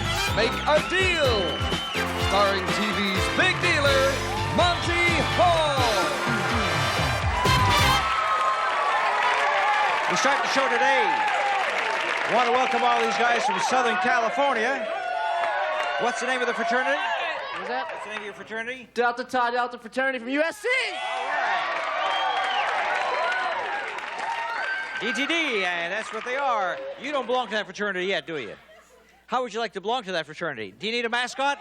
Let's Make a Deal, starring TV's big dealer, Monty Hall. We start the show today. I want to welcome all these guys from Southern California. What's the name of the fraternity? What's that? What's the name of your fraternity? Delta Tau Delta Fraternity from USC. DTD, and that's what they are. You don't belong to that fraternity yet, do you? How would you like to belong to that fraternity? Do you need a mascot?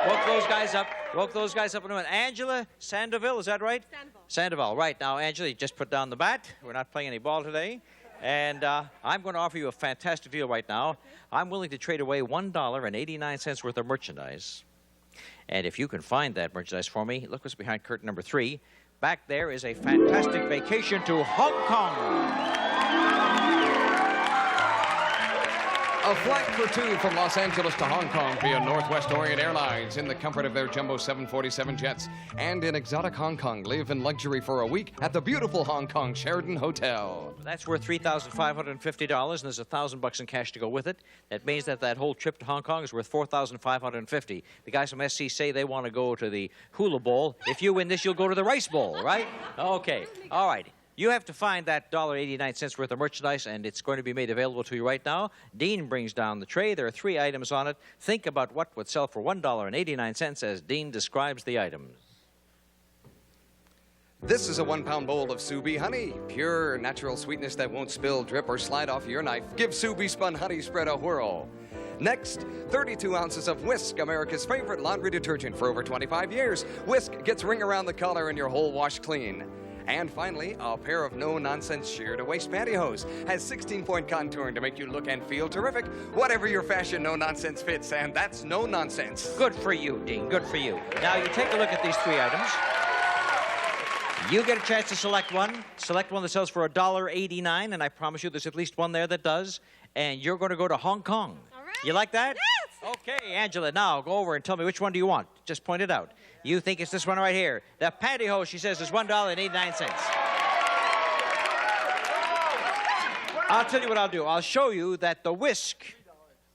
Woke those guys up. Woke those guys up in a minute. Angela Sandoval, is that right? Sandoval. Sandoval, right. Now, Angela, you just put down the bat. We're not playing any ball today. And I'm going to offer you a fantastic deal right now. I'm willing to trade away $1.89 worth of merchandise. And if you can find that merchandise for me, look what's behind curtain number 3. Back there is a fantastic vacation to Hong Kong. A flight for 2 from Los Angeles to Hong Kong via Northwest Orient Airlines in the comfort of their jumbo 747 jets. And in exotic Hong Kong, live in luxury for a week at the beautiful Hong Kong Sheraton Hotel. That's worth $3,550, and there's $1,000 in cash to go with it. That means that whole trip to Hong Kong is worth $4,550. The guys from SC say they want to go to the Hula Bowl. If you win this, you'll go to the Rice Bowl, right? Okay. All right. You have to find that $1.89 worth of merchandise, and it's going to be made available to you right now. Dean brings down the tray. There are 3 items on it. Think about what would sell for $1.89 as Dean describes the items. This is a 1-pound bowl of Subi honey. Pure, natural sweetness that won't spill, drip, or slide off your knife. Give Subi Spun Honey Spread a whirl. Next, 32 ounces of Whisk, America's favorite laundry detergent for over 25 years. Whisk gets ring around the collar and your whole wash clean. And finally, a pair of no-nonsense sheer-to-waist pantyhose. Has 16-point contouring to make you look and feel terrific. Whatever your fashion, no-nonsense fits, and that's no nonsense. Good for you, Dean. Good for you. Now, you take a look at these 3 items. You get a chance to select one. Select one that sells for $1.89, and I promise you there's at least one there that does. And you're going to go to Hong Kong. All right. You like that? Yes. Okay, Angela, now go over and tell me which one do you want. Just point it out. You think it's this one right here. The pantyhose, she says, is $1.89. I'll tell you what I'll do. I'll show you that the Whisk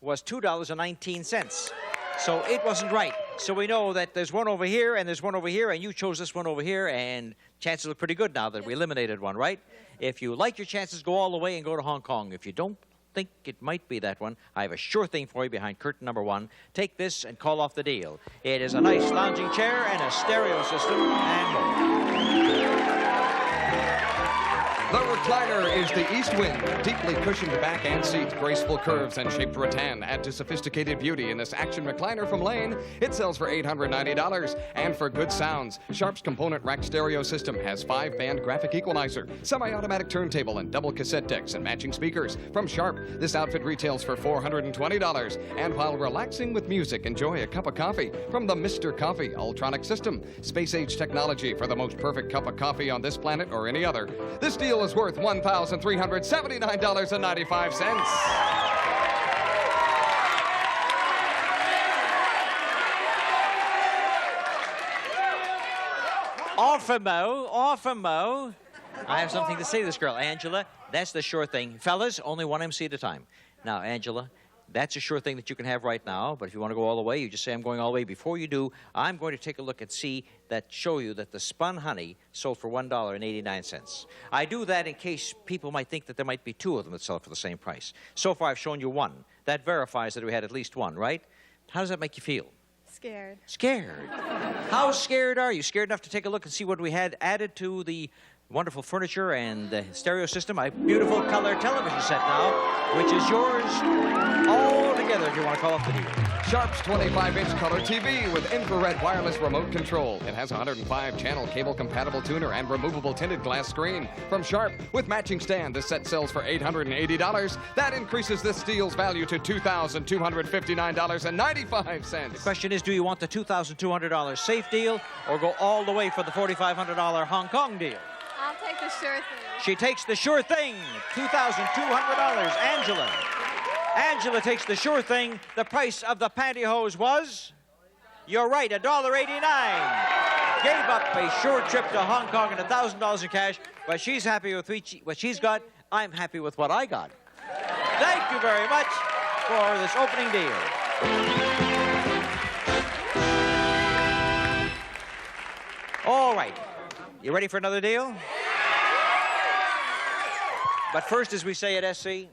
was $2.19. So it wasn't right. So we know that there's one over here and there's one over here, and you chose this one over here, and chances look pretty good now that we eliminated one, right? If you like your chances, go all the way and go to Hong Kong. If you don't think it might be that one, I have a sure thing for you behind curtain number 1. Take this and call off the deal. It is a nice lounging chair and a stereo system and more. The recliner is the East Wind. Deeply cushioned back and seat, graceful curves and shaped rattan add to sophisticated beauty in this action recliner from Lane. It sells for $890. And for good sounds, Sharp's component rack stereo system has 5-band graphic equalizer, semi-automatic turntable, and double cassette decks and matching speakers. From Sharp, this outfit retails for $420. And while relaxing with music, enjoy a cup of coffee from the Mr. Coffee Ultronic system. Space-age technology for the most perfect cup of coffee on this planet or any other. This deal is worth $1,379.95. Off a mo. I have something to say to this girl. Angela, that's the sure thing. Fellas, only one MC at a time. Now, Angela, that's a sure thing that you can have right now, but if you want to go all the way, you just say, I'm going all the way. Before you do, I'm going to take a look and show you that the spun honey sold for $1.89. I do that in case people might think that there might be 2 of them that sell for the same price. So far, I've shown you 1. That verifies that we had at least 1, right? How does that make you feel? Scared. Scared. How scared are you? Scared enough to take a look and see what we had added to the wonderful furniture and the stereo system? A beautiful color television set now, which is yours all together if you want to call up the deal. Sharp's 25-inch color TV with infrared wireless remote control. It has a 105-channel cable-compatible tuner and removable tinted glass screen. From Sharp, with matching stand, this set sells for $880. That increases this deal's value to $2,259.95. The question is, do you want the $2,200 safe deal or go all the way for the $4,500 Hong Kong deal? I'll take the sure thing. She takes the sure thing, $2,200. Angela takes the sure thing. The price of the pantyhose was, you're right, $1.89. Gave up a sure trip to Hong Kong and $1,000 in cash, but she's happy with what she's got. I'm happy with what I got. Thank you very much. for this opening deal. All right. You ready for another deal? But first, as we say at SC,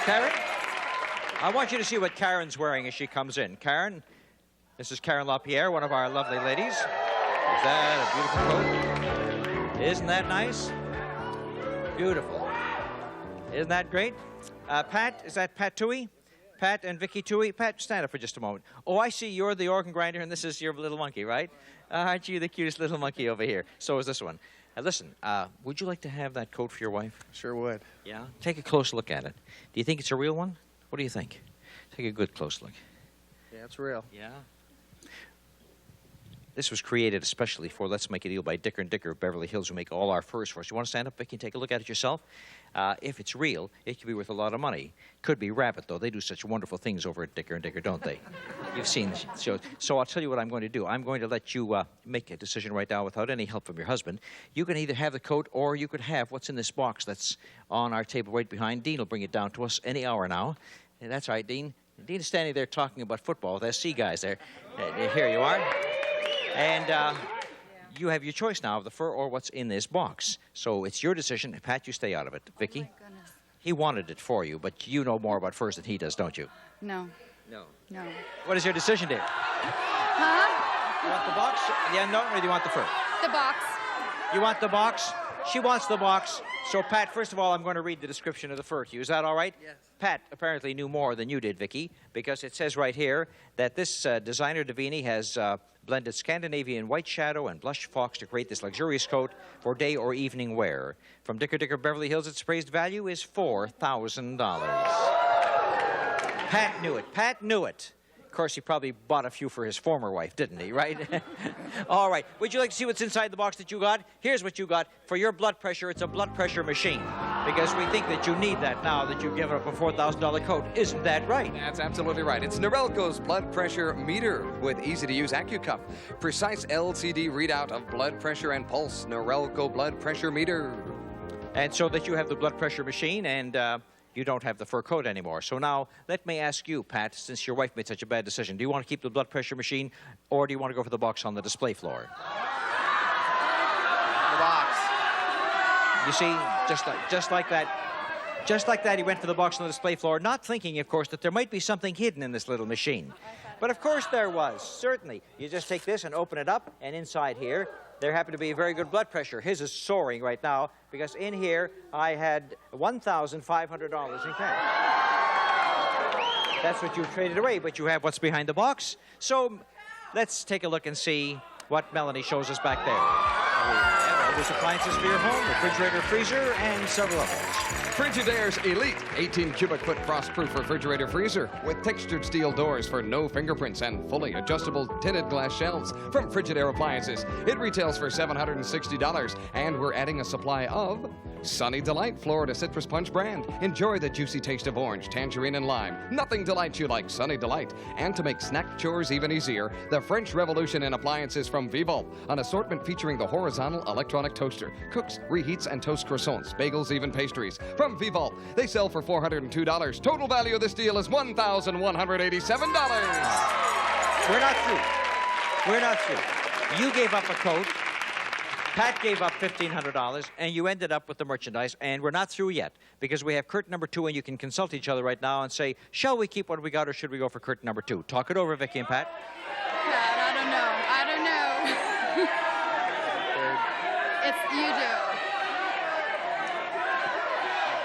Karen, I want you to see what Karen's wearing as she comes in. Karen, this is Karen LaPierre, one of our lovely ladies. Is that a beautiful coat? Isn't that nice? Beautiful. Isn't that great? Pat, is that Pat Toohey? Pat and Vicky Toohey. Pat, stand up for just a moment. Oh, I see you're the organ grinder, and this is your little monkey, right? Aren't you the cutest little monkey over here? So is this one. Listen, would you like to have that coat for your wife? Sure would. Yeah? Take a close look at it. Do you think it's a real one? What do you think? Take a good close look. Yeah, it's real. Yeah? This was created especially for Let's Make a Deal by Dicker & Dicker of Beverly Hills, who make all our furs for us. You want to stand up, Vicky, and take a look at it yourself? If it's real, it could be worth a lot of money. Could be rabbit, though. They do such wonderful things over at Dicker & Dicker, don't they? You've seen the shows. So I'll tell you what I'm going to do. I'm going to let you make a decision right now without any help from your husband. You can either have the coat or you could have what's in this box that's on our table right behind. Dean will bring it down to us any hour now. And that's right, Dean. Dean is standing there talking about football with SC guys there. Here you are. And you have your choice now of the fur or what's in this box. So it's your decision. Pat, you stay out of it. Vicky? Oh, my goodness. He wanted it for you, but you know more about furs than he does, don't you? No. No. No. What is your decision, dear? Huh? You want the box? Yeah, no, or do you want the fur? The box. You want the box? She wants the box. So, Pat, first of all, I'm going to read the description of the fur to you. Is that all right? Yes. Pat apparently knew more than you did, Vicky, because it says right here that this designer Davini has blended Scandinavian white shadow and blush fox to create this luxurious coat for day or evening wear. From Dicker & Dicker Beverly Hills, its appraised value is $4,000. Pat knew it. Pat knew it. Of course, he probably bought a few for his former wife, didn't he, right? All right. Would you like to see what's inside the box that you got? Here's what you got. For your blood pressure, it's a blood pressure machine. Because we think that you need that now that you've given up a $4,000 coat. Isn't that right? That's absolutely right. It's Norelco's blood pressure meter with easy-to-use AccuCup. Precise LCD readout of blood pressure and pulse. Norelco blood pressure meter. And so that you have the blood pressure machine and you don't have the fur coat anymore. So now, let me ask you, Pat, since your wife made such a bad decision, do you want to keep the blood pressure machine or do you want to go for the box on the display floor? The box. You see, just like that, he went for the box on the display floor, not thinking, of course, that there might be something hidden in this little machine. But of course there was, certainly. You just take this and open it up, and inside here, there happened to be very good blood pressure. His is soaring right now, because in here, I had $1,500 in cash. That's what you traded away, but you have what's behind the box. So let's take a look and see what Melanie shows us back there. There's appliances for your home, refrigerator, freezer, and several others. Frigidaire's Elite 18 cubic foot frost-proof refrigerator freezer with textured steel doors for no fingerprints and fully adjustable tinted glass shelves from Frigidaire Appliances. It retails for $760, and we're adding a supply of Sunny Delight Florida Citrus Punch brand. Enjoy the juicy taste of orange, tangerine, and lime. Nothing delights you like Sunny Delight. And to make snack chores even easier, the French Revolution in appliances from Vivol, an assortment featuring the horizontal electronic toaster, cooks, reheats, and toasts croissants, bagels, even pastries. From Vivol, they sell for $402. Total value of this deal is $1,187. We're not through. We're not through. You gave up a coat. Pat gave up $1,500, and you ended up with the merchandise, and we're not through yet, because we have curtain number 2, and you can consult each other right now and say, shall we keep what we got, or should we go for curtain number 2? Talk it over, Vicky and Pat. Pat, I don't know. I don't know. It's you do.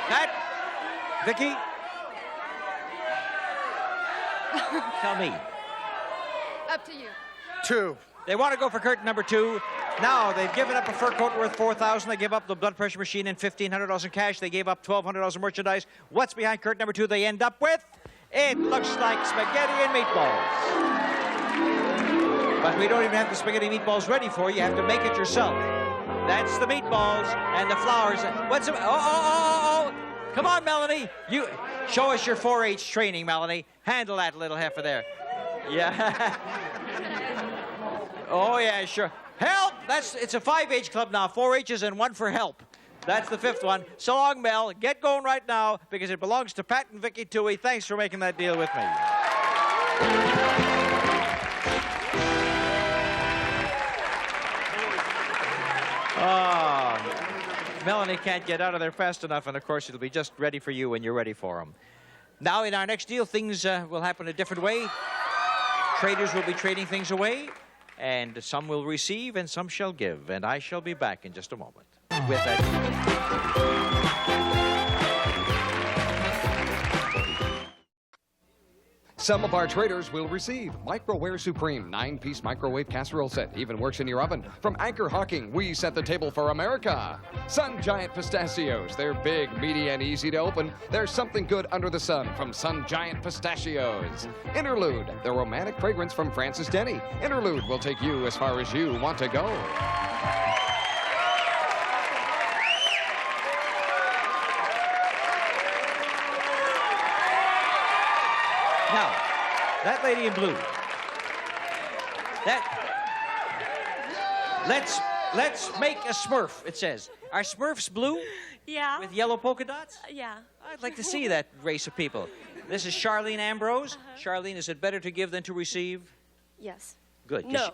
Pat? Vicky? Tell me. Up to you. 2. They want to go for curtain number 2. Now, they've given up a fur coat worth $4,000. They give up the blood pressure machine and $1,500 in cash. They gave up $1,200 in merchandise. What's behind curtain number 2 they end up with? It looks like spaghetti and meatballs. But we don't even have the spaghetti and meatballs ready for you. You have to make it yourself. That's the meatballs and the flowers. What's the... Oh. Come on, Melanie. You show us your 4-H training, Melanie. Handle that little heifer there. Yeah. Oh, yeah, sure. Help! It's a 5-H club now. 4 H's and 1 for help. That's the 5th one. So long, Mel. Get going right now because it belongs to Pat and Vicky Toohey. Thanks for making that deal with me. Melanie can't get out of there fast enough, and of course it'll be just ready for you when you're ready for them. Now in our next deal, things will happen a different way. Traders will be trading things away, and some will receive and some shall give, and I shall be back in just a moment with that. Some of our traders will receive Microware Supreme 9-piece microwave casserole set. Even works in your oven. From Anchor Hawking, we set the table for America. Sun Giant Pistachios. They're big, meaty, and easy to open. There's something good under the sun from Sun Giant Pistachios. Interlude, the romantic fragrance from Francis Denny. Interlude will take you as far as you want to go. Now, that lady in blue. Let's make a Smurf, it says. Are Smurfs blue Yeah. with yellow polka dots? Yeah. I'd like to see that race of people. This is Charlene Ambrose. Charlene, is it better to give than to receive? Yes. Good. 'cause No.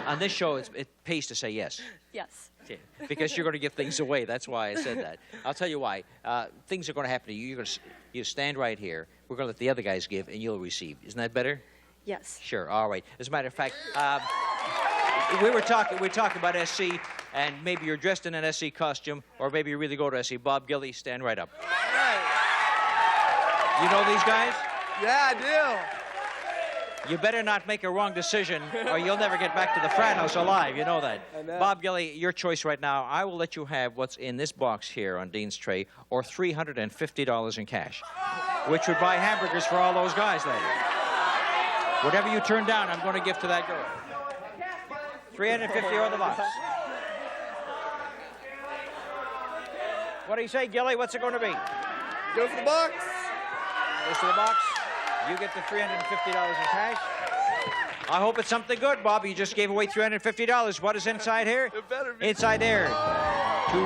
on this show, it pays to say yes. Yes. Yeah, because you're going to give things away. That's why I said that. I'll tell you why. Things are going to happen to you. You're going to you stand right here. We're going to let the other guys give, and you'll receive. Isn't that better? Yes. Sure. All right. As a matter of fact, we were talking about SC, and maybe you're dressed in an SC costume, or maybe you really go to SC. Bob Gilly, stand right up. You know these guys? Yeah, I You better not make a wrong decision, or you'll never get back to the frat house alive. You know that. I know. Bob Gilly, your choice right now. I will let you have what's in this box here on Dean's tray, or $350 in cash, which would buy hamburgers for all those guys later. Whatever you turn down, I'm going to give to that girl. $350 on the box. What do you say, Gilly? What's it going to be? Go for the box. Goes to the box. You get the $350 in cash. I hope it's something good, Bob. You just gave away $350. What is inside here? It better be. Inside there, 2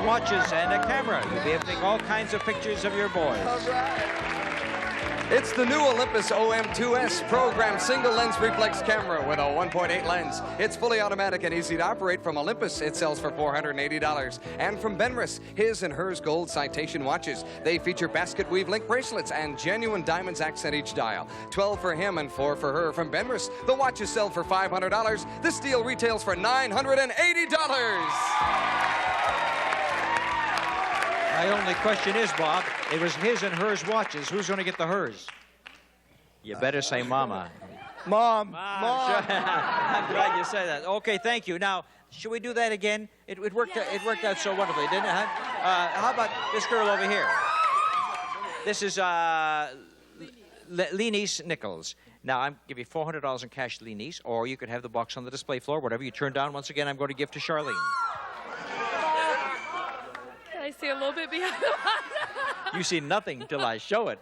watches and a camera. You'll be able to take all kinds of pictures of your boys. All right. It's the new Olympus OM2S program single lens reflex camera with a 1.8 lens. It's fully automatic and easy to operate. From Olympus, it sells for $480. And from Benris, his and hers gold citation watches. They feature basket weave link bracelets and genuine diamonds accent each dial. 12 for him and 4 for her. From Benris, the watches sell for $500. This deal retails for $980. My only question is, Bob, it was his and hers watches. Who's going to get the hers? You better say mama. Mom. I'm glad you said that. Okay, thank you. Now, should we do that again? It worked out so wonderfully, didn't it? Huh? How about this girl over here? This is Lenice Nichols. Now, I'm give you $400 in cash, Lenice, or you could have the box on the display floor. Whatever you turn down, once again, I'm going to give to Charlene. I see a little bit behind the box. You see nothing till I show it.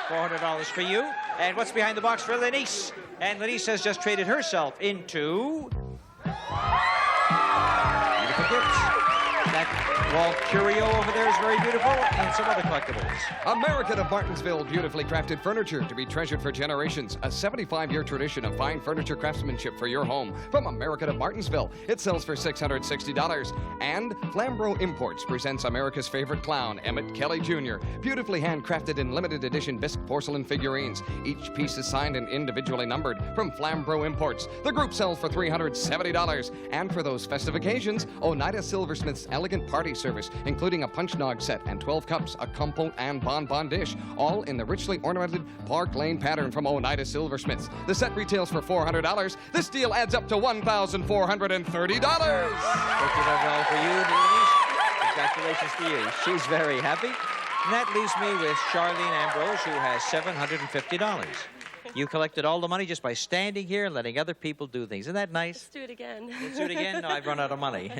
$400 for you. And what's behind the box for Lenice? And Lenice has just traded herself into beautiful gifts. That wall curio over there is very beautiful, and some other collectibles. American of Martinsville, beautifully crafted furniture to be treasured for generations. A 75-year tradition of fine furniture craftsmanship for your home. From American of Martinsville, it sells for $660. And Flambro Imports presents America's favorite clown, Emmett Kelly Jr. Beautifully handcrafted in limited edition bisque porcelain figurines. Each piece is signed and individually numbered. From Flambro Imports, the group sells for $370. And for those festive occasions, Oneida Silversmith's elegant party service, including a punch nog set and 12 cups, a compote and bonbon dish, all in the richly ornamented Park Lane pattern from Oneida Silversmiths. The set retails for $400. This deal adds up to $1,430. $1,400 for you, Denise. Congratulations to you. She's very happy. And that leaves me with Charlene Ambrose, who has $750. You collected all the money just by standing here and letting other people do things. Isn't that nice? Let's do it again. Let's do it again? No, I've run out of money.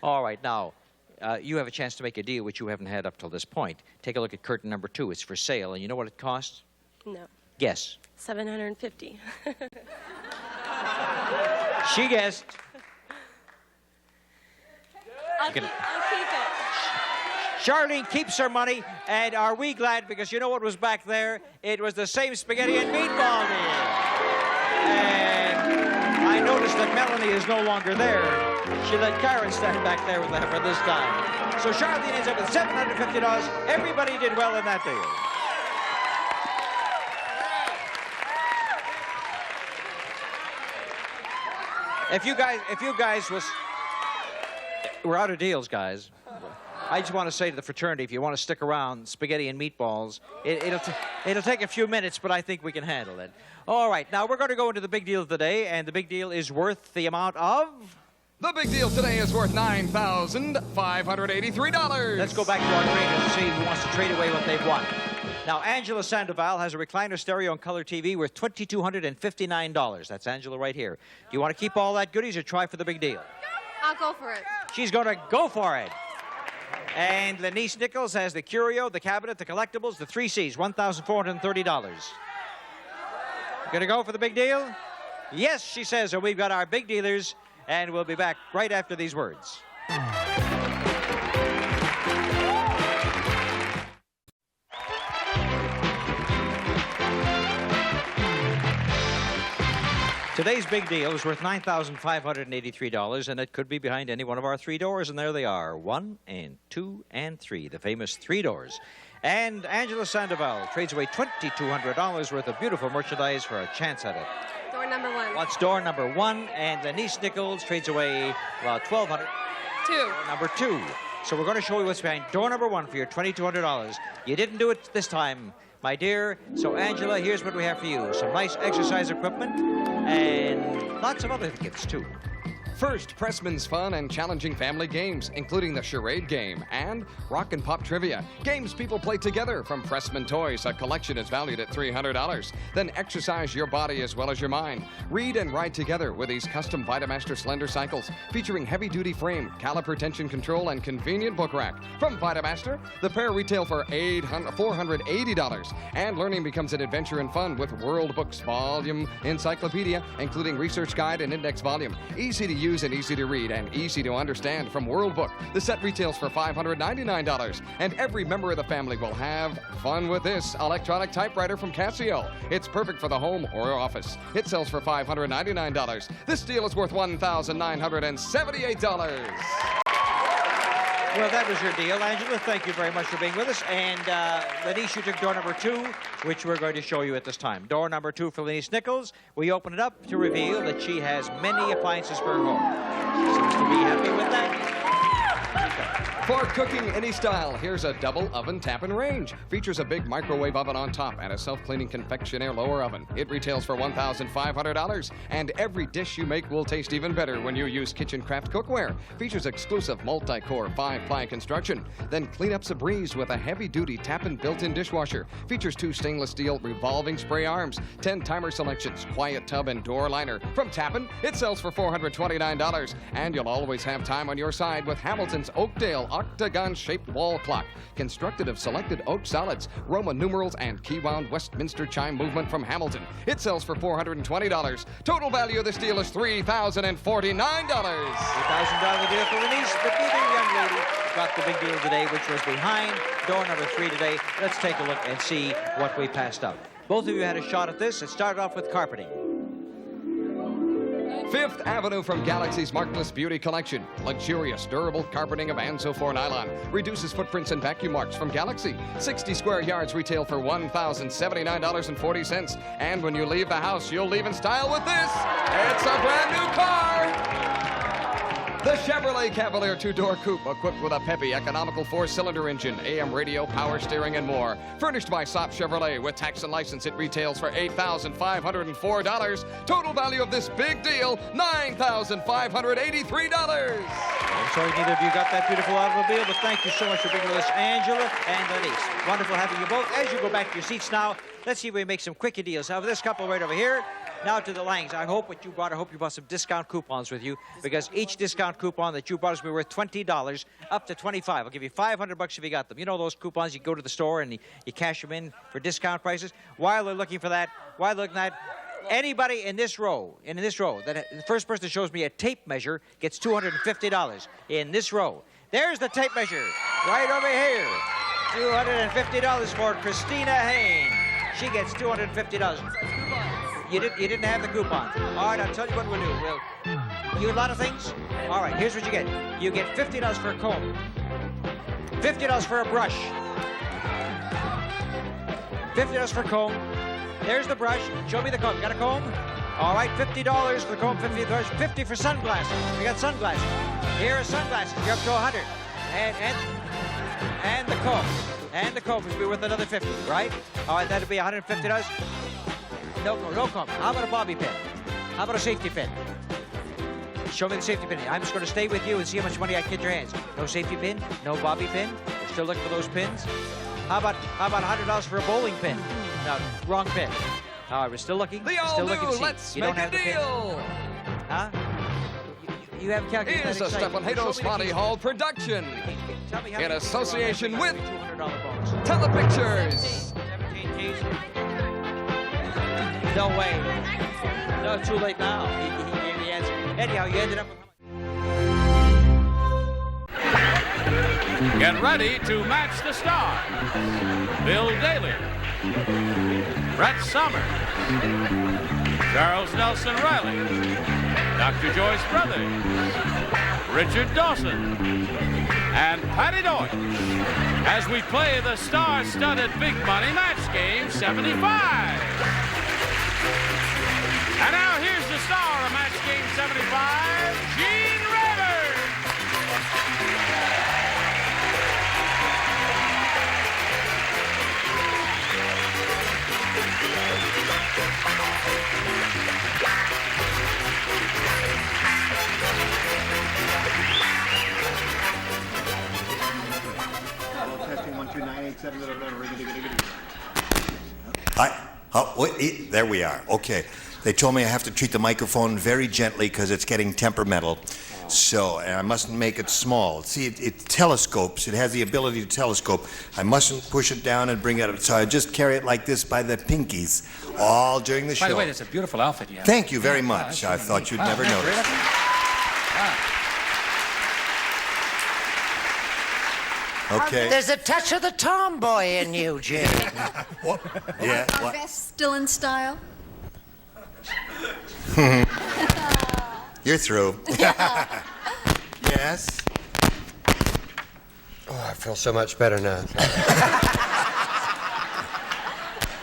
All right, now, you have a chance to make a deal which you haven't had up till this point. Take a look at curtain number 2. It's for sale, and you know what it costs? No. Guess. $750. She guessed. I'll keep it. Charlene keeps her money, and are we glad? Because you know what was back there? It was the same spaghetti and meatball deal. And I noticed that Melanie is no longer there. She let Karen stand back there with the heifer this time. So Charlene ends up with $750. Everybody did well in that deal. If you guys we're out of deals, guys. I just want to say to the fraternity, if you want to stick around, spaghetti and meatballs, it'll take a few minutes, but I think we can handle it. All right, now we're going to go into the big deal today, and the big deal is worth the amount of... The big deal today is worth $9,583. Let's go back to our traders and see who wants to trade away what they've won. Now, Angela Sandoval has a recliner stereo and color TV worth $2,259. That's Angela right here. Do you want to keep all that goodies or try for the big deal? I'll go for it. She's going to go for it. And Lenise Nichols has the curio, the cabinet, the collectibles, the 3 C's, $1,430. Going to go for the big deal? Yes, she says, so we've got our big dealers, and we'll be back right after these words. Today's big deal is worth $9,583, and it could be behind any one of our 3 doors, and there they are, 1 and 2 and 3, the famous 3 doors. And Angela Sandoval trades away $2,200 worth of beautiful merchandise for a chance at it. Door number 1. What's door number 1? And Lenise Nichols trades away about $1,200. 2. Door number 2. So we're going to show you what's behind door number 1 for your $2,200. You didn't do it this time, my dear. So, Angela, here's what we have for you. Some nice exercise equipment and lots of other gifts, too. First, Pressman's fun and challenging family games, including the charade game and rock and pop trivia. Games people play together from Pressman Toys. A collection is valued at $300. Then exercise your body as well as your mind. Read and ride together with these custom Vitamaster Slender Cycles featuring heavy-duty frame, caliper tension control, and convenient book rack. From Vitamaster, the pair retail for $480. And learning becomes an adventure and fun with World Books Volume Encyclopedia, including research guide and index volume. Easy to use and easy to read and easy to understand from World Book. The set retails for $599, and every member of the family will have fun with this electronic typewriter from Casio. It's perfect for the home or office. It sells for $599. This deal is worth $1,978. Well, that was your deal, Angela. Thank you very much for being with us. And Lenise, you took door number 2, which we're going to show you at this time. Door number 2 for Lenise Nichols. We open it up to reveal that she has many appliances for her home. She seems to be happy with that. For cooking any style, here's a double oven tap and range. Features a big microwave oven on top and a self-cleaning confectionaire lower oven. It retails for $1,500, and every dish you make will taste even better when you use Kitchen Craft cookware. Features exclusive multi-core 5-ply construction. Then cleanup's a breeze with a heavy-duty Tappan built-in dishwasher. Features 2 stainless steel revolving spray arms, 10 timer selections, quiet tub and door liner. From Tappan, it sells for $429, and you'll always have time on your side with Hamilton's Oakdale octagon-shaped wall clock, constructed of selected oak solids, Roman numerals, and key-wound Westminster chime movement from Hamilton. It sells for $420. Total value of this deal is $3,049. $3,000 deal for Lenise, but neither young lady got the big deal today, which was behind door number 3 today. Let's take a look and see what we passed up. Both of you had a shot at this. It started off with carpeting. Fifth Avenue from Galaxy's Markless Beauty Collection. Luxurious, durable carpeting of Anso-4 nylon. Reduces footprints and vacuum marks from Galaxy. 60 square yards retail for $1,079.40. And when you leave the house, you'll leave in style with this. It's a brand new car. The Chevrolet Cavalier two-door coupe, equipped with a peppy, economical four-cylinder engine, AM radio, power steering, and more. Furnished by Sop Chevrolet with tax and license, it retails for $8,504. Total value of this big deal, $9,583. I'm sorry neither of you got that beautiful automobile, but thank you so much for being with us, Angela and Denise. Wonderful having you both. As you go back to your seats now, let's see if we can make some quickie deals. Now, this couple right over here. Now to the Langs. I hope what you brought, I hope you brought some discount coupons with you, because each discount coupon that you brought is worth $20 up to $25. I'll give you $500 if you got them. You know those coupons, you go to the store and you cash them in for discount prices? While they're looking for that, while they're looking at anybody in this row, that the first person that shows me a tape measure gets $250 in this row. There's the tape measure right over here. $250 for Christina Hain. She gets $250. You didn't have the coupon. All right, I'll tell you what we'll do. You a lot of things? All right, here's what you get. You get $50 for a comb. $50 for a brush. $50 for a comb. There's the brush. Show me the comb. You got a comb? All right, $50 for the comb, $50 for sunglasses. You got sunglasses. Here are sunglasses. You're up to $100. And the comb. And the comb will be worth another $50, right? All right, that'll be $150. No comb. How about a bobby pin? How about a safety pin? Show me the safety pin. I'm just going to stay with you and see how much money I can get your hands. No safety pin, no bobby pin. We're still looking for those pins. How about $100 for a bowling pin? No, wrong pin. All right, we're still looking. The still looking to all-new see. Let's You Make don't have a the pin. Deal. Huh? You haven't calculated Is that a exciting. Stefan Show me Hados the Monty keys. Hall production Tell me how in many keys association there are on with that $200 bonus. Telepictures. 17 keys. No way. No, too late now. He gave the answer. Anyhow, you ended up with... Get ready to match the stars. Bill Daly, Brett Somers, Charles Nelson Riley, Dr. Joyce Brothers, Richard Dawson, and Patty Deutsch as we play the star-studded Big Money Match Game 75. And now here's the star of Match Game 75, Gene Rivers. Testing 1 2 9 8 7 there we are. Okay. They told me I have to treat the microphone very gently because it's getting temperamental. So, and I mustn't make it small. See, it telescopes. It has the ability to telescope. I mustn't push it down and bring it up. So I just carry it like this by the pinkies all during the show. By the way, that's a beautiful outfit you have. Thank you very much. I thought you'd never notice. Okay. There's a touch of the tomboy in you, Jim. What? Yeah. Our What? vest still in style? You're through. Yes. Oh, I feel so much better now.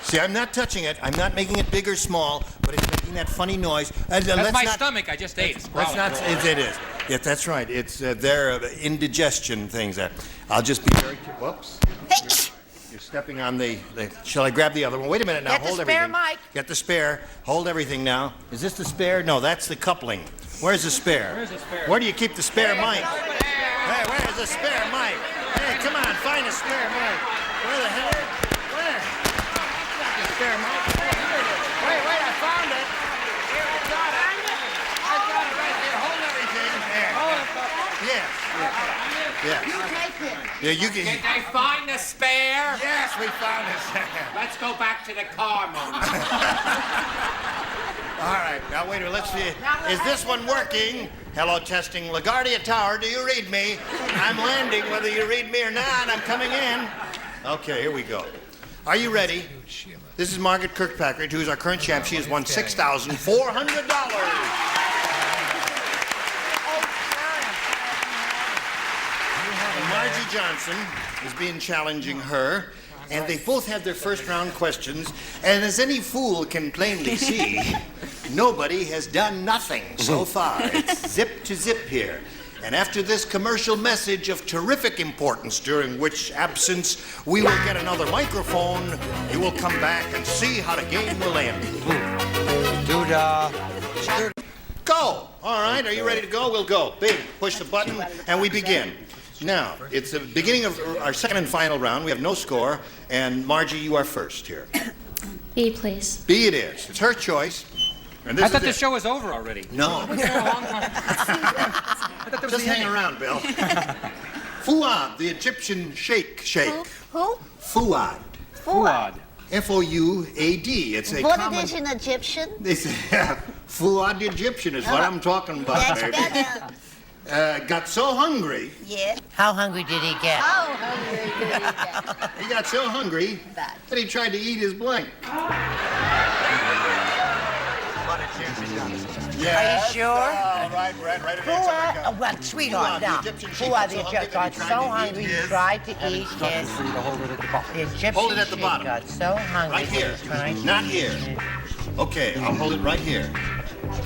See, I'm not touching it. I'm not making it big or small, but it's making that funny noise. That's my stomach. I just ate. Let's not. It is. Yes, that's right. It's their indigestion things. I'll just be very. Whoops. You're stepping on the. Shall I grab the other one? Wait a minute now. Get the Hold spare everything. mic. Get the spare. Hold everything now. Is this the spare? No, that's the coupling. Where's the spare? Where's the spare? Where do you keep the spare mic? Hey, where's the spare mic? Hey, come on, find a spare mic. Where the hell? Where? The spare mic. Wait, I found it. Here, I got it. I got it right here. Hold everything. There. Yes. Yes. You take it. Yeah, you can. Did I find the spare? Yes, we found it. Let's go back to the car, Mona. All right, now wait a minute, let's see. Is this one working? Hello, testing. LaGuardia Tower, do you read me? I'm landing whether you read me or not. I'm coming in. Okay, here we go. Are you ready? This is Margaret Kirkpatrick, who's our current champ. She has won $6,400. Margie Johnson is being challenging her. And they both have their first round questions. And as any fool can plainly see, nobody has done nothing so far. It's zip to zip here. And after this commercial message of terrific importance, during which absence we will get another microphone, you will come back and see how the game will end. Doodah. Go! All right, are you ready to go? We'll go. Big, push the button, and we begin. Now, it's the beginning of our second and final round. We have no score, and Margie, you are first here. B, please. B it is. It's her choice. And this I thought is the it. show was over already. No. Just hang around, Bill. Fuad, the Egyptian sheikh. Who? Fuad. Fuad. F-O-U-A-D. It's a What common... is an Egyptian? Fuad the Egyptian is what I'm talking about, That's baby. better. Got so hungry. Yeah. How hungry did he get? How hungry did he get? He got so hungry Bad. that he tried to eat his blank. Yeah. Are you sure? Right, right. Who are, well, sweetheart, now, who are the Egyptians? Got so hungry he tried to eat his... The Egyptian Hold it at the sheik bottom. got so hungry Right here. he tried to Not eat here. Okay, I'll hold it right here.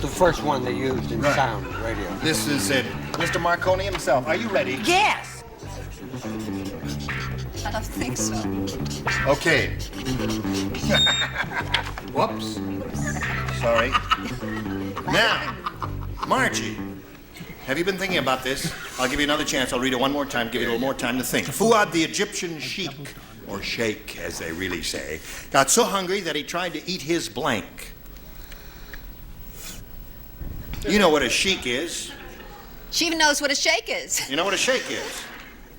The first one they used in sound radio. This is it. Mr. Marconi himself. Are you ready? Yes! I don't think so. Okay. Whoops. Sorry. Now, Margie, have you been thinking about this? I'll give you another chance. I'll read it one more time, give you a little more time to think. Fuad the Egyptian sheik, or sheikh as they really say, got so hungry that he tried to eat his blank. You know what a sheik is. She even knows what a shake is. You know what a sheikh is.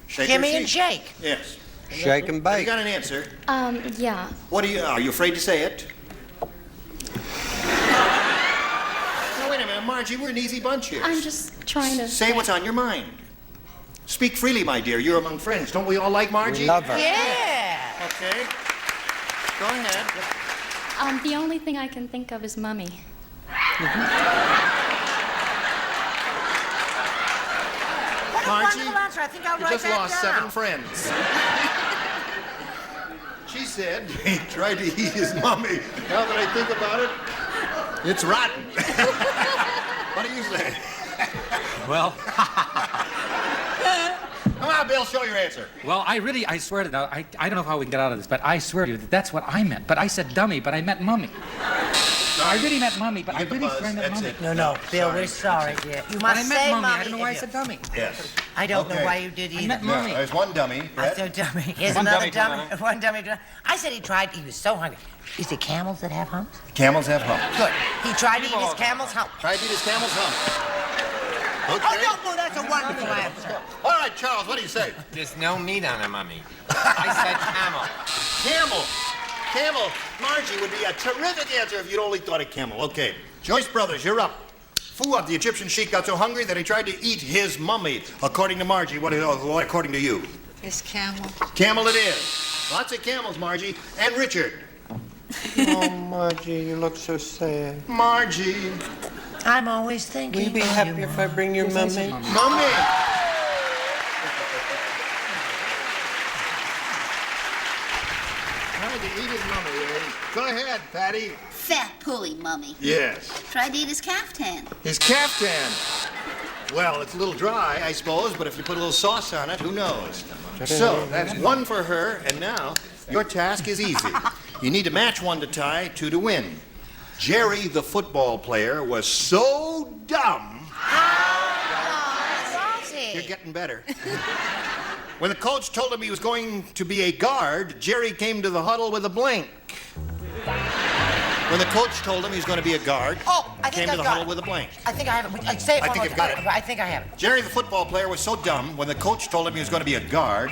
Shake or Gimme and sheik? shake. Yes. Shake and You bake. got an answer. Yeah. What are you afraid to say it? No, wait a minute, Margie, we're an easy bunch here. I'm just trying to... Say what's on your mind. Speak freely, my dear. You're among friends. Don't we all like Margie? We love her. Yeah! Okay. Go ahead. The only thing I can think of is Mummy. Margie, Wonderful answer. I think I'll you write just that lost down. 7 friends. She said he tried to eat his mummy. Now that I think about it, it's rotten. What do you say? Well, Come on, Bill, show your answer. well, I swear to you, I don't know how we can get out of this, but I swear to you that that's what I meant. But I said dummy, but I meant mummy. No, I really meant mummy, but I Give the really buzz. swear I meant That's mummy. it. No, Bill, we're sorry, dear. You But I must meant say mummy. mommy. I don't know why I if said you- dummy. Yes. I don't know Okay. why you did either. meant No, mummy. there's one dummy. I Brett. said dummy. Here's One another dummy, dummy. One dummy. I said he was so hungry. Is it camels that have humps? Camels have humps. Good. He tried to eat his camel's hump. Try to eat his camel's hump. Okay. Oh, no, that's a wonderful answer. All right, Charles, what do you say? There's no meat on a mummy. I said camel. Camel. Camel. Margie would be a terrific answer if you'd only thought of camel. Okay. Joyce Brothers, you're up. Fuad, the Egyptian sheik, got so hungry that he tried to eat his mummy. According to Margie, what according to you? It's camel. Camel it is. Lots of camels, Margie. And Richard. Oh, Margie, you look so sad. Margie. I'm always thinking. Will you be of happy if I bring your mummy? Mummy. Tried to eat his mummy, eh? Go ahead, Patty. Fat pulley mummy. Yes. Tried to eat his caftan. His caftan. Well, it's a little dry, I suppose, but if you put a little sauce on it, who knows? So, that's 1 for her, and now your task is easy. You need to match 1 to tie, 2 to win. Jerry, the football player, was so dumb. You're getting better. When the coach told him he was going to be a guard, Jerry came to the huddle with a blank. When the coach told him he was going to be a guard, Oh, I think came to I've the got huddle it. with a blank. I think I have it. Say it I one think more you've got time. it. I think I have it. Jerry, the football player, was so dumb, when the coach told him he was going to be a guard,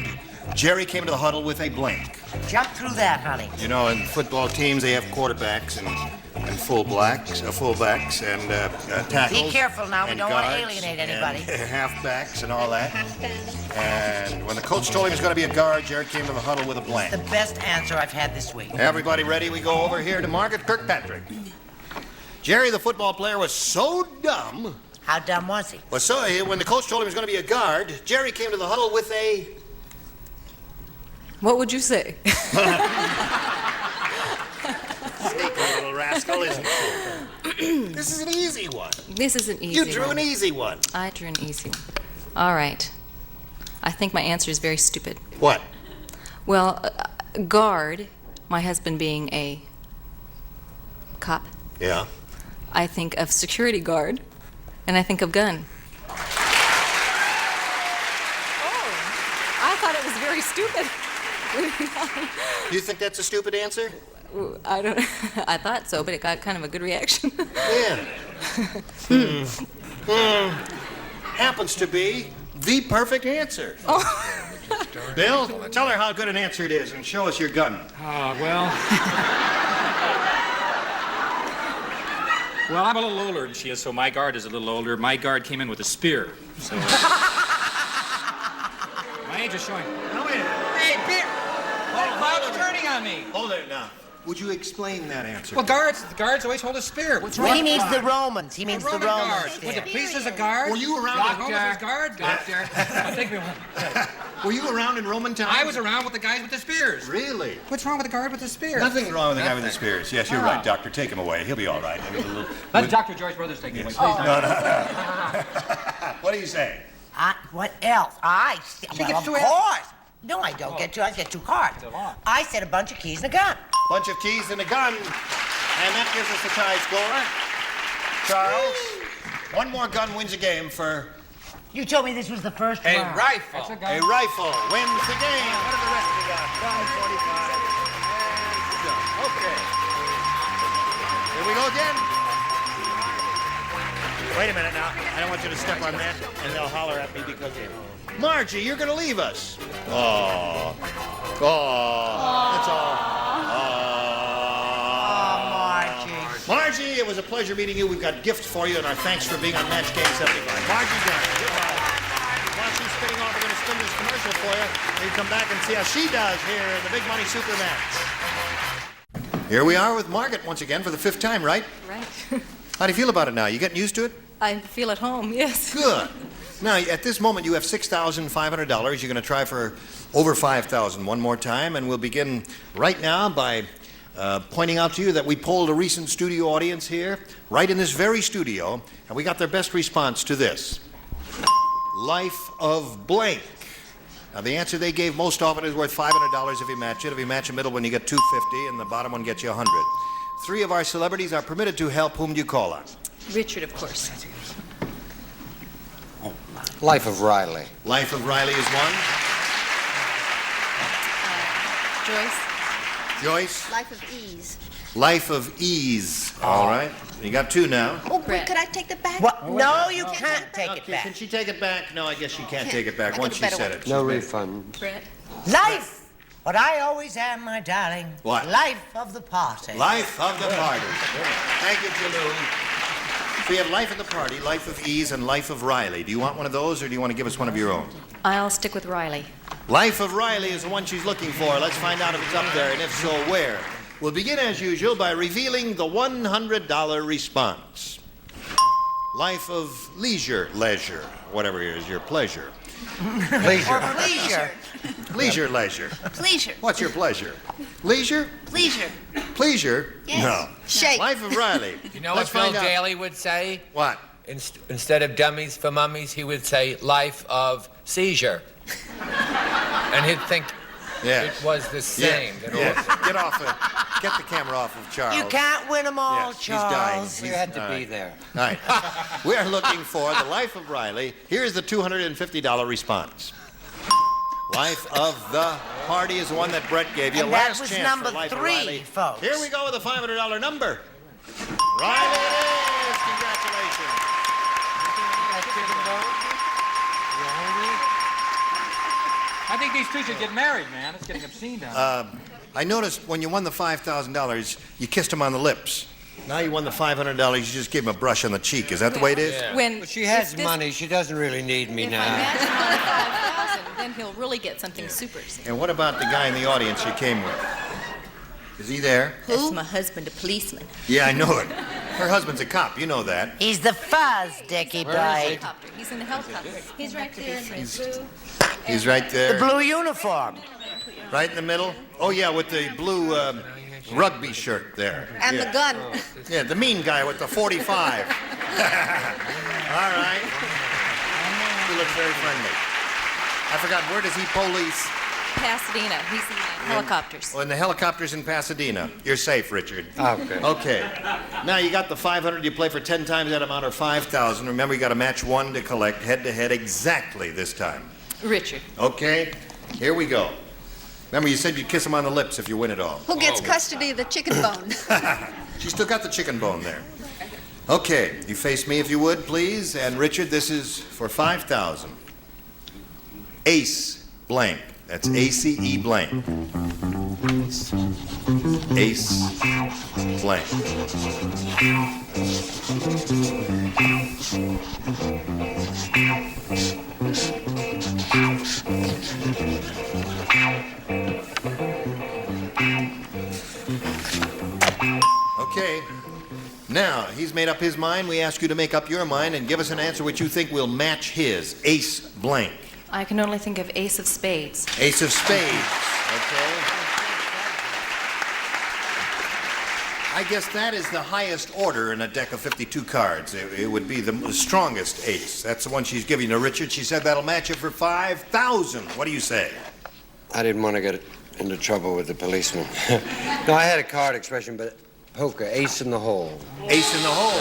Jerry came to the huddle with a blank. Jump through that, honey. You know, in football teams, they have quarterbacks and fullbacks and tackles. Be careful now, we and don't want to guards alienate anybody. And halfbacks and all that. And when the coach told him he was going to be a guard, Jerry came to the huddle with a blank. The best answer I've had this week. Everybody ready? We go over here to Margaret Kirkpatrick. Jerry, the football player, was so dumb. How dumb was he? When the coach told him he was going to be a guard, Jerry came to the huddle with a... What would you say? Sneaky little rascal, isn't he? This is an easy one. This is an easy You drew one. an easy one. I drew an easy one. All right. I think my answer is very stupid. What? Well, guard, my husband being a cop, Yeah. I think of security guard, and I think of gun. Oh, I thought it was very stupid. You think that's a stupid answer? I don't. I thought so, but it got kind of a good reaction. Yeah. Happens to be the perfect answer. Oh. Bill, tell her how good an answer it is and show us your gun. Well. Well, I'm a little older than she is, so my guard is a little older. My guard came in with a spear. So. My age is showing. No, wait. Hey, Beer! Cloud's turning on me. Hold it now. Would you explain that answer? Well, the guards always hold a spear. What's wrong? He means the Romans. He means the Roman Romans. guards. Was the priest as a guard? Were you around? Doctor. Guard? Doctor. Take me one. Were you around in Roman times? I was around with the guys with the spears. Really? What's wrong with the guard with the spear? Nothing wrong with the guy with the spears. Yes, you're right, Doctor. Take him away. He'll be all right. Let Dr. Joyce Brothers take him away, please. No. What do you say? What else? Well, of course. No, I don't get two. I get 2 cards. I said a bunch of keys and a gun. Bunch of keys and a gun. And that gives us a tie score. Charles, one more gun wins a game for... You told me this was the first A round. rifle. A rifle wins the game. What are the rest of you got? Gun, 45. Okay. Here we go again. Wait a minute now. I don't want you to step on that, and they'll holler at me because... Margie, you're going to leave us. Oh. That's all. Margie, it was a pleasure meeting you. We've got gifts for you, and our thanks for being on Match Game 75. Margie Johnson, goodbye. While she's spinning off, we're going to spin this commercial for you. You come back and see how she does here in the Big Money Super Match. Here we are with Margaret once again for the 5th time, right? Right. How do you feel about it now? You getting used to it? I feel at home, yes. Good. Now, at this moment, you have $6,500. You're going to try for over $5,000 one more time, and we'll begin right now by pointing out to you that we polled a recent studio audience here, right in this very studio, and we got their best response to this. Life of blank. Now, the answer they gave most often is worth $500 if you match it. If you match the middle one, you get $250, and the bottom one gets you $100. 3 of our celebrities are permitted to help. Whom do you call on? Richard, of course. Life of Riley. Life of Riley is one. Joyce. Joyce. Life of ease. Life of ease. All right. You got 2 now. Oh, wait, could I take that back? What? No, you can't take it back. Can she take it back? No, I guess she can't take it back once she said it. No refund. Brett. Life! What I always am, my darling. What? Life of the party. Life of the party. Thank you, Jalou. So we have Life of the Party, Life of Ease, and Life of Riley. Do you want one of those, or do you want to give us one of your own? I'll stick with Riley. Life of Riley is the one she's looking for. Let's find out if it's up there, and if so, where. We'll begin, as usual, by revealing the $100 response. Life of leisure, whatever it is, your pleasure. Leisure. Or leisure. Leisure. Pleasure. What's your pleasure? Leisure? Pleasure. Pleasure? Yes. No. Shake. Life of Riley. You know Let's what Bill find out. Daly would say? What? Instead of dummies for mummies, he would say life of seizure. And he'd think it was the same. Yes. Get the camera off of Charles. You can't win them all, Yes, Charles. He's dying. You had to be there. All right. We are looking for the Life of Riley. Here's the $250 response. Life of the Party is the one that Brett gave you. And that Last was chance number for Life of 3, Riley. folks. Here we go with the $500 number. Riley it is. Congratulations. I think these 2 should get married, man. It's getting obscene down there. I noticed when you won the $5,000, you kissed him on the lips. Now you won the $500, you just gave him a brush on the cheek. Is that the way it is? Yeah. When But she has money. She doesn't really need me if now. I match him on 5,000, then he'll really get something super. And what about the guy in the audience you came with? Is he there? That's my husband, a policeman. Yeah, I know it. Her husband's a cop. You know that. He's the fuzz, Dickie boy. Helicopter. He's in the helicopter. He's right there in the blue. He's right The there. blue uniform. Right in the middle? Oh, yeah, with the blue rugby shirt there. And the gun. Yeah, the mean guy with the 45. All right. He looks very friendly. I forgot, where does he police? Pasadena. He's in the helicopters. Oh, in the helicopters in Pasadena. You're safe, Richard. Okay. Okay. Now, you got the 500. You play for 10 times that amount, or 5,000. Remember, you got a match 1 to collect head-to-head exactly this time. Richard. Okay? Here we go. Remember, you said you'd kiss him on the lips if you win it all. Who gets custody of the chicken bone? She still got the chicken bone there. Okay, you face me if you would, please. And Richard, this is for 5,000. Ace blank. That's A-C-E blank. Ace blank. Okay. Now, he's made up his mind. We ask you to make up your mind and give us an answer which you think will match his. Ace blank. I can only think of Ace of Spades. Ace of Spades. Okay. I guess that is the highest order in a deck of 52 cards. It would be the strongest ace. That's the one she's giving to Richard. She said that'll match it for 5,000. What do you say? I didn't want to get into trouble with the policeman. No, I had a card expression, but poker, ace in the hole. Ace in the hole.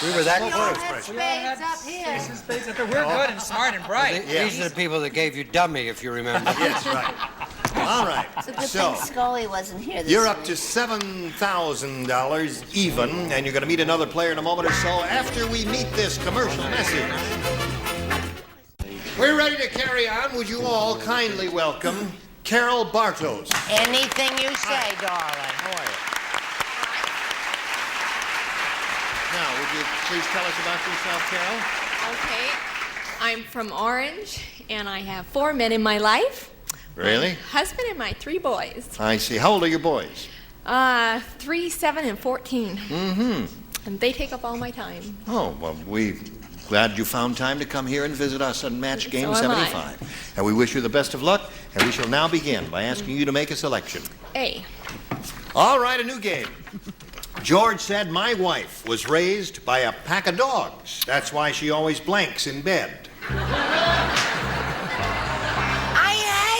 We were that We close. all have spades up here. We're good and smart and bright. These are the people that gave you dummy, if you remember. Yes, right. All right. It's a good So, thing Scully wasn't here this you're up week. to $7,000 even, and you're going to meet another player in a moment or so after we meet this commercial message. We're ready to carry on. Would you all kindly welcome Carol Bartos. Anything you say, darling. How are you? Now, would you please tell us about yourself, Carol? Okay. I'm from Orange, and I have 4 men in my life. Really? Husband and my 3 boys. I see. How old are your boys? 3, 7, and 14. Mm-hmm. And they take up all my time. Oh, well, we're glad you found time to come here and visit us on Match Game So am I. 75. And we wish you the best of luck, and we shall now begin by asking you to make a selection. A. All right, a new game. George said, my wife was raised by a pack of dogs. That's why she always blanks in bed. I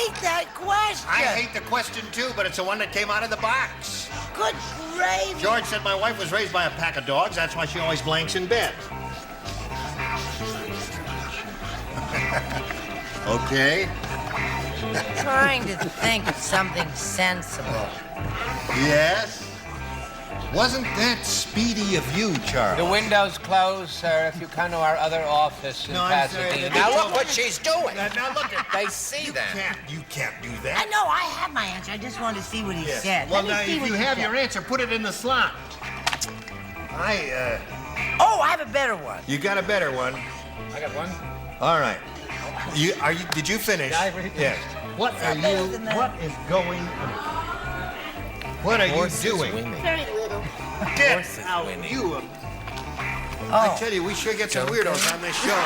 hate that question. I hate the question, too, but it's the one that came out of the box. Good gravy. George said, my wife was raised by a pack of dogs. That's why she always blanks in bed. Okay. Trying to think of something sensible. Yes? Wasn't that speedy of you, Charles? The window's closed, sir, if you come to our other office in Pasadena. Now look what she's doing. Now look at They see that. You can't do I that. know, I have my answer. I just wanted to see what he said. Well, Let me now, see if what you he have said. your answer, put it in the slot. Oh, I have a better one. You got a better one. I got one. All right. Did you finish? Yeah, I already Yes. What are better you, than that. what is going on? What are you doing? Very little. Get out, you. I tell you, we sure get some weirdos on this show.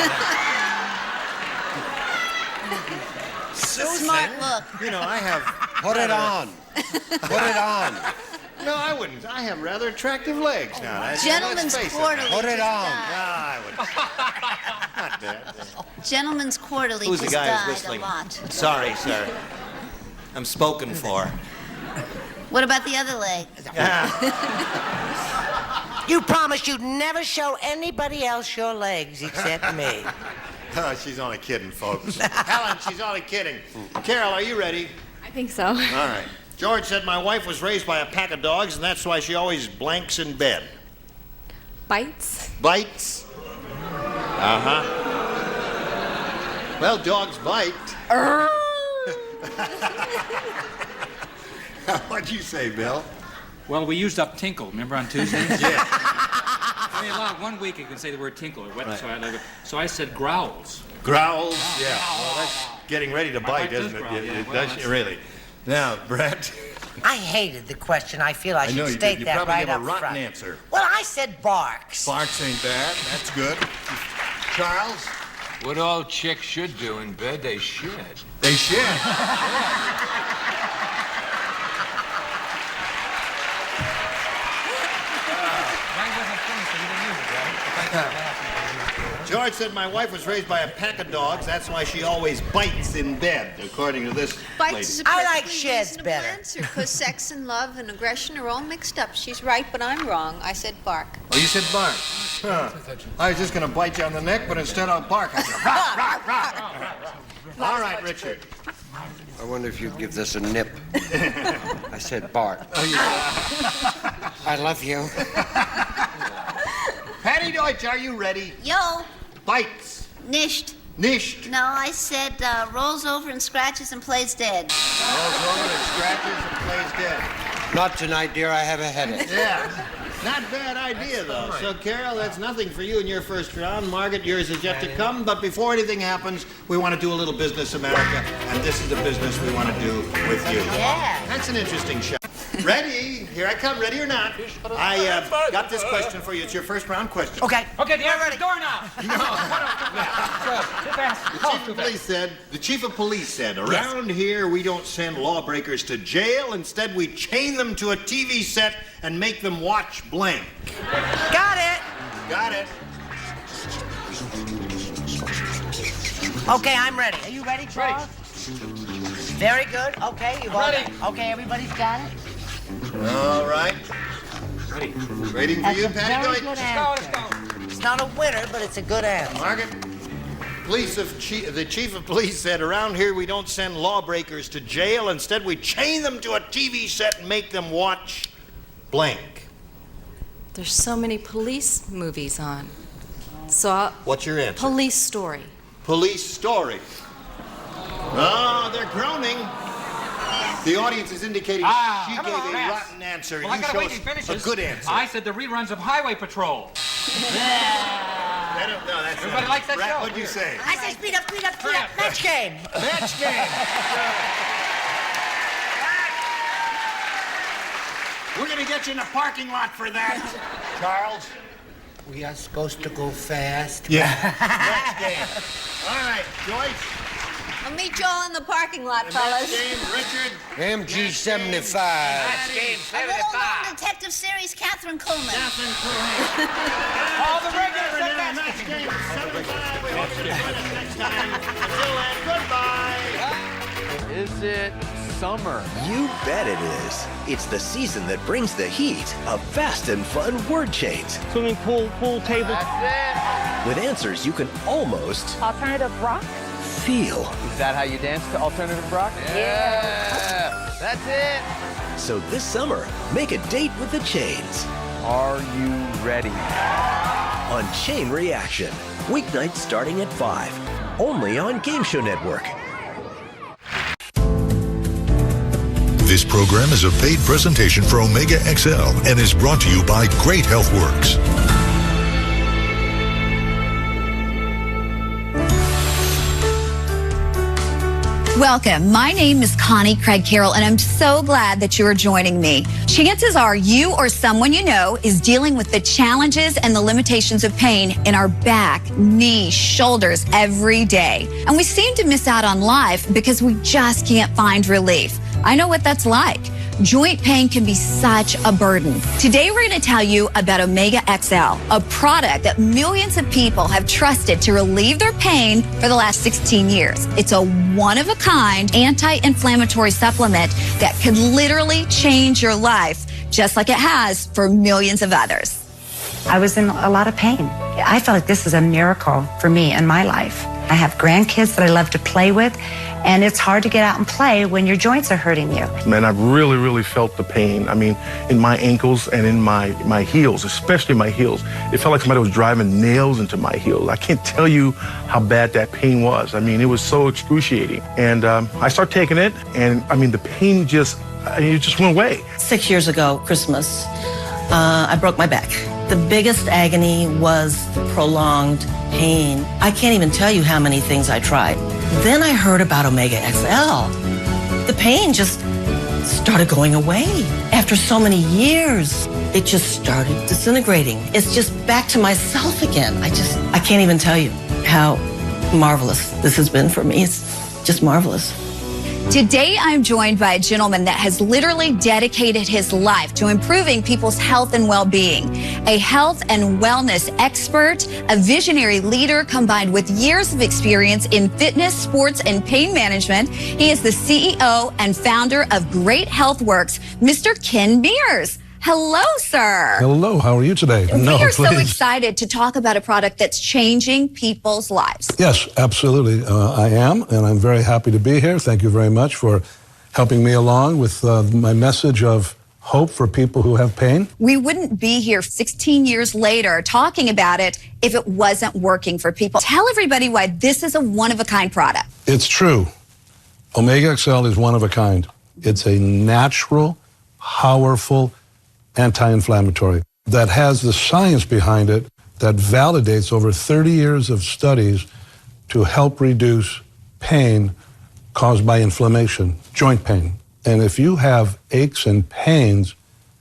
Smart look. You know, I have... Put it on. Put it on. No, I wouldn't. I have rather attractive legs now. Let's Gentleman's face it. Quarterly. Put it just on. died. No, I wouldn't. Not bad. Gentleman's Quarterly Who's the just guy died who's whistling? a lot. Sorry, sir. I'm spoken for. What about the other leg? You promised you'd never show anybody else your legs except me. Oh, she's only kidding, folks. Helen, she's only kidding. Carol, are you ready? I think so. All right. George said my wife was raised by a pack of dogs, and that's why she always blanks in bed. Bites. Bites? Uh-huh. Well, dogs bite. What'd you say, Bill? Well, we used up tinkle, remember on Tuesdays? Yeah. I mean, allowed 1 week you can say the word tinkle or what, Right. so I said growls. Growls? Yeah. Well, that's getting ready to bite, bite does isn't it? growl, yeah. It Well, does, really. Now, Brett. I hated the question. I feel I should know you state did. You that probably right gave up a rotten front. answer. Well, I said barks. Barks ain't bad. That's good. Charles? What all chicks should do in bed, they should. They should. George said my wife was raised by a pack of dogs. That's why she always bites in bed, according to this lady. Bites is a I like perfectly sheds reasonable better. answer, because sex and love and aggression are all mixed up. She's right, but I'm wrong. I said bark. Oh, you said bark. Huh. I was just going to bite you on the neck, but instead I'll bark. I said, rah, rah, rah. All right, Richard. I wonder if you'd give this a nip. I said bark. Oh, yeah. I love you. Patty Deutsch, are you ready? Yo, Bites. nisht. Nisht. No, I said rolls over and scratches and plays dead. Rolls over and scratches and plays dead. Not tonight, dear. I have a headache. Yeah. Not bad idea, though. So, Carol, that's nothing for you in your first round. Margaret, yours is yet to come. But before anything happens, we want to do a little business, America. And this is the business we want to do with you. Yeah. That's an interesting show. Ready? Here I come. Ready or not? I got this question for you. It's your first round question. Okay. Okay, the answer's doorknob. The chief of police said, around here we don't send lawbreakers to jail. Instead, we chain them to a TV set and make them watch blank. Got it. Got it. Okay, I'm ready. Are you ready, Charles? Very good. Okay, you all Ready. Okay, everybody's got it. All right. Ready. Waiting for That's you, a Patty very Deutsch. good Let's answer. go, let's go. It's not a winner, but it's a good answer. Margaret, the chief of police said, around here we don't send lawbreakers to jail. Instead, we chain them to a TV set and make them watch blank. There's so many police movies on. So, What's your answer? Police Story. Police Story. Oh, they're groaning. The audience is indicating she come gave on, a Max. rotten answer. Well, I You gotta show wait us till he a finishes. good answer. I said the reruns of Highway Patrol. No, that's Everybody likes that show. What'd you say? I say speed up, speed up, speed up. Match game. Match game. We're gonna get you in the parking lot for that, Charles. We are supposed to go fast. Yeah. Match game. All right, Joyce. I'll meet you all in the parking lot, The match fellas. game, Richard. MG 75. Match game A little known 75. detective series, Catherine Coleman. Catherine Cohen. All the regulars Now, at match. match game 75. We hope you join us next time. Until then, goodbye. Is it summer? You bet it is. It's the season that brings the heat of fast and fun word chains. Swimming pool, pool table. That's With answers you can almost Alternative rock? feel. it. Is that how you dance to alternative rock? Yeah. That's it. So this summer, make a date with the Chains Are you ready? on Chain Reaction. Weeknights starting at 5. Only on Game Show Network. This program is a paid presentation for Omega XL and is brought to you by Great Health Works. Welcome. My name is Connie Craig Carroll, and I'm so glad that you are joining me. Chances are you or someone you know is dealing with the challenges and the limitations of pain in our back, knees, shoulders every day. And we seem to miss out on life because we just can't find relief. I know what that's like. Joint pain can be such a burden. Today, we're going to tell you about Omega XL, a product that millions of people have trusted to relieve their pain for the last 16 years. It's a one-of-a-kind anti-inflammatory supplement that could literally change your life, just like it has for millions of others. I was in a lot of pain. I felt like this is a miracle for me in my life. I have grandkids that I love to play with, and it's hard to get out and play when your joints are hurting you. Man, I've really felt the pain. I mean, in my ankles and in my heels, especially my heels. It felt like somebody was driving nails into my heels. I can't tell you how bad that pain was. I mean, it was so excruciating. And I started taking it, and I mean, the pain just went away. 6 years ago, Christmas, I broke my back. The biggest agony was the prolonged pain. I can't even tell you how many things I tried. Then I heard about Omega XL. The pain just started going away. After so many years, it just started disintegrating. It's just back to myself again. I can't even tell you how marvelous this has been for me. It's just marvelous. Today, I'm joined by a gentleman that has literally dedicated his life to improving people's health and well-being. A health and wellness expert, a visionary leader combined with years of experience in fitness, sports, and pain management. He is the CEO and founder of Great Health Works, Mr. Ken Mears. Hello, sir. Hello, how are you today? We are so excited to talk about a product that's changing people's lives. Yes, absolutely. I am, and I'm very happy to be here. Thank you very much for helping me along with my message of hope for people who have pain. We wouldn't be here 16 years later talking about it if it wasn't working for people. Tell everybody why this is a one-of-a-kind product. It's true. Omega XL is one of a kind. It's a natural, powerful anti-inflammatory that has the science behind it that validates over 30 years of studies to help reduce pain caused by inflammation, joint pain. And if you have aches and pains,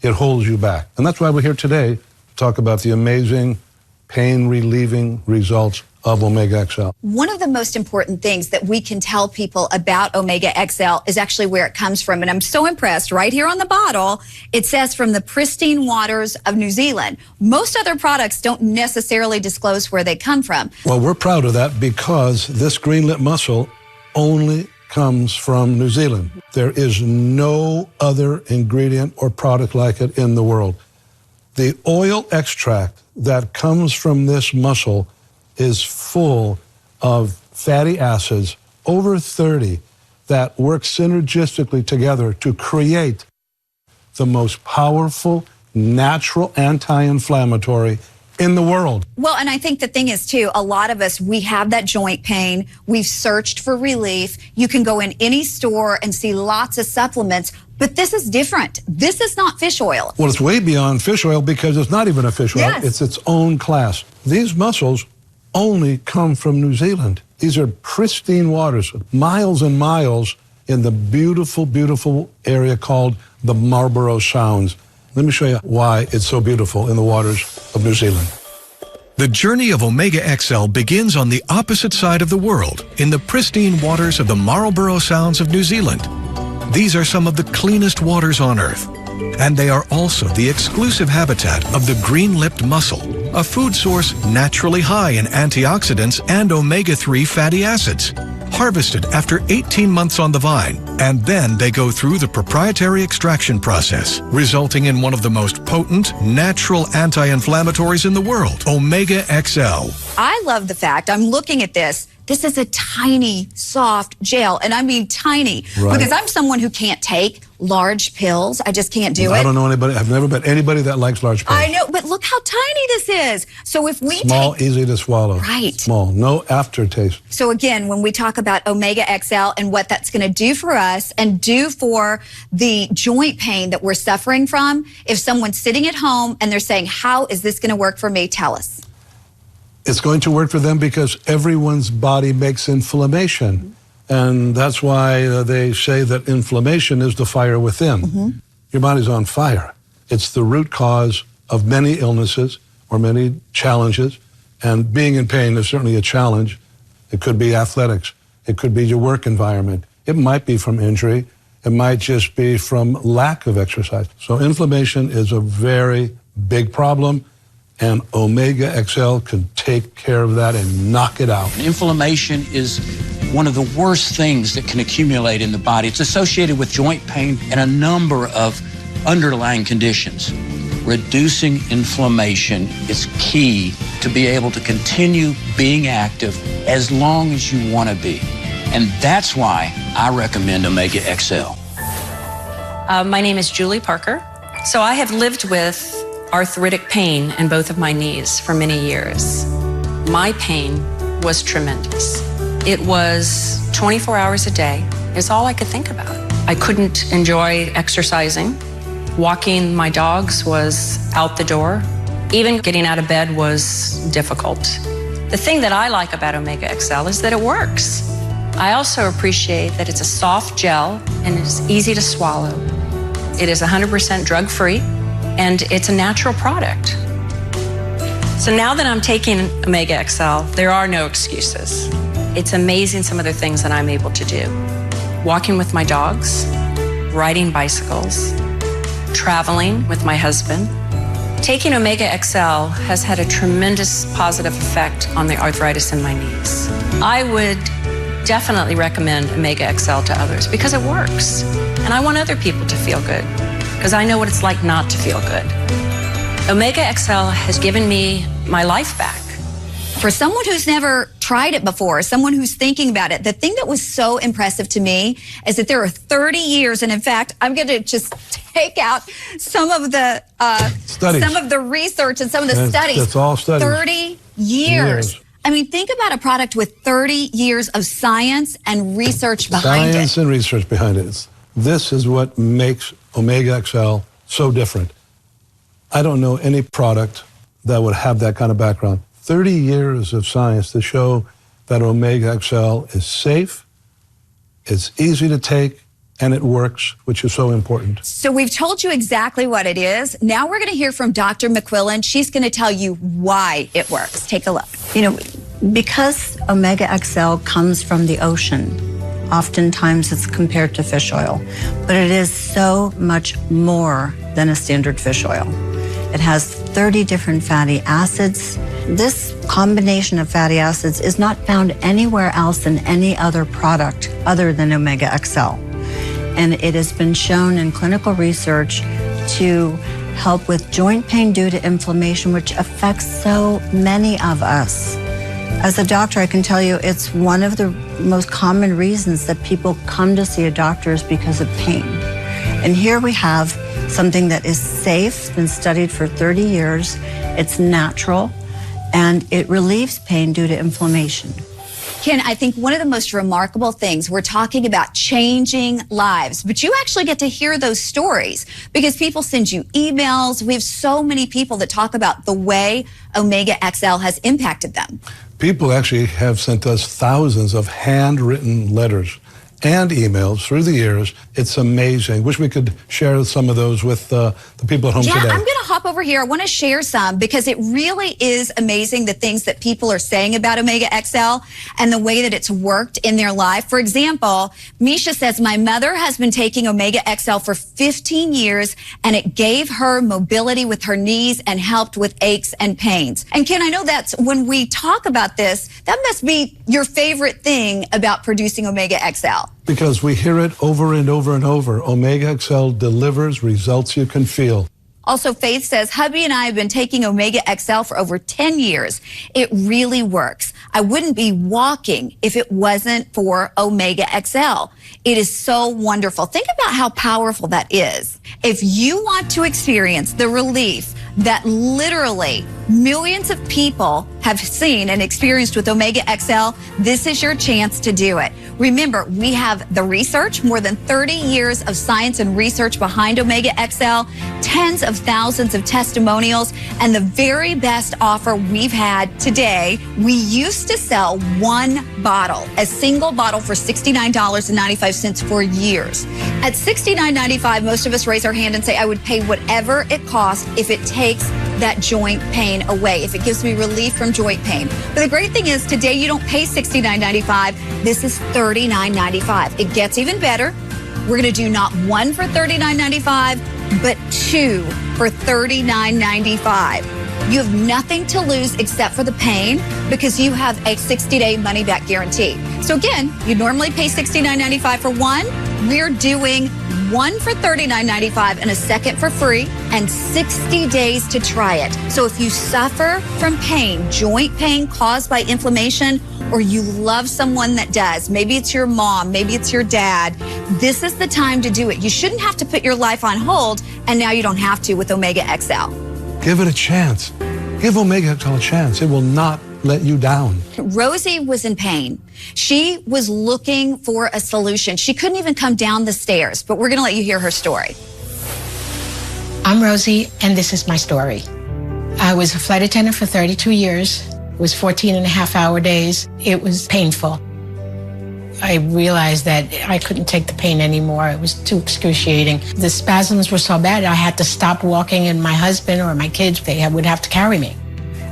it holds you back. And that's why we're here today to talk about the amazing pain-relieving results of Omega XL. One of the most important things that we can tell people about Omega XL is actually where it comes from. And I'm so impressed. Right here on the bottle, it says from the pristine waters of New Zealand. Most other products don't necessarily disclose where they come from. Well, we're proud of that because this green lip mussel only comes from New Zealand. There is no other ingredient or product like it in the world. The oil extract that comes from this mussel is full of fatty acids, over 30, that work synergistically together to create the most powerful natural anti-inflammatory in the world. Well, and I think the thing is, too, a lot of us, we have that joint pain. We've searched for relief. You can go in any store and see lots of supplements, but this is different. This is not fish oil. Well, it's way beyond fish oil because it's not even a fish oil. Yes. It's its own class. These mussels only come from New Zealand. These are pristine waters, miles and miles in the beautiful, beautiful area called the Marlborough Sounds. Let me show you why it's so beautiful in the waters of New Zealand. The journey of Omega XL begins on the opposite side of the world, in the pristine waters of the Marlborough Sounds of New Zealand. These are some of the cleanest waters on Earth, and they are also the exclusive habitat of the green-lipped mussel, a food source naturally high in antioxidants and omega-3 fatty acids. Harvested after 18 months on the vine, and then they go through the proprietary extraction process, resulting in one of the most potent, natural anti-inflammatories in the world, Omega XL. I love the fact, I'm looking at this, this is a tiny, soft gel, and I mean tiny, Right. because I'm someone who can't take large pills. I just can't do it. I don't know anybody, I've never met anybody that likes large pills. I know, but look how tiny this is. So if we Small, take... easy to swallow. Right. Small, no aftertaste. So again, when we talk about Omega XL and what that's going to do for us and do for the joint pain that we're suffering from, if someone's sitting at home and they're saying, how is this going to work for me? Tell us. It's going to work for them because everyone's body makes inflammation. And that's why they say that inflammation is the fire within. Your body's on fire. It's the root cause of many illnesses or many challenges. And being in pain is certainly a challenge. It could be athletics. It could be your work environment. It might be from injury. It might just be from lack of exercise. So inflammation is a very big problem. And Omega XL can take care of that and knock it out. Inflammation is one of the worst things that can accumulate in the body. It's associated with joint pain and a number of underlying conditions. Reducing inflammation is key to be able to continue being active as long as you want to be. And that's why I recommend Omega XL. My name is Julie Parker. So I have lived with arthritic pain in both of my knees for many years. My pain was tremendous. It was 24 hours a day. It's all I could think about. I couldn't enjoy exercising. Walking my dogs was out the door. Even getting out of bed was difficult. The thing that I like about Omega XL is that it works. I also appreciate that it's a soft gel and it's easy to swallow. It is 100% drug-free. And it's a natural product. So now that I'm taking Omega XL, there are no excuses. It's amazing some of the things that I'm able to do. walking with my dogs, riding bicycles, traveling with my husband. Taking Omega XL has had a tremendous positive effect on the arthritis in my knees. I would definitely recommend Omega XL to others because it works. And I want other people to feel good because I know what it's like not to feel good. Omega XL has given me my life back. For someone who's never tried it before, someone who's thinking about it, the thing that was so impressive to me is that there are 30 years, and in fact, I'm going to just take out some of the research and some of the studies. That's all studies. 30 years. I mean, think about a product with 30 years of science and research behind it. Science and research behind it. This is what makes Omega XL so different. I don't know any product that would have that kind of background. 30 years of science to show that Omega XL is safe, it's easy to take, and it works, which is so important. So we've told you exactly what it is. Now we're going to hear from Dr. McQuillan. She's going to tell you why it works. Take a look. You know, because Omega XL comes from the ocean, oftentimes it's compared to fish oil, but it is so much more than a standard fish oil. It has 30 different fatty acids. This combination of fatty acids is not found anywhere else in any other product other than Omega XL. And it has been shown in clinical research to help with joint pain due to inflammation, which affects so many of us. As a doctor, I can tell you it's one of the most common reasons that people come to see a doctor is because of pain. And here we have something that is safe, been studied for 30 years, it's natural, and it relieves pain due to inflammation. Ken, I think one of the most remarkable things, we're talking about changing lives, but you actually get to hear those stories because people send you emails. We have so many people that talk about the way Omega XL has impacted them. People actually have sent us thousands of handwritten letters and emails through the years. It's amazing. Wish we could share some of those with the people at home today. Yeah, I'm going to hop over here. I want to share some because it really is amazing the things that people are saying about Omega XL and the way that it's worked in their life. For example, Misha says, my mother has been taking Omega XL for 15 years and it gave her mobility with her knees and helped with aches and pains. And Ken, I know that's when we talk about this, that must be your favorite thing about producing Omega XL. Because we hear it over and over and over. Omega XL delivers results you can feel. Also, Faith says, hubby and I have been taking Omega XL for over 10 years. It really works. I wouldn't be walking if it wasn't for Omega XL. It is so wonderful. Think about how powerful that is. If you want to experience the relief that literally millions of people have seen and experienced with Omega XL, this is your chance to do it. Remember, we have the research, more than 30 years of science and research behind Omega XL, tens of thousands of testimonials, and the very best offer we've had today. We used to sell one bottle, a single bottle for $69.95 for years. At $69.95, most of us raise our hand and say, I would pay whatever it costs if it takes that joint pain away, if it gives me relief from joint pain. But the great thing is today you don't pay $69.95. This is $39.95. It gets even better. We're going to do not one for $39.95, but two for $39.95. You have nothing to lose except for the pain because you have a 60-day money-back guarantee. So again, you normally pay $69.95 for one. We're doing one for $39.95 and a second for free and 60 days to try it. So if you suffer from pain, joint pain caused by inflammation, or you love someone that does, maybe it's your mom, maybe it's your dad, this is the time to do it. You shouldn't have to put your life on hold, and now you don't have to with Omega XL. Give it a chance. Give Omega XL a chance. It will not let you down. Rosie was in pain. She was looking for a solution. She couldn't even come down the stairs, but we're going to let you hear her story. I'm Rosie, and this is my story. I was a flight attendant for 32 years. It was 14.5-hour days. It was painful. I realized that I couldn't take the pain anymore. It was too excruciating. The spasms were so bad, I had to stop walking, and my husband or my kids, they would have to carry me.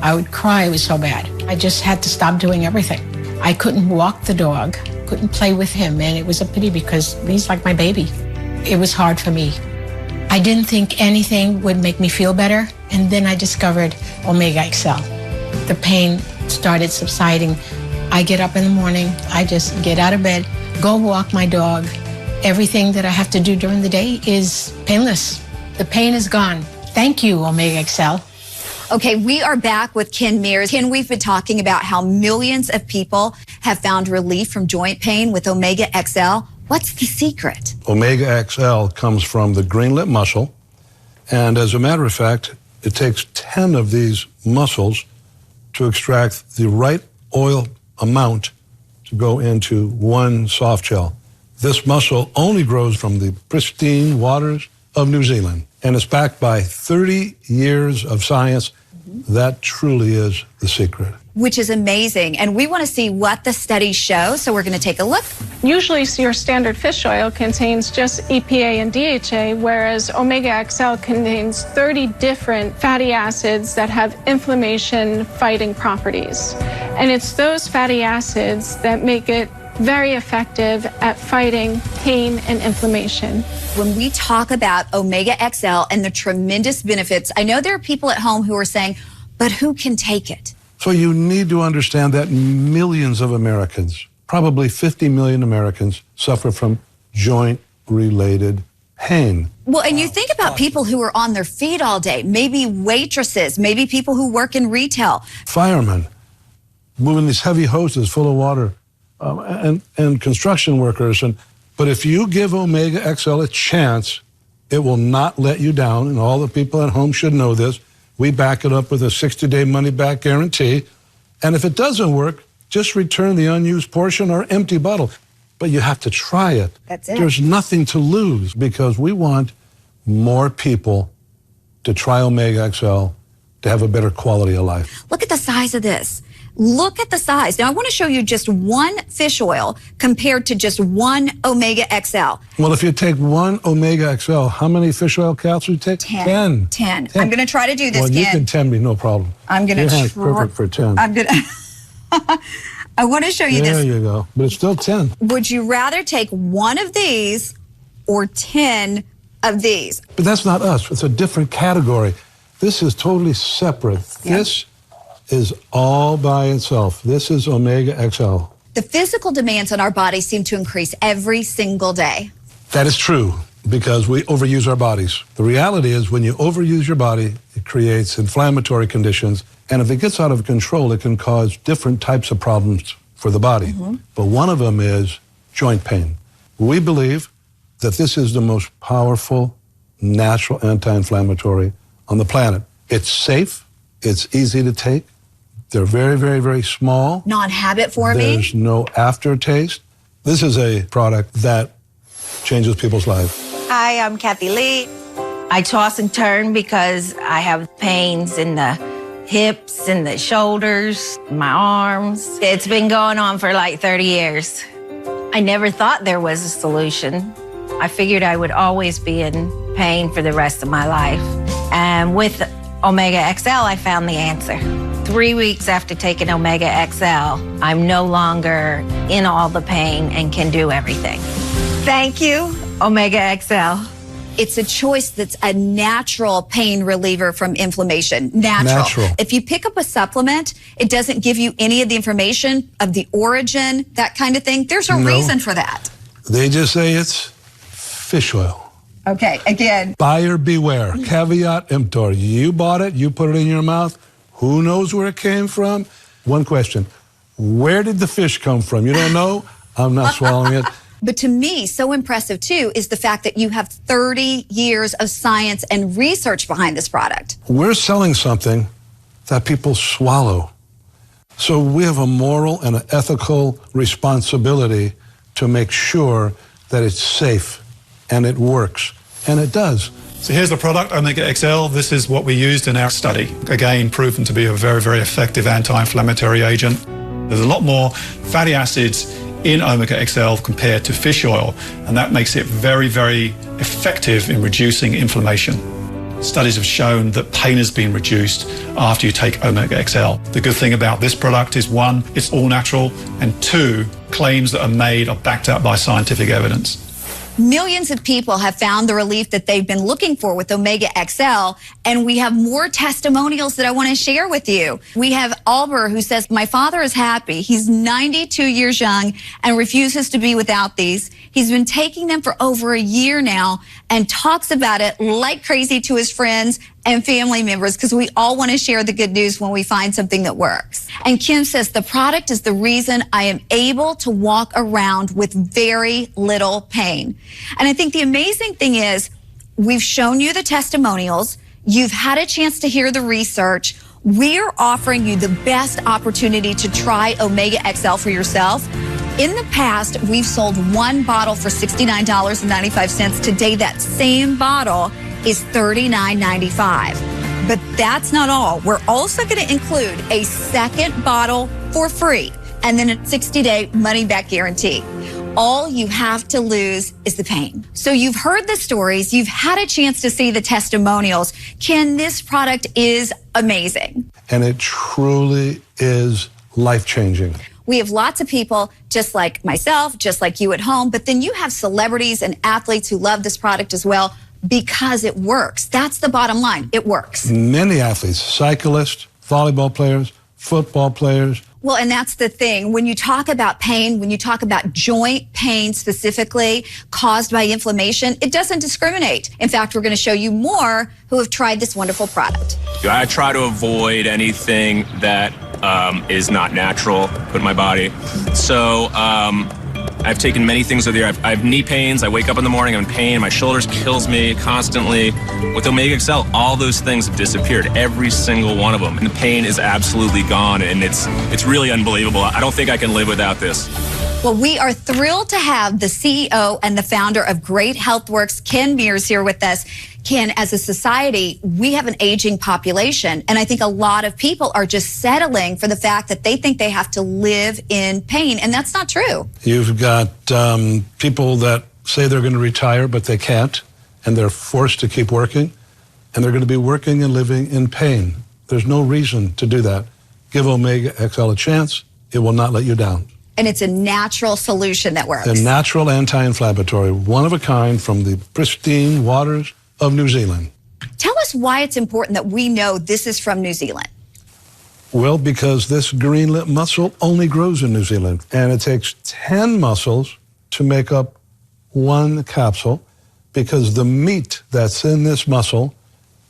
I would cry, it was so bad. I just had to stop doing everything. I couldn't walk the dog. couldn't play with him, and it was a pity because he's like my baby. It was hard for me. I didn't think anything would make me feel better, and then I discovered Omega XL. The pain started subsiding. I get up in the morning, I just get out of bed, go walk my dog. Everything that I have to do during the day is painless. The pain is gone. Thank you, Omega XL. Okay, we are back with Ken Mears. Ken, we've been talking about how millions of people have found relief from joint pain with Omega XL. What's the secret? Omega XL comes from the greenlet mussel, and as a matter of fact, it takes 10 of these mussels to extract the right oil amount to go into one soft gel. This mussel only grows from the pristine waters of New Zealand, and it's backed by 30 years of science. That truly is the secret. Which is amazing. And we want to see what the studies show, so we're going to take a look. Usually your standard fish oil contains just EPA and DHA, whereas Omega XL contains 30 different fatty acids that have inflammation-fighting properties. And it's those fatty acids that make it very effective at fighting pain and inflammation. When we talk about Omega XL and the tremendous benefits, I know there are people at home who are saying, but who can take it? So you need to understand that millions of Americans, probably 50 million Americans, suffer from joint-related pain. Well, and you think about people who are on their feet all day, maybe waitresses, maybe people who work in retail. Firemen, moving these heavy hoses full of water, and construction workers. But if you give Omega XL a chance, it will not let you down, and all the people at home should know this. We back it up with a 60-day money-back guarantee, and if it doesn't work, just return the unused portion or empty bottle. But you have to try it. That's it. There's nothing to lose, because we want more people to try Omega XL to have a better quality of life. Look at the size of this. Look at the size. Now, I want to show you just one fish oil compared to just one Omega XL. Well, if you take one Omega XL, how many fish oil caps would you take? 10. 10. I'm going to try to do this, Well, you Ken. can 10 me, no problem. I'm going Your to hand's perfect for 10. I'm going to... I want to show you There this. you go. But it's still 10. Would you rather take one of these or 10 of these? But that's not us. It's a different category. This is totally separate. Yeah. This is all by itself. This is Omega XL. The physical demands on our bodies seem to increase every single day. That is true, because we overuse our bodies. The reality is, when you overuse your body, it creates inflammatory conditions, and if it gets out of control, it can cause different types of problems for the body. But one of them is joint pain. We believe that this is the most powerful natural anti-inflammatory on the planet. It's safe, it's easy to take, they're very, very, very small. Non-habit forming. There's no aftertaste. This is a product that changes people's lives. Hi, I'm Kathy Lee. I toss and turn because I have pains in the hips and the shoulders, my arms. It's been going on for like 30 years. I never thought there was a solution. I figured I would always be in pain for the rest of my life. And with Omega XL, I found the answer. 3 weeks after taking Omega XL, I'm no longer in all the pain and can do everything. Thank you, Omega XL. It's a choice that's a natural pain reliever from inflammation. Natural. If you pick up a supplement, it doesn't give you any of the information of the origin, that kind of thing. There's a reason for that. They just say it's fish oil. Okay, again. Buyer beware. Caveat emptor. You bought it, you put it in your mouth. Who knows where it came from? One question. Where did the fish come from? You don't know? I'm not swallowing it. But to me, so impressive too, is the fact that you have 30 years of science and research behind this product. We're selling something that people swallow. So we have a moral and an ethical responsibility to make sure that it's safe and it works. And it does. So here's the product, Omega XL. This is what we used in our study. Again, proven to be a very, very effective anti-inflammatory agent. There's a lot more fatty acids in Omega XL compared to fish oil, and that makes it very, very effective in reducing inflammation. studies have shown that pain has been reduced after you take Omega XL. The good thing about this product is, one, it's all natural, and two, claims that are made are backed up by scientific evidence. Millions of people have found the relief that they've been looking for with Omega XL, and we have more testimonials that I want to share with you. We have Albert, who says, my father is happy. He's 92 years young and refuses to be without these. He's been taking them for over a year now and talks about it like crazy to his friends and family members, because we all want to share the good news when we find something that works. And Kim says, the product is the reason I am able to walk around with very little pain. And I think the amazing thing is, we've shown you the testimonials. You've had a chance to hear the research. We're offering you the best opportunity to try Omega XL for yourself. In the past, we've sold one bottle for $69.95. Today, that same bottle is $39.95. But that's not all. We're also going to include a second bottle for free and then a 60-day money-back guarantee. All you have to lose is the pain. So you've heard the stories. You've had a chance to see the testimonials. Ken, this product is amazing. And it truly is life-changing. We have lots of people just like myself, just like you at home, but then you have celebrities and athletes who love this product as well because it works. That's the bottom line. It works. Many athletes, cyclists, volleyball players, football players. Well, and that's the thing. When you talk about pain, when you talk about joint pain specifically caused by inflammation, it doesn't discriminate. In fact, we're going to show you more who have tried this wonderful product. I try to avoid anything that is not natural in my body. So I've taken many things over the year. I have knee pains. I wake up in the morning, I'm in pain. My shoulders kills me constantly. With Omega XL, all those things have disappeared, every single one of them. And the pain is absolutely gone, and it's really unbelievable. I don't think I can live without this. Well, we are thrilled to have the CEO and the founder of Great HealthWorks, Ken Mears, here with us. Ken, as a society, we have an aging population, and I think a lot of people are just settling for the fact that they think they have to live in pain, and that's not true. You've got people that say they're going to retire, but they can't, and they're forced to keep working, and they're going to be working and living in pain. There's no reason to do that. Give Omega XL a chance. It will not let you down. And it's a natural solution that works. A natural anti-inflammatory, one of a kind from the pristine waters of New Zealand. Tell us why it's important that we know this is from New Zealand. Well, because this green lip mussel only grows in New Zealand, and it takes 10 mussels to make up one capsule, because the meat that's in this mussel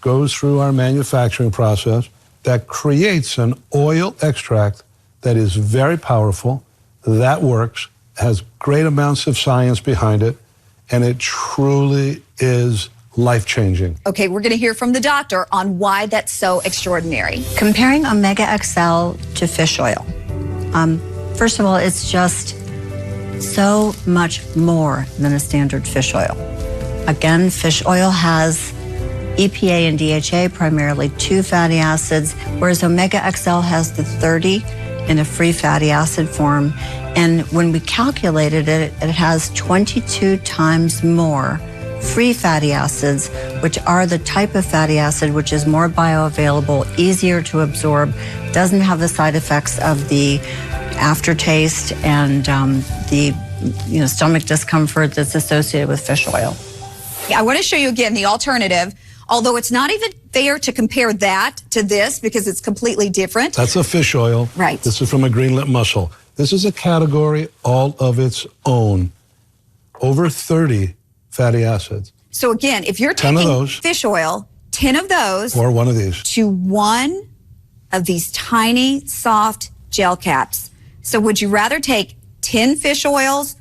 goes through our manufacturing process that creates an oil extract that is very powerful, that works, has great amounts of science behind it, and it truly is life-changing. Okay, we're going to hear from the doctor on why that's so extraordinary. Comparing Omega XL to fish oil, first of all, it's just so much more than a standard fish oil. Again, fish oil has EPA and DHA, primarily 2 fatty acids, whereas Omega XL has the 30 in a free fatty acid form. And when we calculated it, it has 22 times more free fatty acids, which are the type of fatty acid which is more bioavailable, easier to absorb, doesn't have the side effects of the aftertaste and the stomach discomfort that's associated with fish oil. I want to show you again the alternative, although it's not even fair to compare that to this because it's completely different. That's a fish oil. Right. This is from a green lip mussel. This is a category all of its own. Over 30 fatty acids. So again, if you're taking fish oil, 10 of those, or one of these, to one of these tiny, soft gel caps. So would you rather take 10 fish oils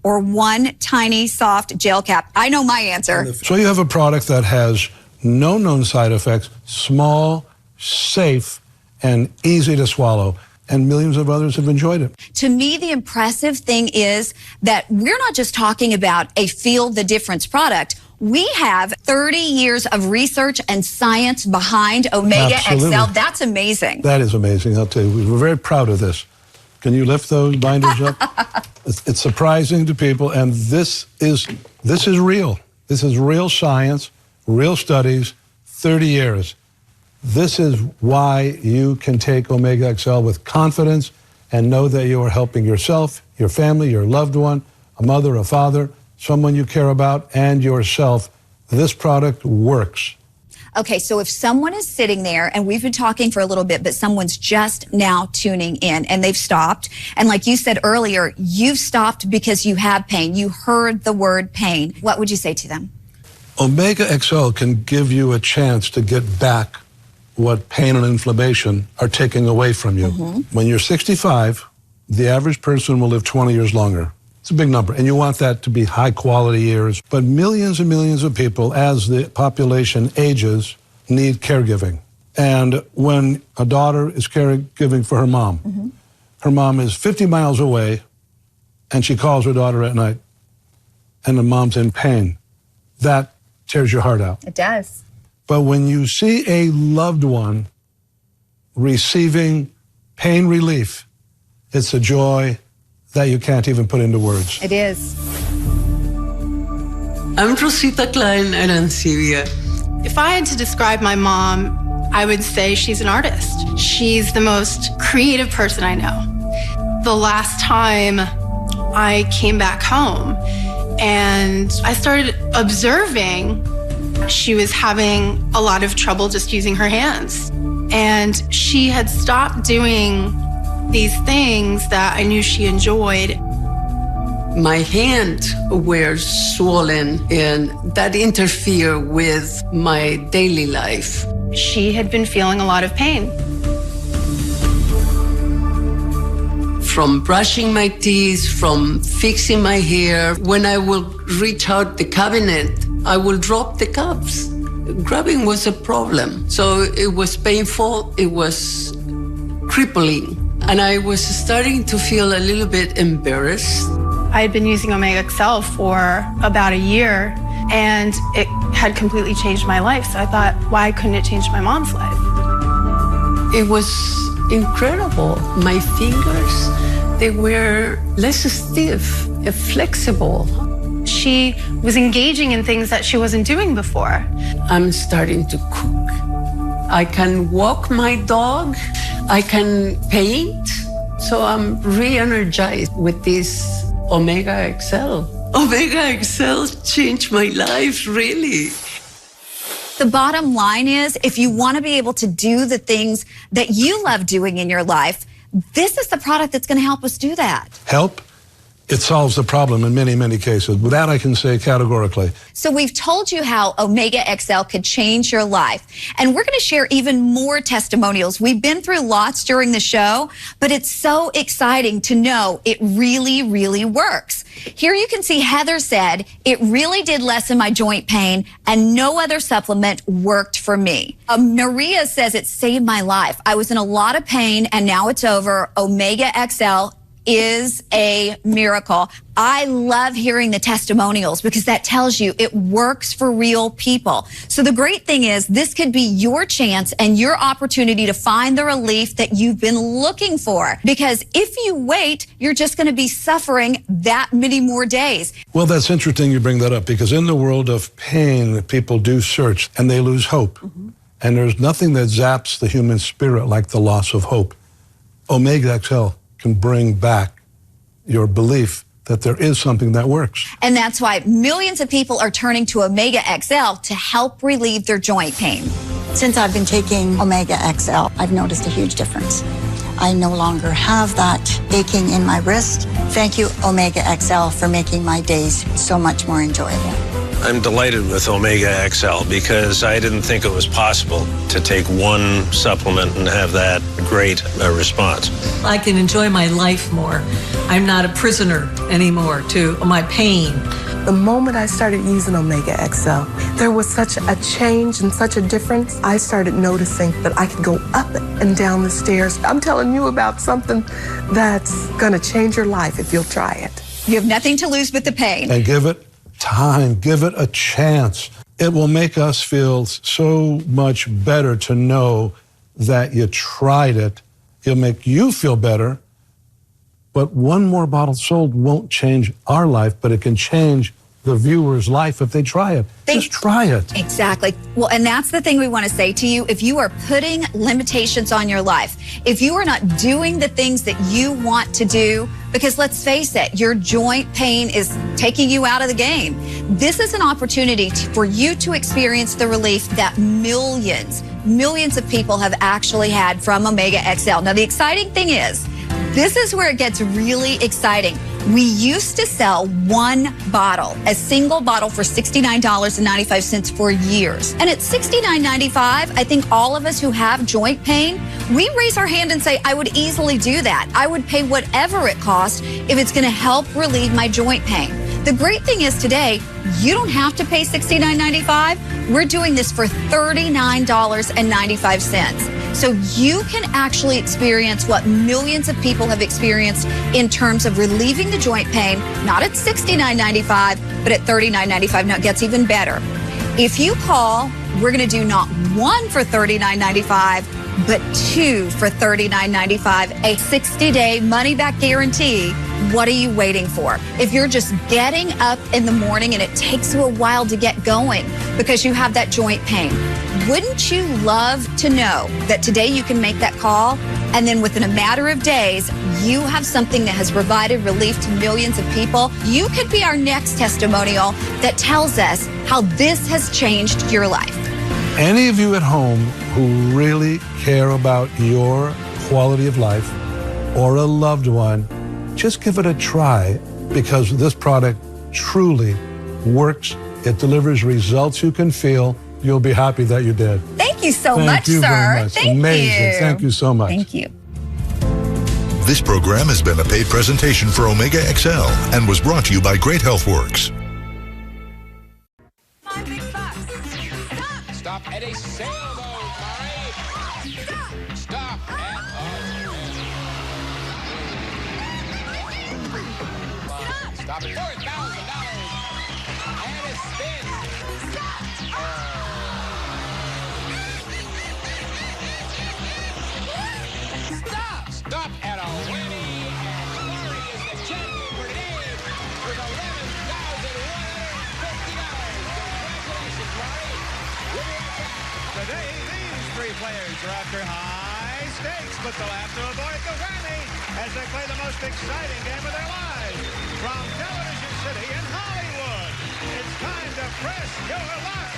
or one tiny, soft gel cap? I know my answer. So you have a product that has no known side effects, small, safe, and easy to swallow. And millions of others have enjoyed it. To me, the impressive thing is that we're not just talking about a feel the difference product. We have 30 years of research and science behind Omega XL. That's amazing. That is amazing, I'll tell you. We're very proud of this. Can you lift those binders up? It's surprising to people, and this is real. This is real science, real studies, 30 years. This is why you can take Omega XL with confidence and know that you are helping yourself, your family, your loved one, a mother, a father, someone you care about, and yourself. This product works. Okay, so if someone is sitting there, and we've been talking for a little bit, but someone's just now tuning in and they've stopped, and like you said earlier, you've stopped because you have pain. You heard the word pain. What would you say to them? Omega XL can give you a chance to get back what pain and inflammation are taking away from you. When you're 65, the average person will live 20 years longer. It's a big number, and you want that to be high quality years. But millions and millions of people, as the population ages, need caregiving. And when a daughter is caregiving for her mom is 50 miles away, and she calls her daughter at night, and the mom's in pain. That tears your heart out. It does. But when you see a loved one receiving pain relief, it's a joy that you can't even put into words. It is. I'm Rosita Klein at Ansivia. If I had to describe my mom, I would say she's an artist. She's the most creative person I know. The last time I came back home and I started observing, she was having a lot of trouble just using her hands. And she had stopped doing these things that I knew she enjoyed. My hands were swollen and that interfered with my daily life. She had been feeling a lot of pain. From brushing my teeth, from fixing my hair, when I will reach out the cabinet, I will drop the cups. Grabbing was a problem. So it was painful, it was crippling. And I was starting to feel a little bit embarrassed. I had been using Omega XL for about a year, and it had completely changed my life. So I thought, why couldn't it change my mom's life? It was incredible. My fingers, they were less stiff, flexible. She was engaging in things that she wasn't doing before. I'm starting to cook. I can walk my dog. I can paint. So I'm re-energized with this Omega XL. Omega XL changed my life, really. The bottom line is, if you want to be able to do the things that you love doing in your life, this is the product that's going to help us do that. Help? It solves the problem in many, many cases. With that, I can say categorically. So we've told you how Omega XL could change your life. And we're going to share even more testimonials. We've been through lots during the show, but it's so exciting to know it really, really works. Here you can see Heather said, it really did lessen my joint pain and no other supplement worked for me. Maria says it saved my life. I was in a lot of pain and now it's over. Omega XL is a miracle. I love hearing the testimonials because that tells you it works for real people. So the great thing is this could be your chance and your opportunity to find the relief that you've been looking for. Because if you wait, you're just going to be suffering that many more days. Well, that's interesting you bring that up because in the world of pain, people do search and they lose hope. And there's nothing that zaps the human spirit like the loss of hope. Omega XL can bring back your belief that there is something that works. And that's why millions of people are turning to Omega XL to help relieve their joint pain. Since I've been taking Omega XL, I've noticed a huge difference. I no longer have that aching in my wrist. Thank you, Omega XL, for making my days so much more enjoyable. I'm delighted with Omega XL because I didn't think it was possible to take one supplement and have that great response. I can enjoy my life more. I'm not a prisoner anymore to my pain. The moment I started using Omega XL, there was such a change and such a difference. I started noticing that I could go up and down the stairs. I'm telling you about something that's gonna change your life if you'll try it. You have nothing to lose but the pain. And give it time, give it a chance. It will make us feel so much better to know that you tried it. It'll make you feel better. But one more bottle sold won't change our life, but it can change the viewer's life if they try it. Just try it. Exactly. Well, and that's the thing we want to say to you. If you are putting limitations on your life, if you are not doing the things that you want to do, because let's face it, your joint pain is taking you out of the game. This is an opportunity for you to experience the relief that millions of people have actually had from Omega XL. Now, the exciting thing is, this is where it gets really exciting. We used to sell one bottle, a single bottle, for $69.95 for years. And at $69.95, I think all of us who have joint pain, we raise our hand and say, I would easily do that. I would pay whatever it costs if it's going to help relieve my joint pain. The great thing is today, you don't have to pay $69.95. We're doing this for $39.95. So you can actually experience what millions of people have experienced in terms of relieving the joint pain, not at $69.95, but at $39.95. Now it gets even better. If you call, we're going to do not one for $39.95, but two for $39.95, a 60-day money-back guarantee. What are you waiting for? If you're just getting up in the morning and it takes you a while to get going because you have that joint pain, wouldn't you love to know that today you can make that call and then within a matter of days, you have something that has provided relief to millions of people? You could be our next testimonial that tells us how this has changed your life. Any of you at home who really care about your quality of life or a loved one, just give it a try, because this product truly works. It delivers results you can feel. You'll be happy that you did. Thank you so Thank much, you sir. very much. Thank Amazing. you. Thank you so much. Thank you. This program has been a paid presentation for Omega XL and was brought to you by Great Healthworks. Stop at a sailboat, Murray. Stop at a Stop at $4,000 and a spin. Stop at a whammy, and Murray is the champion for today with $11,150. Congratulations, Murray. We'll be right back. Today, these three players are after high stakes, but they'll have to avoid the whammy as they play the most exciting game of their lives. From Television City in Hollywood, it's time to press your luck.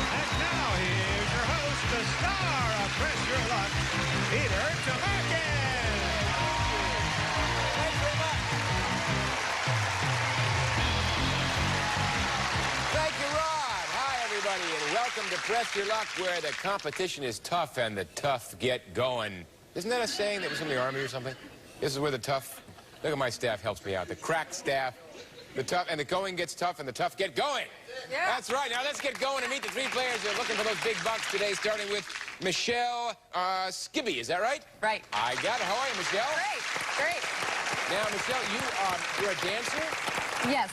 And now here's your host, the star of Press Your Luck, Peter Tomarken. Thanks very much. Thank you, Rod. Hi, everybody, and welcome to Press Your Luck, where the competition is tough and the tough get going. Isn't that a saying that was in the Army or something? This is where the tough... Look at my staff helps me out. The crack staff, the tough, and the going gets tough and the tough get going. Yeah. That's right. Now let's get going and meet the three players who are looking for those big bucks today, starting with Michelle Skibby. Is that right? Right. I got it. How are you, Michelle? Great. Now, Michelle, you're a dancer? Yes.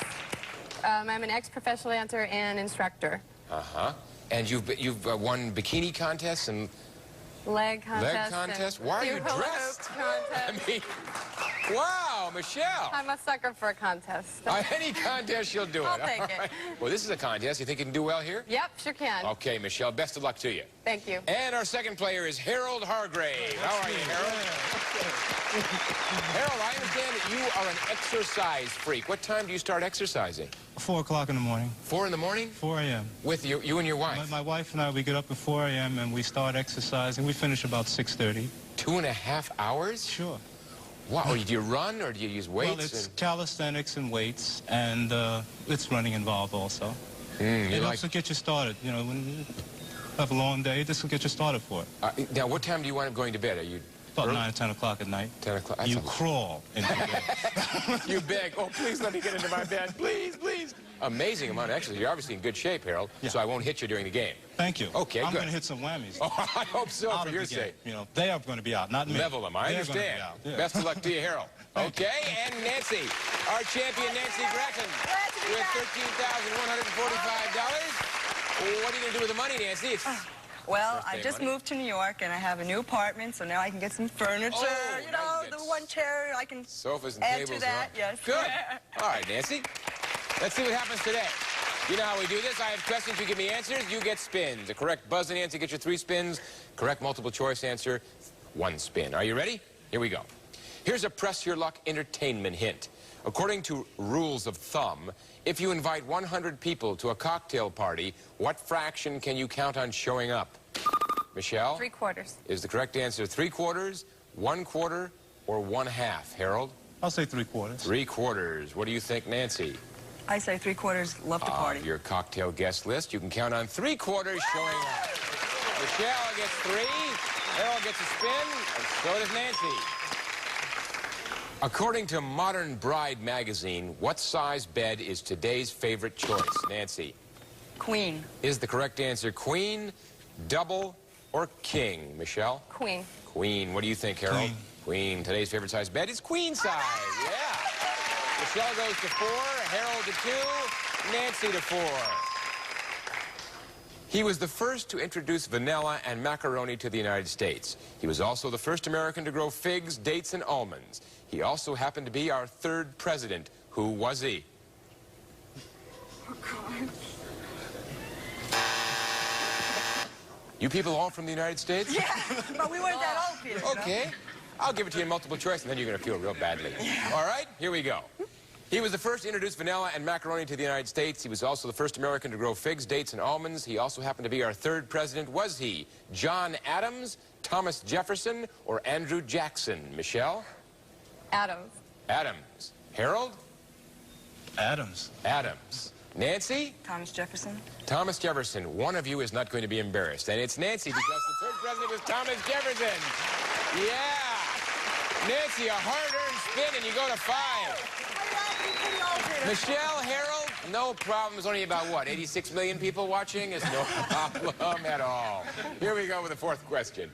I'm an ex-professional dancer and instructor. Uh-huh. And you've won bikini contests and... Leg contest. Leg contest? Why are you dressed? I mean, wow, Michelle. I'm a sucker for a contest. Any contest, you'll do it. I'll take it. Right. Well, this is a contest. You think you can do well here? Yep, sure can. Okay, Michelle, best of luck to you. Thank you. And our second player is Harold Hargrave. How are you, Harold? Harold, I understand that you are an exercise freak. What time do you start exercising? 4 o'clock in the morning. 4 in the morning? 4 a.m. With you and your wife? My wife and I, we get up at 4 a.m. and we start exercising. We finish about 6:30. 2.5 hours? Sure. Wow. Do you run or do you use weights? Well, it's calisthenics and weights, and it's running involved also. It helps to get you started. You know, when you have a long day, this will get you started for it. Now, what time do you wind up going to bed? Are you... About 9 or 10 o'clock at night. 10 o'clock. You crawl into bed. You beg. Oh, please let me get into my bed. Please, please. Amazing amount of exercise. You're obviously in good shape, Harold, so I won't hit you during the game. Thank you. Okay, I'm good. going to hit some whammies. Oh, I hope so, out for of your the game. sake. You know, they are going to be out, not me. Level them, I They're gonna understand. be out, yeah. Best of luck to you, Harold. Okay, and Nancy, our champion, Nancy Gratton, with $13,145. What are you going to do with the money, Nancy? Well, I just moved to New York, and I have a new apartment, so now I can get some furniture. Oh, you know, the one chair I can sofas and add tables. to that. Huh? Yes. Good. All right, Nancy. Let's see what happens today. You know how we do this. I have questions. You give me answers. You get spins. A correct buzz and answer gets you 3 spins. Correct multiple choice answer, 1 spin. Are you ready? Here we go. Here's a press your luck entertainment hint. According to rules of thumb, if you invite 100 people to a cocktail party, what fraction can you count on showing up? Michelle? 3/4. Is the correct answer 3/4, 1/4, or 1/2? Harold? I'll say 3/4. 3/4. What do you think, Nancy? I say 3/4 love to party. Your cocktail guest list, you can count on 3/4 showing up. Michelle gets 3, Harold gets a spin, and so does Nancy. According to Modern Bride magazine, what size bed is today's favorite choice? Nancy? Queen. Is the correct answer queen, double, or king? Michelle? Queen. Queen. What do you think, Harold? Queen. Today's favorite size bed is queen size. Yeah. Michelle goes to 4, Harold to 2, Nancy to 4. He was the first to introduce vanilla and macaroni to the United States. He was also the first American to grow figs, dates, and almonds. He also happened to be our 3rd president. Who was he? Oh, God. You people all from the United States? Yeah, but we weren't that old, Peter. Okay. I'll give it to you in multiple choice, and then you're going to feel real badly. Yeah. All right, here we go. He was the first to introduce vanilla and macaroni to the United States. He was also the first American to grow figs, dates, and almonds. He also happened to be our 3rd president. Was he John Adams, Thomas Jefferson, or Andrew Jackson? Michelle? Adams. Adams. Harold? Adams. Adams. Nancy? Thomas Jefferson. Thomas Jefferson. One of you is not going to be embarrassed, and it's Nancy because the 3rd president was Thomas Jefferson. Yeah. Nancy, a hard-earned spin, and you go to 5. Michelle, Harold, no problem. There's only about, what, 86 million people watching? It's no problem at all. Here we go with the 4th question.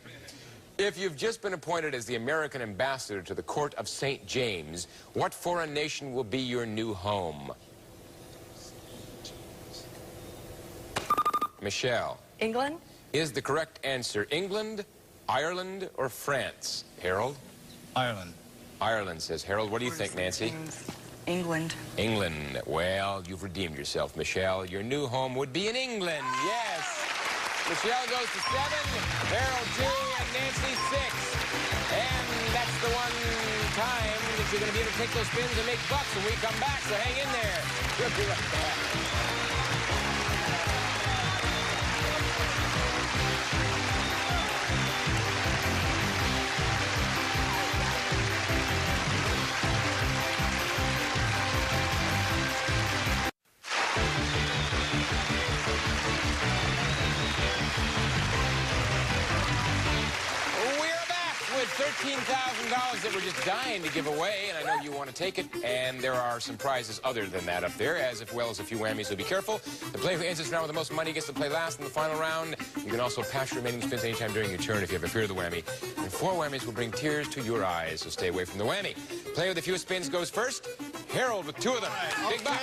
If you've just been appointed as the American ambassador to the Court of St. James, what foreign nation will be your new home? Michelle. England. Is the correct answer England, Ireland, or France? Harold? Ireland. Ireland, says Harold. What do you think, Nancy? England. England. Well, you've redeemed yourself, Michelle. Your new home would be in England. Yes. Michelle goes to 7, Harold 2, and Nancy 6. And that's the one time that you're going to be able to take those spins and make bucks when we come back, so hang in there. We'll be right back. $13,000 that we're just dying to give away, and I know you want to take it. And there are some prizes other than that up there, as well as a few whammies, so be careful. The player who ends this round with the most money gets to play last in the final round. You can also pass your remaining spins anytime during your turn if you have a fear of the whammy. And 4 whammies will bring tears to your eyes, so stay away from the whammy. Player with the fewest spins goes first. Harold with 2 of them. Right, Big bucks.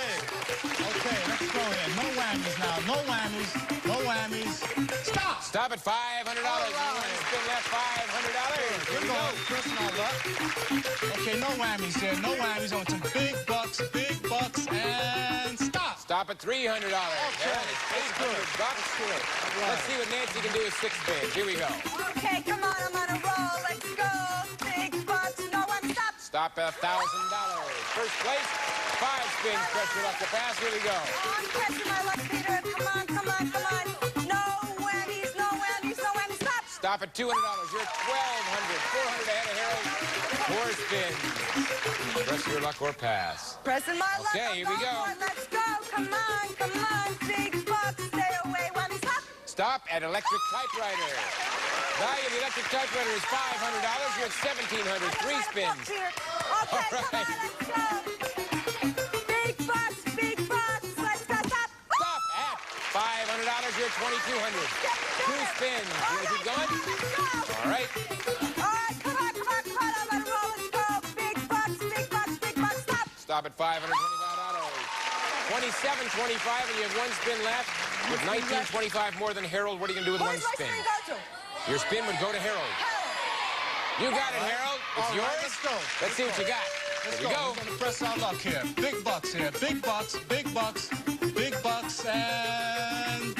Okay, let's go ahead. No whammies now. No whammies. No whammies. Stop! Stop at $500. Right. One spin left, $500. Here we go. Personal luck. Okay, no whammies there. No whammies. On to big bucks, and stop. Stop at $300. Okay, that's good. Bucks. Good. Right. Let's see what Nancy can do with 6 spins. Here we go. Okay, come on, I'm on a roll. Let's go. Big bucks. No one stop. Stop at $1,000. First place, 5 spins. Press your luck to pass. Here we go. I'm pressing my luck, Peter. Come on, come on, come on. No whammies, no whammies, no whammies. Stop. Stop at $200. You're at $1,200. $400 ahead of Harold. 4 spins. Press your luck or pass. Pressing my luck. Okay, here we go. Let's go. Come on, come on. Big bucks. Stay away. Whammies. Stop. Stop at electric typewriter. Value of the electric typewriter is $500. You're at $1,700. 3 spins. Okay, all right. Come on, let's go. Big bucks, big bucks. Let's go. Stop. Stop at $500. You're at $2,200. 2 spins. You want to keep going? All right. All right, come on, come on, come on. I'm on a roll. Let's go. Big bucks, big bucks, big bucks. Stop. Stop at $525. $2,725, and you have 1 spin left. With 1925 more than Harold, what are you going to do with one spin? Your spin would go to Harold. You got it, Harold. It's yours. Let's go. Let's see what you got. Let's Here we go. We're going to press our luck here. Big bucks here. Big bucks, big bucks, big bucks, and...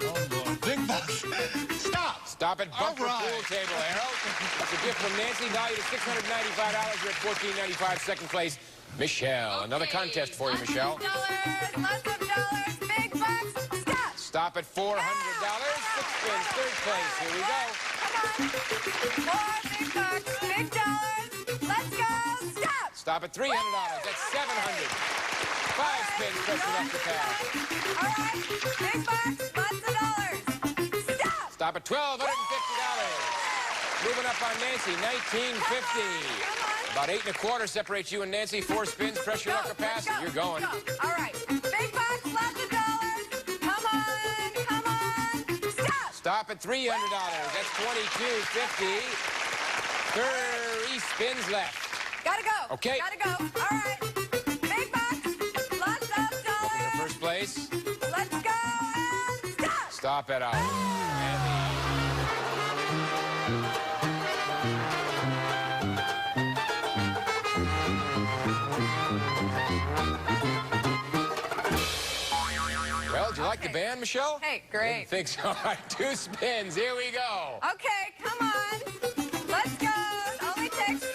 Oh, Lord. Big bucks. Stop. Stop at bumper pool table, Harold. It's a gift from Nancy, valued at $695. You're at $14.95. Second place, Michelle. Okay. Another contest for you, Michelle. Lots of dollars, big bucks. Stop. Stop at $400. 6 spins, third place. Here we go. Come on. More big bucks, big dollars. Let's go. Stop. Stop at $300. That's $700. 5 spins, pressing up the pass. All right. Big bucks, lots of dollars. Stop. Stop at $1,250. Moving up on Nancy, $1,950. About 8 1/4 separates you and Nancy. 4 spins, press your luck or pass, and you're going. All right. Big bucks, lots of dollars. Come on, come on. Stop. Stop at $300. That's $2,250. 3 spins left. Gotta go. Okay. Gotta go. All right. Big bucks, lots of dollars. First place. Let's go and stop. Stop at out. Well, did you like the band, Michelle? Hey, great. Didn't think so. All right, 2 spins. Here we go. Okay, come on. Let's go. It only takes 2.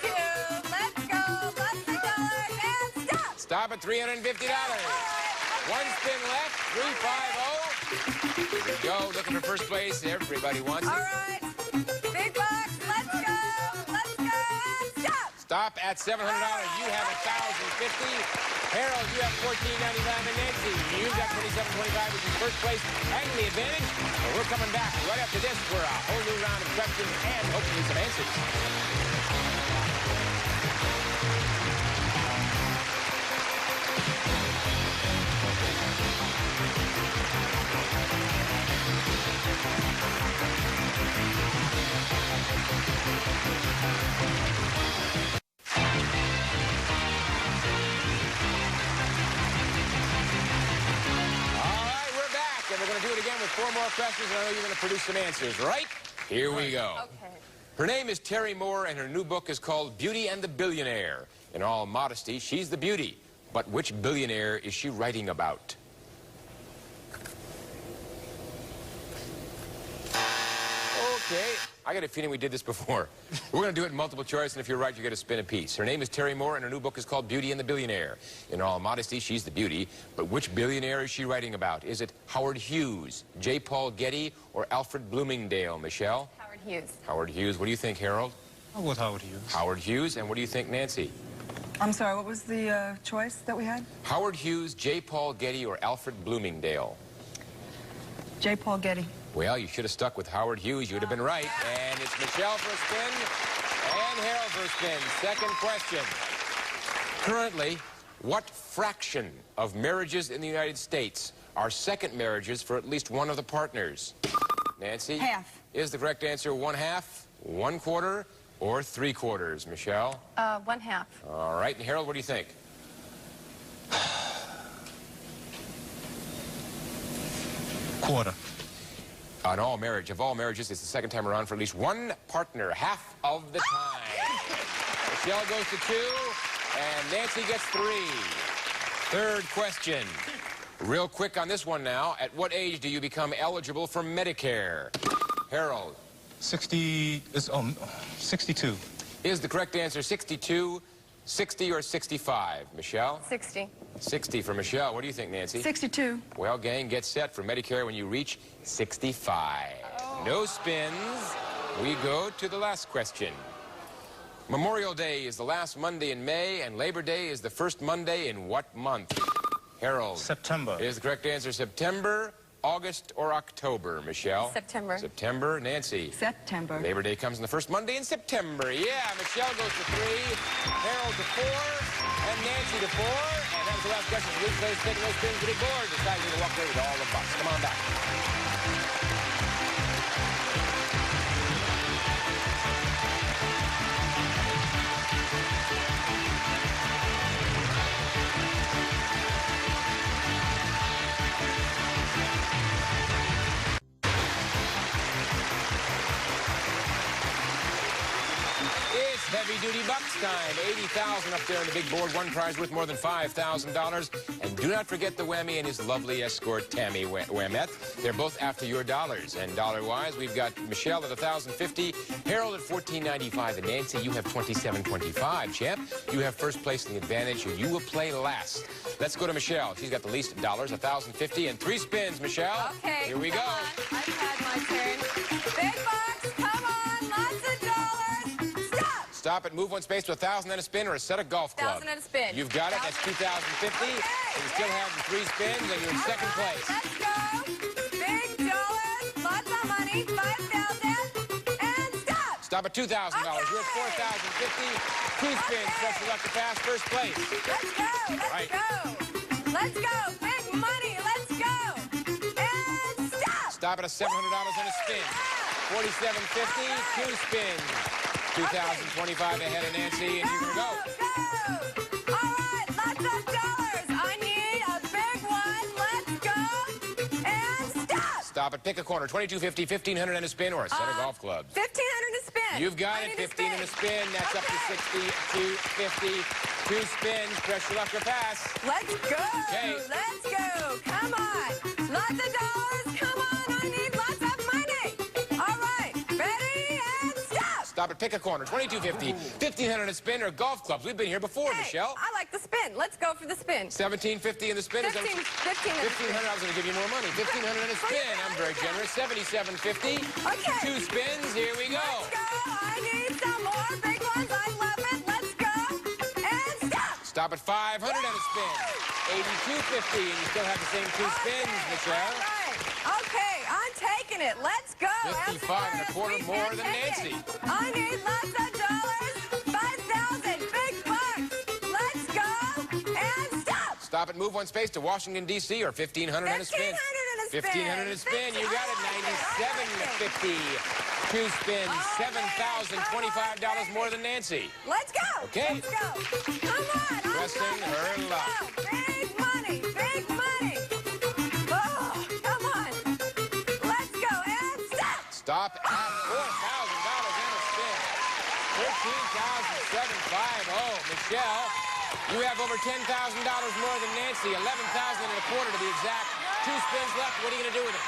Let's go. Lots of dollars and stop. Stop at $350. 1 spin left. 350. Here we go. Looking for first place. Everybody wants it. All right. Big bucks. Let's go. Let's go and stop. Stop at $700. You have $1,050. Harold, you have $14.99, and Nancy, you've got $27.25, which is first place and the advantage. And we're coming back right after this for a whole new round of questions and hopefully some answers. And we're going to do it again with 4 more questions, and I know you're going to produce some answers, right? Here we go. Okay. Her name is Terry Moore, and her new book is called Beauty and the Billionaire. In all modesty, she's the beauty. But which billionaire is she writing about? Okay. I got a feeling we did this before. We're going to do it in multiple choice, and if you're right, you get a spin apiece. Her name is Terry Moore, and her new book is called Beauty and the Billionaire. In all modesty, she's the beauty, but which billionaire is she writing about? Is it Howard Hughes, J. Paul Getty, or Alfred Bloomingdale? Michelle? Howard Hughes. Howard Hughes. What do you think, Harold? I'll go with Howard Hughes. Howard Hughes. And what do you think, Nancy? I'm sorry, what was the choice that we had? Howard Hughes, J. Paul Getty, or Alfred Bloomingdale? J. Paul Getty. Well, you should have stuck with Howard Hughes. You would have been right. And it's Michelle for a spin and Harold for a spin. Second question. Currently, what fraction of marriages in the United States are second marriages for at least one of the partners? Nancy? Half. Is the correct answer 1/2, 1/4, or 3/4? Michelle? 1/2. All right. And Harold, what do you think? Quarter. On all marriage, of all marriages, it's the second time around for at least one partner, half of the time. Michelle goes to 2, and Nancy gets 3. Third question. Real quick on this one now. At what age do you become eligible for Medicare? Harold. 62. Is the correct answer 62, 60, or 65? Michelle? 60. 60 for Michelle. What do you think, Nancy? 62. Well, gang, get set for Medicare when you reach 65. Oh. No spins. We go to the last question. Memorial Day is the last Monday in May, and Labor Day is the first Monday in what month? Harold. September. Is the correct answer September, August, or October? Michelle? September. September. Nancy? September. Labor Day comes on the first Monday in September. Yeah, Michelle goes to 3, Harold to 4, and Nancy to 4. And that was the last question. Luke plays taking those spins to the board, deciding to walk away with all the bucks. Come on back. heavy-duty bucks time. $80,000 up there on the big board. One prize worth more than $5,000. And do not forget the Whammy and his lovely escort, Tammy Whameth. They're both after your dollars. And dollar-wise, we've got Michelle at $1,050, Harold at $1,495, and Nancy, you have $2,725. Champ, you have first place in the advantage, and you will play last. Let's go to Michelle. She's got the least dollars, $1,050, and 3 spins, Michelle. Okay, here we go. I've had my turn. Big bucks, come on, lots of dollars. Stop! Stop it. Move one space to 1,000 and a spin or a set of golf clubs. 1,000 and a spin. You've got it. That's 2,050. Okay, and you still have the 3 spins, and you're in second place. Let's go. Big dollars, lots of money, 5,000, and stop! Stop at $2,000. You're at 4,050. 2 spins. Press your luck to pass first place. Let's go. Let's go. Let's go. Big money. Let's go. And stop. Stop at a $700 and a spin. 4,750. 2 spins. 2,025 ahead of Nancy, and you can go. All right, lots of dollars. I need a big one. Let's go. And stop. Stop it. Pick a corner. 2,250, 1,500 and a spin, or a set of golf clubs. 1,500 a spin. You've got it. 15 and a spin. That's up to 60, 250. 2 spins. Press your luck or pass. Let's go. Okay. Let's go. Come on. Lots of dollars. Come on. I need lots of money. All right. Ready and stop. Stop it. Pick a corner. 2,250, 1,500 a spin, or golf clubs. We've been here before, Michelle. I like the spin. Let's go for the spin. 1,750 in the spin. 1,500. 1,500. I was going to give you more money. 1,500 in a spin. I'm very generous. 7,750. Okay. 2 spins. Here we go. Let's go. I need some more big ones. I love it. Let's go. And stop. Stop at 500 and a spin. 8,250, and you still have the same 2 spins, Michelle. All right. Okay, I'm taking it. Let's go. 55 and a quarter more than Nancy. I need lots of dollars. 5,000 big bucks. Let's go. And stop. Stop it. Move one space to Washington, D.C., or 1,500 and a spin. 1,500 and a spin. You got it. 97.50. 2 spins. $7,025 more than Nancy. Let's go. Okay. Let's go. Come on. Pressing her luck. Big money. Big money. Oh, come on. Let's go. And stop. Stop at $4,000 and a spin. 13,750. Michelle, you have over $10,000 more than Nancy. 11,000 and a quarter to be exact. 2 spins left. What are you going to do with it?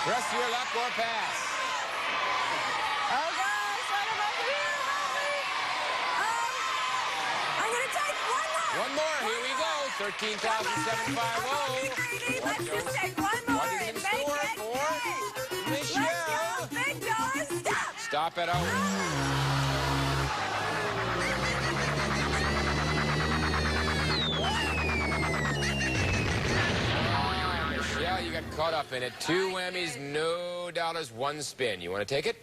Press your luck or pass. Oh, gosh. What am I doing? I'm going to take one more. One more. Here we go. 13,750. Let's just take one more and make it big. Michelle. Let's go. Big dollars. Stop. Stop it out. Michelle, you got caught up in it. 2 whammies, no dollars, 1 spin. You want to take it?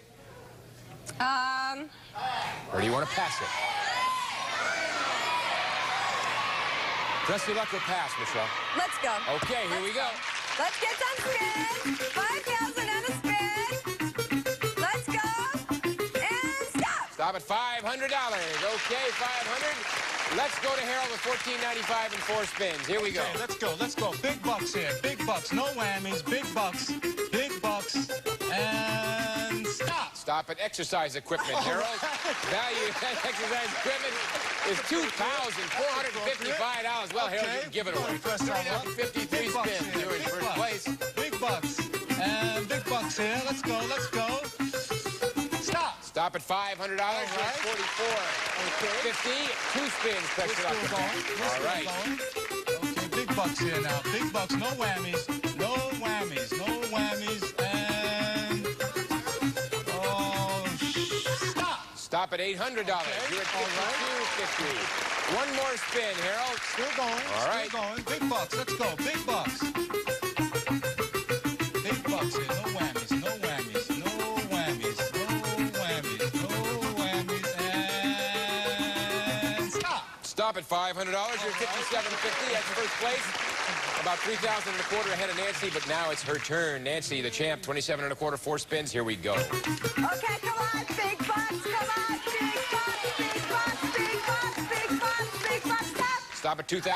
Or do you want to pass it? Press your luck or pass, Michelle. Let's go. Okay, here we go. Let's get some spins. 5,000 and a spin. Let's go. And stop. Stop at $500. Okay, 500. Let's go to Harold with $1,495 and 4 spins. Here we go. Okay, let's go. Let's go. Big bucks here. Big bucks. No whammies. Big bucks. Big bucks. And stop. Stop at exercise equipment, Harold. Value exercise equipment is $2,455. Well, Harold, you can give it away. 353 spins. You're in first place. Big bucks. And big bucks here. Let's go. Let's go. Stop. Stop at $500. You're at 44. Okay. 50. 2 spins. Press it up. All right. Okay, big bucks here now. Big bucks. No whammies. No whammies. No whammies. And stop. Stop at $800. You're at 52.50. 1 more spin, Harold. Still going. All right. Still going. Big bucks. Let's go. Big bucks. Big bucks here. No whammies. No whammies. No whammies. No whammies. No whammies. And stop. Stop at $500. You're at 57.50. That's first place. About 3,000 and a quarter ahead of Nancy, but now it's her turn. Nancy, the champ, 27 and a quarter, 4 spins. Here we go. Okay, come on. Big bucks. Come on. Big bucks. Big bucks. Big bucks. Big bucks. Big bucks. Stop. Stop at $2,000.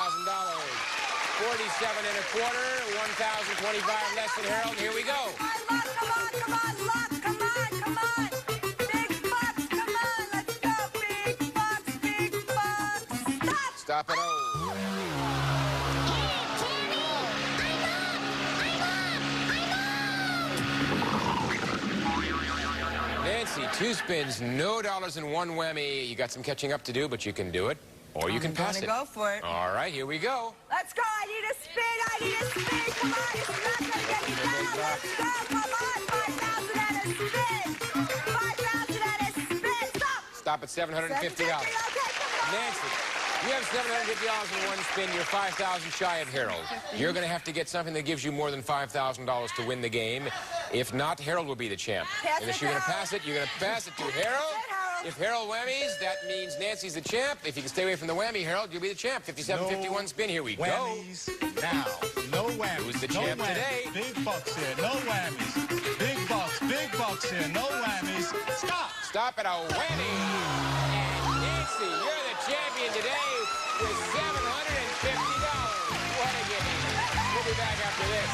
47 and a quarter, 1,025 less than Harold. Here we go. Come on, luck. Come on. Come on. Luck. Come on. Nancy, 2 spins, no dollars and 1 whammy. You got some catching up to do, but you can do it. Or you can pass it. Go for it. All right, here we go. Let's go. I need a spin. I need a spin. Come on. It's not going to get me down. Let's go. Come on. 5,000 and a spin. 5,000 and a spin. Stop. Stop at $750. Okay, come on. Nancy, you have $750 in 1 spin. You're 5,000 shy of Harold. You're going to have to get something that gives you more than $5,000 to win the game. If not, Harold will be the champ. Pass and if it, you're going to Harold. pass it, you're going to pass it to Harold. If Harold whammies, that means Nancy's the champ. If you can stay away from the whammy, Harold, you'll be the champ. 57-51 spin. Here we Whammies now. No whammies. Who's the no champ whammies. today? Big bucks here. No whammies. Big bucks here. No whammies. Stop. Stop at a whammy. And Nancy, you're the champion today with $750. What a game. We'll be back after this.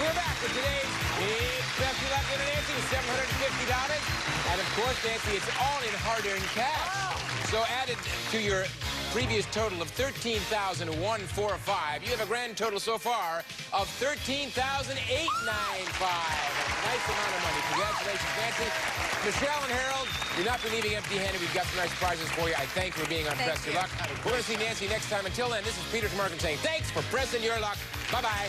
We're back with today's Big Best of Luck Winner, Nancy, with $750. And of course, Nancy, it's all in hard-earned cash. So added to your previous total of $13,145, you have a grand total so far of $13,895. Nice amount of money. Congratulations, Nancy. Michelle and Harold, you'll not be leaving empty-handed. We've got some nice prizes for you. I thank you for being on Press Your Luck. We're going to see Nancy next time. Until then, this is Peter from Arkansas saying thanks for pressing your luck. Bye-bye.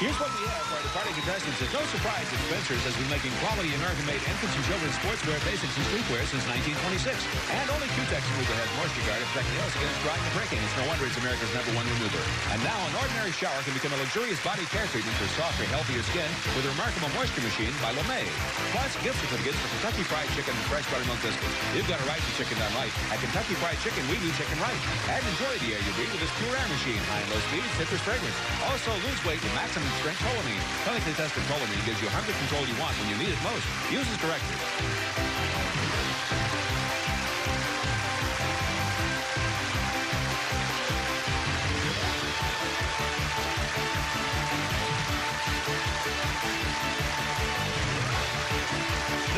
Here's what we have for our departing contestants. It's no surprise that Spencer's has been making quality American-made infants and children's sportswear, basics, and streetwear since 1926. And only Q-Tex Remover has moisture guard to protect nails against drying and breaking. It's no wonder it's America's #1 remover. And now an ordinary shower can become a luxurious body care treatment for softer, healthier skin with a remarkable moisture machine by LeMay. Plus, gift certificates for Kentucky Fried Chicken and fresh buttermilk biscuits. You've got a right to chicken done right. At Kentucky Fried Chicken, we do chicken right. And enjoy the air you breathe with this pure air machine. High and low speed, citrus fragrance. Also, lose weight with maximum strength Colamine. Clinically tested Colamine gives you hunger control you want when you need it most. Use as directed.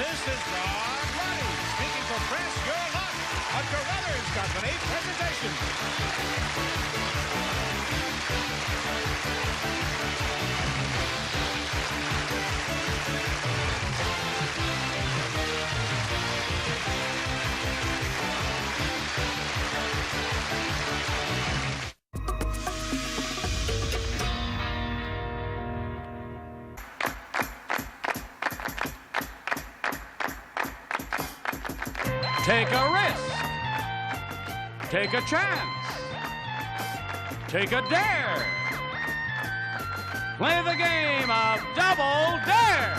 This is Ron Ruddy speaking for Press Your Luck, a Carruthers Company presentation. Take a risk. Take a chance. Take a dare. Play the game of Double Dare.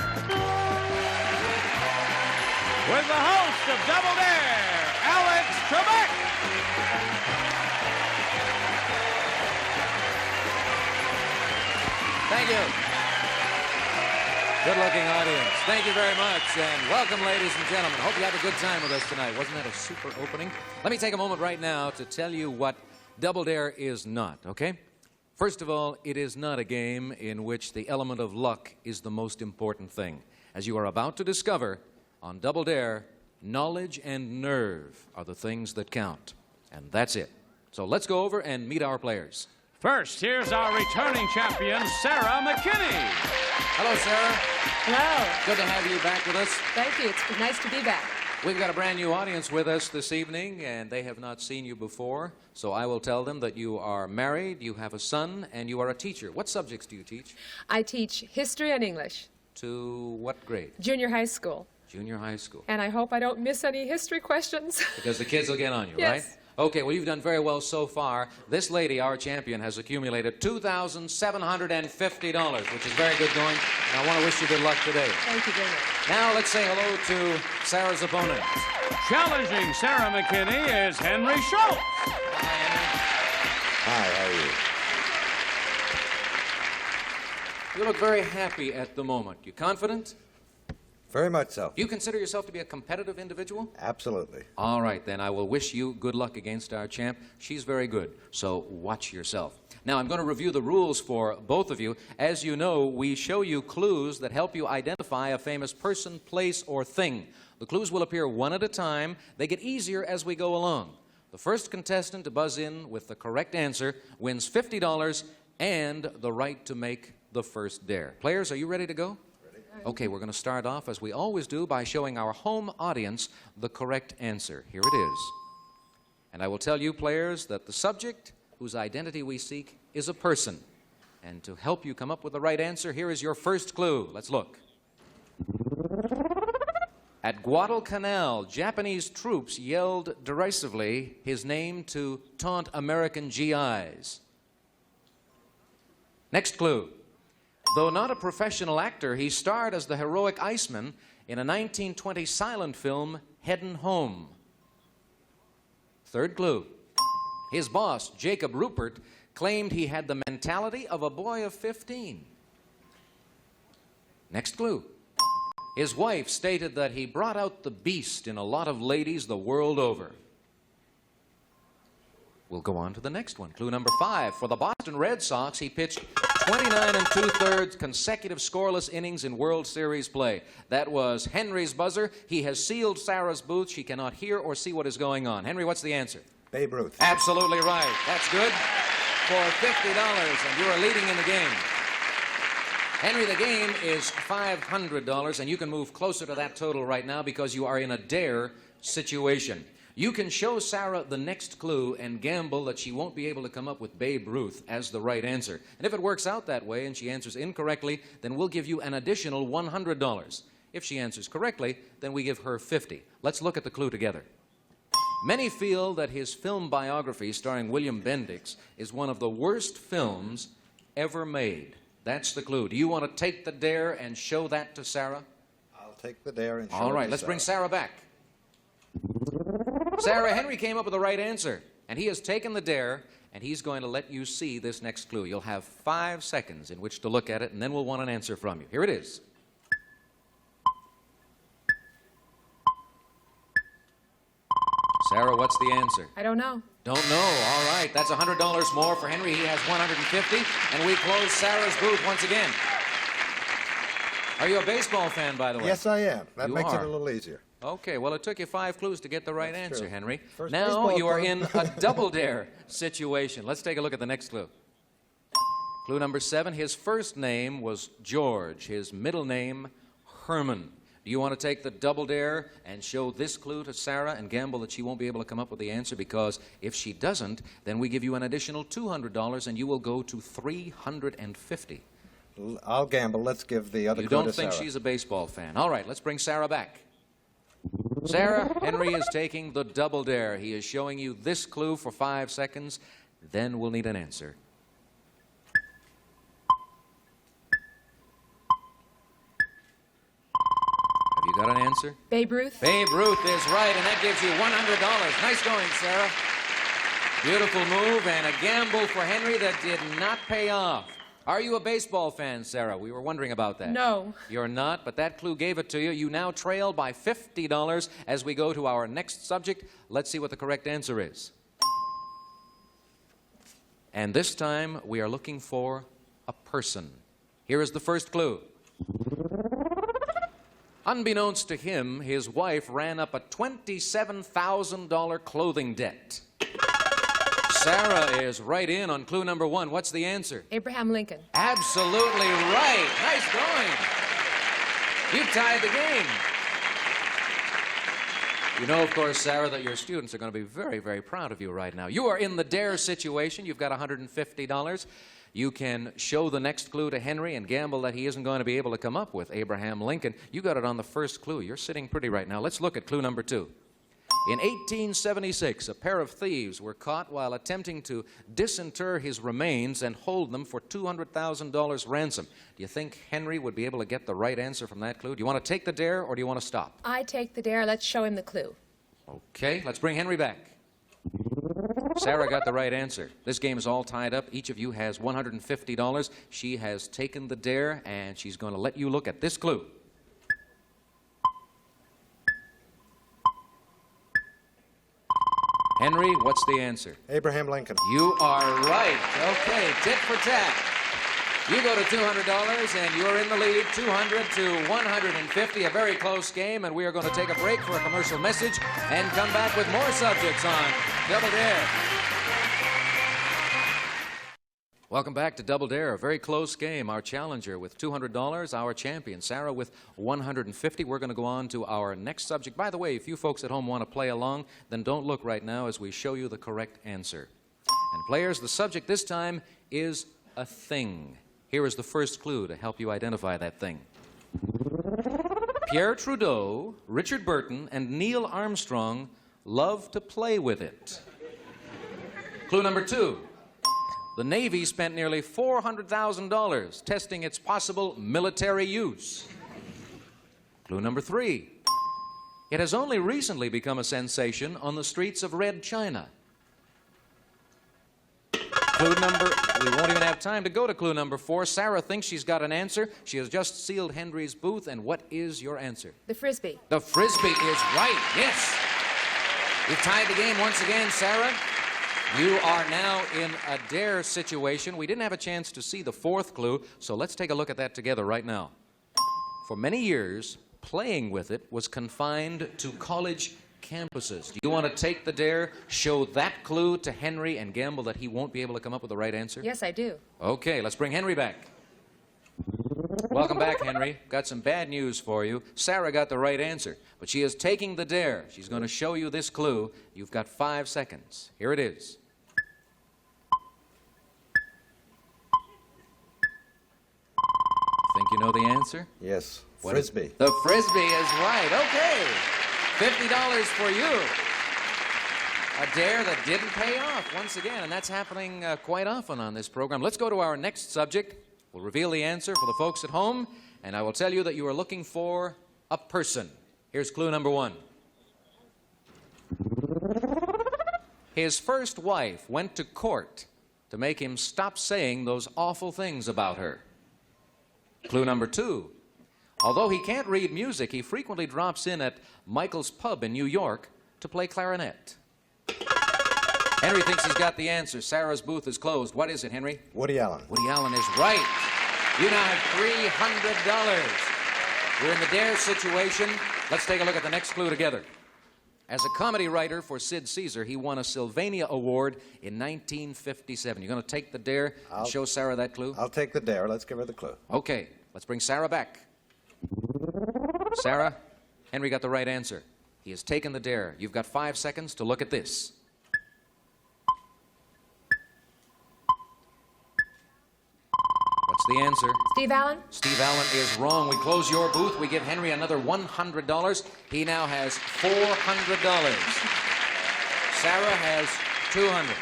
With the host of Double Dare, Alex Trebek. Thank you. Good-looking audience. Thank you very much, and welcome, ladies and gentlemen. Hope you had a good time with us tonight. Wasn't that a super opening? Let me take a moment right now to tell you what Double Dare is not, okay? First of all, it is not a game in which the element of luck is the most important thing. As you are about to discover, on Double Dare, knowledge and nerve are the things that count. And that's it. So let's go over and meet our players. First, here's our returning champion, Sarah McKinney. Hello, Sarah. Hello. Good to have you back with us. Thank you. It's nice to be back. We've got a brand new audience with us this evening, and they have not seen you before. So I will tell them that you are married, you have a son, and you are a teacher. What subjects do you teach? I teach history and English. To what grade? Junior high school. Junior high school. And I hope I don't miss any history questions. Because the kids will get on you, Yes. right? Okay, well, you've done very well so far. This lady, our champion, has accumulated $2,750, which is very good going. And I want to wish you good luck today. Thank you very much. Now let's say hello to Sarah's opponent. Challenging Sarah McKinney is Henry Schultz. Hi, how are you? You look very happy at the moment. You confident? Very much so. Do you consider yourself to be a competitive individual? Absolutely. All right, then. I will wish you good luck against our champ. She's very good, so watch yourself. Now, I'm going to review the rules for both of you. As you know, we show you clues that help you identify a famous person, place, or thing. The clues will appear one at a time. They get easier as we go along. The first contestant to buzz in with the correct answer wins $50 and the right to make the first dare. Players, are you ready to go? Okay, we're going to start off, as we always do, by showing our home audience the correct answer. Here it is. And I will tell you, players, that the subject whose identity we seek is a person. And to help you come up with the right answer, here is your first clue. Let's look. At Guadalcanal, Japanese troops yelled derisively his name to taunt American GIs. Next clue. Though not a professional actor, he starred as the heroic Iceman in a 1920 silent film, Headin' Home. Third clue. His boss, Jacob Rupert, claimed he had the mentality of a boy of 15. Next clue. His wife stated that he brought out the beast in a lot of ladies the world over. We'll go on to the next one. Clue number 5. For the Boston Red Sox, he pitched 29 2/3 consecutive scoreless innings in World Series play. That was Henry's buzzer. He has sealed Sarah's booth. She cannot hear or see what is going on. Henry, what's the answer? Babe Ruth. Absolutely right. That's good for $50, and you are leading in the game. Henry, the game is $500, and you can move closer to that total right now because you are in a dare situation. You can show Sarah the next clue and gamble that she won't be able to come up with Babe Ruth as the right answer. And if it works out that way and she answers incorrectly, then we'll give you an additional $100. If she answers correctly, then we give her $50. Let's look at the clue together. Many feel that his film biography starring William Bendix is one of the worst films ever made. That's the clue. Do you want to take the dare and show that to Sarah? I'll take the dare and show All it right, to let's Sarah. bring Sarah back. Sarah, Henry came up with the right answer, and he has taken the dare, and he's going to let you see this next clue. You'll have 5 seconds in which to look at it, and then we'll want an answer from you. Here it is. Sarah, what's the answer? I don't know. Don't know. All right, that's $100 more for Henry. He has $150, and we close Sarah's booth once again. Are you a baseball fan, by the way? Yes, I am. That You makes are. it a little easier. Okay, well, it took you 5 clues to get the right answer, true. Henry. First Now baseball you are club. in a double dare situation. Let's take a look at the next clue. Clue number 7, his first name was George, his middle name, Herman. Do you want to take the double dare and show this clue to Sarah and gamble that she won't be able to come up with the answer? Because if she doesn't, then we give you an additional $200 and you will go to $350. I'll gamble. Let's give the other You clue don't to think Sarah. she's a baseball fan. All right, let's bring Sarah back. Sarah, Henry is taking the double dare. He is showing you this clue for 5 seconds. Then we'll need an answer. Have you got an answer? Babe Ruth? Babe Ruth is right, and that gives you $100. Nice going, Sarah. Beautiful move and a gamble for Henry that did not pay off. Are you a baseball fan, Sarah? We were wondering about that. No. You're not, but that clue gave it to you. You now trail by $50 as we go to our next subject. Let's see what the correct answer is. And this time, we are looking for a person. Here is the first clue. Unbeknownst to him, his wife ran up a $27,000 clothing debt. Sarah is right in on clue number 1. What's the answer? Abraham Lincoln. Absolutely right. Nice going. You tied the game. You know, of course, Sarah, that your students are going to be very, very proud of you right now. You are in the dare situation. You've got $150. You can show the next clue to Henry and gamble that he isn't going to be able to come up with Abraham Lincoln. You got it on the first clue. You're sitting pretty right now. Let's look at clue number 2. In 1876, a pair of thieves were caught while attempting to disinter his remains and hold them for $200,000 ransom. Do you think Henry would be able to get the right answer from that clue? Do you want to take the dare or do you want to stop? I take the dare. Let's show him the clue. Okay, let's bring Henry back. Sarah got the right answer. This game is all tied up. Each of you has $150. She has taken the dare, and she's going to let you look at this clue. Henry, what's the answer? Abraham Lincoln. You are right. Okay, tit for tat. You go to $200, and you're in the lead, 200 to 150. A very close game, and we are going to take a break for a commercial message and come back with more subjects on Double Dare. Welcome back to Double Dare. A very close game. Our challenger with $200, our champion, Sarah, with $150. We're going to go on to our next subject. By the way, if you folks at home want to play along, then don't look right now as we show you the correct answer. And players, the subject this time is a thing. Here is the first clue to help you identify that thing. Pierre Trudeau, Richard Burton, and Neil Armstrong love to play with it. Clue number 2. The Navy spent nearly $400,000 testing its possible military use. Clue number 3. It has only recently become a sensation on the streets of Red China. Clue number, we won't even have time to go to clue number 4. Sarah thinks she's got an answer. She has just sealed Henry's booth, and what is your answer? The Frisbee. The Frisbee is right, yes. You've tied the game once again, Sarah. You are now in a dare situation. We didn't have a chance to see the 4th clue, so let's take a look at that together right now. For many years, playing with it was confined to college campuses. Do you want to take the dare, show that clue to Henry, and gamble that he won't be able to come up with the right answer? Yes, I do. Okay, let's bring Henry back. Welcome back, Henry. Got some bad news for you. Sarah got the right answer, but she is taking the dare. She's going to show you this clue. You've got 5 seconds. Here it is. Think you know the answer? Yes. What Frisbee. The Frisbee is right. Okay. $50 for you. A dare that didn't pay off once again, and that's happening quite often on this program. Let's go to our next subject. We'll reveal the answer for the folks at home, and I will tell you that you are looking for a person. Here's clue number 1. His first wife went to court to make him stop saying those awful things about her. Clue number 2. Although he can't read music, he frequently drops in at Michael's Pub in New York to play clarinet. Henry thinks he's got the answer. Sarah's booth is closed. What is it, Henry? Woody Allen. Woody Allen is right. You now have $300. We're in the dare situation. Let's take a look at the next clue together. As a comedy writer for Sid Caesar, he won a Sylvania Award in 1957. You're going to take the dare and show Sarah that clue? I'll take the dare. Let's give her the clue. Okay, let's bring Sarah back. Sarah, Henry got the right answer. He has taken the dare. You've got 5 seconds to look at this. What's the answer? Steve Allen? Steve Allen is wrong. We close your booth. We give Henry another $100. He now has $400. Sarah has $200.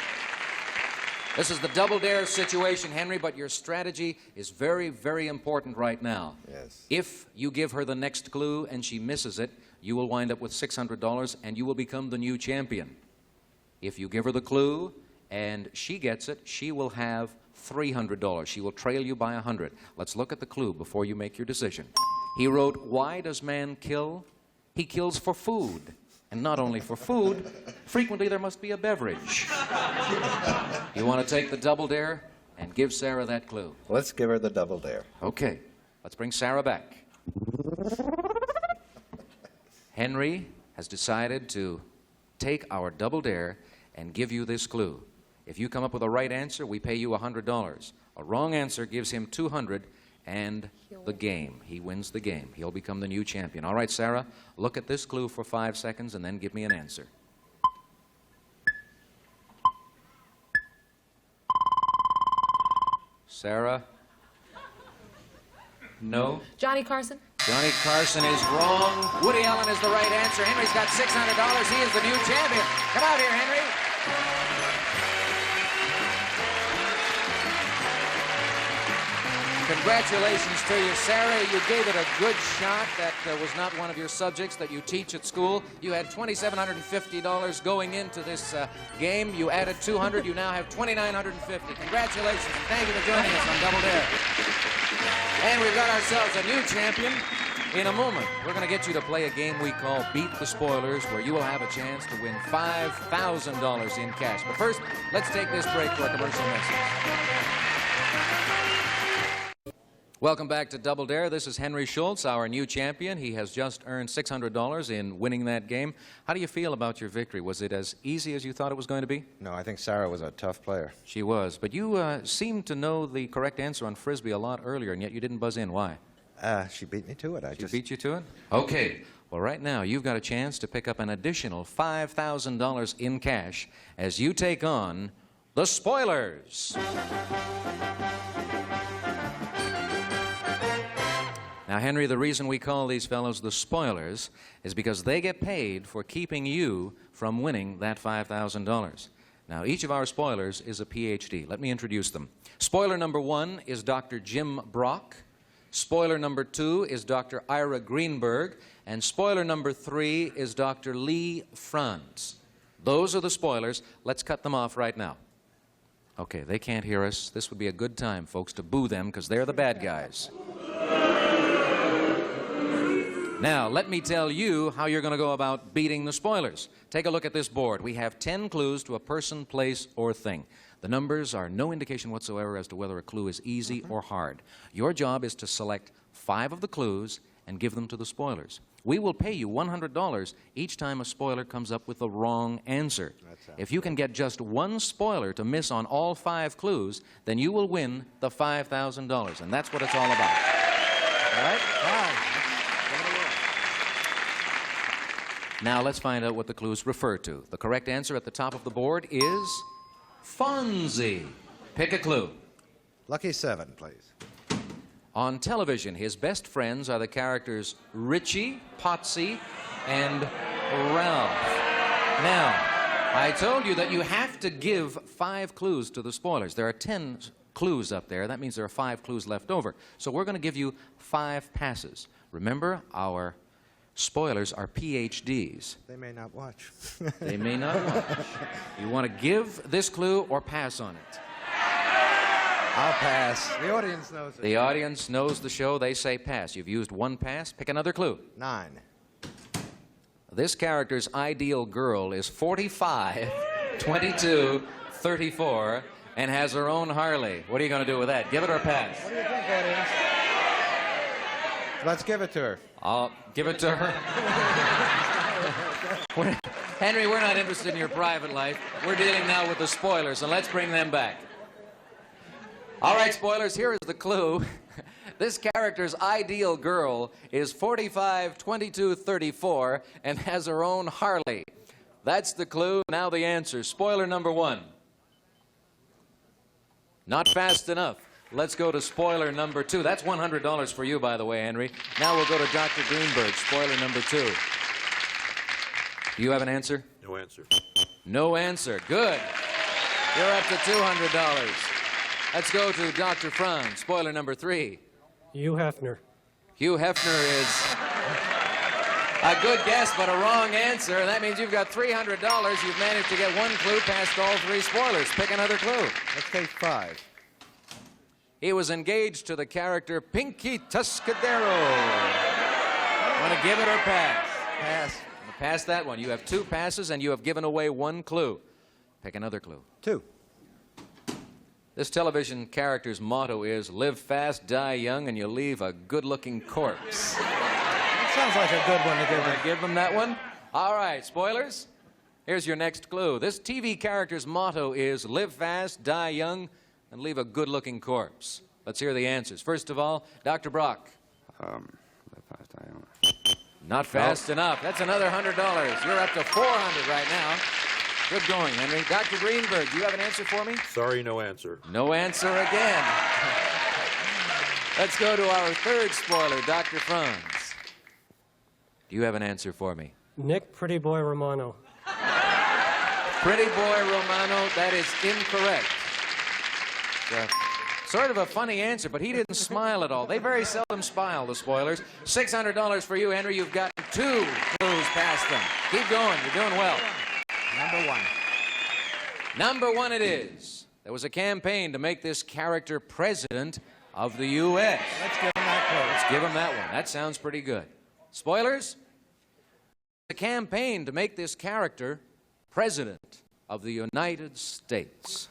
This is the double dare situation, Henry, but your strategy is very, very important right now. Yes. If you give her the next clue and she misses it, you will wind up with $600 and you will become the new champion. If you give her the clue and she gets it, she will have $300. She will trail you by 100. Let's look at the clue before you make your decision. He wrote, "Why does man kill? He kills for food. And not only for food, frequently there must be a beverage." You want to take the double dare and give Sarah that clue? Let's give her the double dare. Okay. Let's bring Sarah back. Henry has decided to take our double dare and give you this clue. If you come up with a right answer, we pay you $100. A wrong answer gives him $200 and the game. He wins the game. He'll become the new champion. All right, Sarah, look at this clue for 5 seconds and then give me an answer. Sarah? No? Johnny Carson? Johnny Carson is wrong. Woody Allen is the right answer. Henry's got $600. He is the new champion. Come out here, Henry. Congratulations to you, Sarah. You gave it a good shot. That was not one of your subjects that you teach at school. You had $2,750 going into this game. You added $200. You now have $2,950. Congratulations, and thank you for joining us on Double Dare. And we've got ourselves a new champion. In a moment, we're going to get you to play a game we call Beat the Spoilers, where you will have a chance to win $5,000 in cash. But first, let's take this break for a commercial message. Welcome back to Double Dare. This is Henry Schultz, our new champion. He has just earned $600 in winning that game. How do you feel about your victory? Was it as easy as you thought it was going to be? No, I think Sarah was a tough player. She was. But you seemed to know the correct answer on Frisbee a lot earlier, and yet you didn't buzz in. Why? She beat me to it. She beat you to it? Okay. Well, right now, you've got a chance to pick up an additional $5,000 in cash as you take on the Spoilers. Now, Henry, the reason we call these fellows the Spoilers is because they get paid for keeping you from winning that $5,000. Now, each of our spoilers is a PhD. Let me introduce them. Spoiler number 1 is Dr. Jim Brock. Spoiler number 2 is Dr. Ira Greenberg. And spoiler number 3 is Dr. Lee Franz. Those are the spoilers. Let's cut them off right now. Okay, they can't hear us. This would be a good time, folks, to boo them because they're the bad guys. Now, let me tell you how you're going to go about beating the spoilers. Take a look at this board. We have 10 clues to a person, place, or thing. The numbers are no indication whatsoever as to whether a clue is easy or hard. Your job is to select 5 of the clues and give them to the spoilers. We will pay you $100 each time a spoiler comes up with the wrong answer. If you can get just one spoiler to miss on all 5 clues, then you will win the $5,000, and that's what it's all about. All right? Now let's find out what the clues refer to. The correct answer at the top of the board is Fonzie. Pick a clue. Lucky 7, please. On television, his best friends are the characters Richie, Potsy, and Ralph. Now, I told you that you have to give 5 clues to the spoilers. There are 10 clues up there. That means there are 5 clues left over. So we're going to give you 5 passes. Remember, our spoilers are PhDs. They may not watch. They may not watch. You want to give this clue or pass on it? I'll pass. The audience knows it. The audience knows the show. They say pass. You've used 1 pass. Pick another clue. 9. This character's ideal girl is 45, 22, 34, and has her own Harley. What are you going to do with that? Give it or pass? What do you think, audience? Let's give it to her. I'll give it to her. Henry, we're not interested in your private life. We're dealing now with the spoilers, and let's bring them back. All right, spoilers, here is the clue. This character's ideal girl is 45, 22, 34, and has her own Harley. That's the clue. Now the answer. Spoiler number 1. Not fast enough. Let's go to spoiler number 2. That's $100 for you, by the way, Henry. Now we'll go to Dr. Greenberg, spoiler number 2. Do you have an answer? No answer. No answer. Good. You're up to $200. Let's go to Dr. Franz, spoiler number 3. Hugh Hefner. Hugh Hefner is a good guess, but a wrong answer. That means you've got $300. You've managed to get 1 clue past all 3 spoilers. Pick another clue. Let's take 5. He was engaged to the character Pinky Tuscadero. Want to give it or pass? Pass. Pass that one. You have 2 passes, and you have given away 1 clue. Pick another clue. 2. This television character's motto is, live fast, die young, and you leave a good-looking corpse. That sounds like a good one to give them. Give them that one? All right, spoilers. Here's your next clue. This TV character's motto is, live fast, die young, and leave a good-looking corpse. Let's hear the answers. First of all, Dr. Brock. Live fast, die young. Not fast enough. That's another $100. You're up to $400 right now. Good going, Henry. Dr. Greenberg, do you have an answer for me? Sorry, no answer. No answer again. Let's go to our 3rd spoiler, Dr. Franz. Do you have an answer for me? Nick Pretty Boy Romano. Pretty Boy Romano, that is incorrect. Sort of a funny answer, but he didn't smile at all. They very seldom smile, the spoilers. $600 for you, Henry. You've got 2 clues past them. Keep going. You're doing well. Number 1. Number 1 it is. There was a campaign to make this character president of the U.S. Let's give him that clue. Let's give him that one. That sounds pretty good. Spoilers? A campaign to make this character president of the United States.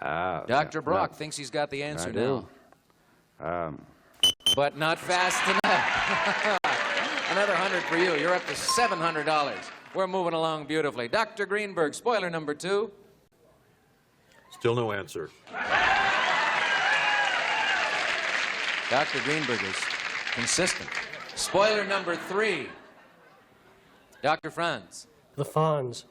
Dr. Brock thinks he's got the answer now. But not fast enough. Another 100 for you. You're up to $700. We're moving along beautifully. Dr. Greenberg, spoiler number 2. Still no answer. Dr. Greenberg is consistent. Spoiler number 3. Dr. Franz. The Fonz.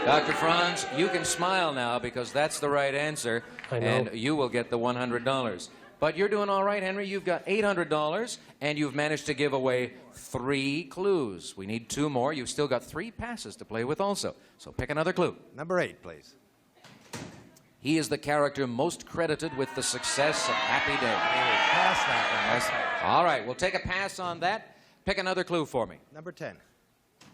Dr. Franz, you can smile now because that's the right answer. I know. And you will get the $100. But you're doing all right, Henry. You've got $800, and you've managed to give away 3 clues. We need 2 more. You've still got 3 passes to play with also. So pick another clue. Number 8, please. He is the character most credited with the success of Happy Day. Pass that one. All right, we'll take a pass on that. Pick another clue for me. Number 10.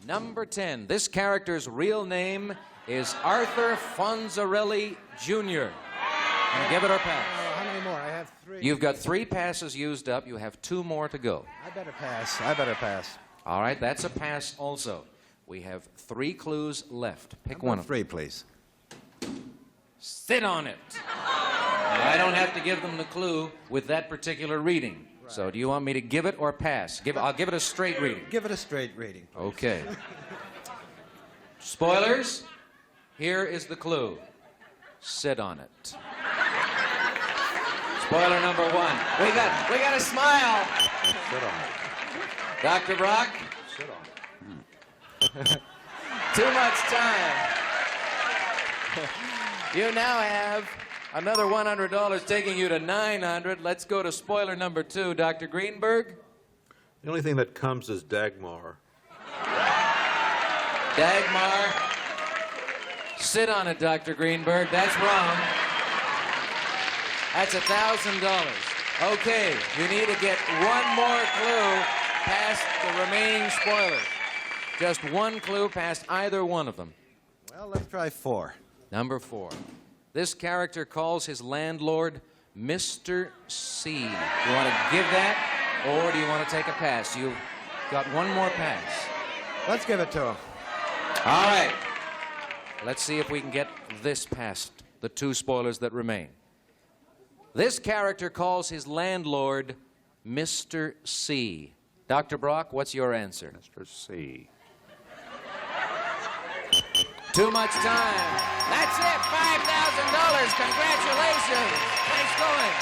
Number 10. This character's real name is Arthur Fonzarelli Jr. Can you give it or pass? How many more? I have 3. You've got 3 passes used up. You have 2 more to go. I better pass. I better pass. All right, that's a pass also. We have 3 clues left. Pick one of them. 3, please. Sit on it. Now, I don't have to give them the clue with that particular reading. Right. So do you want me to give it or pass? I'll give it a straight reading. Give it a straight reading, please. Okay. Spoilers, here is the clue. Sit on it. Spoiler number 1. We got a smile. Sit on it. Dr. Brock? Sit on it. Too much time. You now have another $100 taking you to $900. Let's go to spoiler number 2. Dr. Greenberg? The only thing that comes is Dagmar. Dagmar? Sit on it, Dr. Greenberg. That's wrong. That's $1,000. Okay, you need to get 1 more clue past the remaining spoilers. Just 1 clue past either one of them. Well, let's try 4. Number 4. This character calls his landlord Mr. C. Do you want to give that, or do you want to take a pass? You've got 1 more pass. Let's give it to him. All right. Let's see if we can get this past the 2 spoilers that remain. This character calls his landlord Mr. C. Dr. Brock, what's your answer? Mr. C. Too much time. That's it. $5,000. Congratulations. Nice going.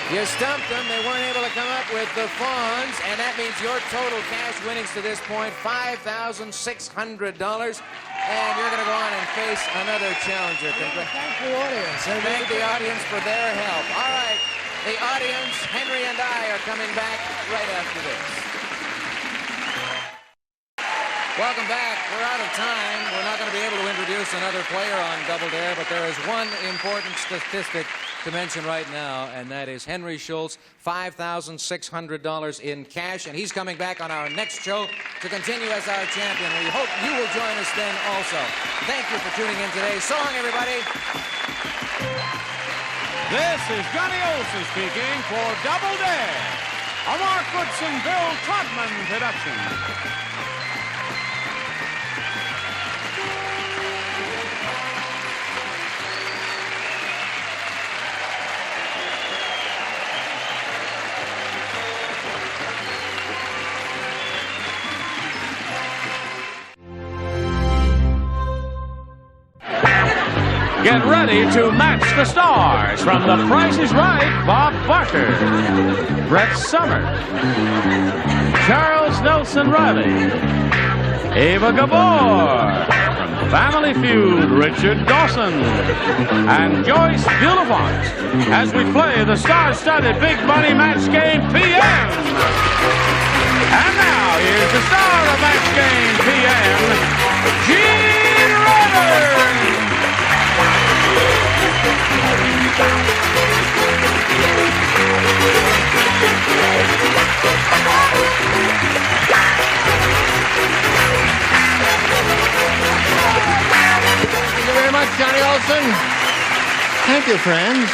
You stumped them. They weren't able to come up with the Fonz, and that means your total cash winnings to this point, $5,600. And you're going to go on and face another challenger. Thank the audience. Thank the audience for their help. All right. The audience, Henry and I are coming back right after this. Welcome back. We're out of time. We're not going to be able to introduce another player on Double Dare, but there is one important statistic to mention right now, and that is Henry Schultz, $5,600 in cash, and he's coming back on our next show to continue as our champion. We hope you will join us then also. Thank you for tuning in today. So long, everybody. This is Johnny Olson speaking for Double Dare, a Mark Goodson, Bill Trotman production. Get ready to match the stars from The Price is Right. Bob Barker, Brett Somers, Charles Nelson Riley, Ava Gabor, from Family Feud, Richard Dawson, and Joyce Bulifant as we play the star-studded Big Money Match Game PM. And now, here's the star of Match Game PM, Gene Rayburn. Thank you very much, Johnny Olson. Thank you, friends.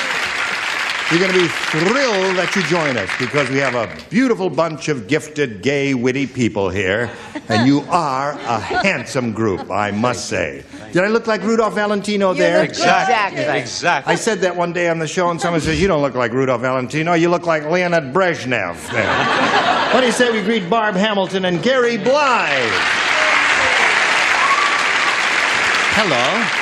You're going to be thrilled that you join us because we have a beautiful bunch of gifted, gay, witty people here, and you are a handsome group, I must say. Did I look like Rudolph Valentino there? Exactly. I said that one day on the show, and someone says, you don't look like Rudolph Valentino, you look like Leonid Brezhnev there. What do you say we greet Barb Hamilton and Gary Blythe? Hello.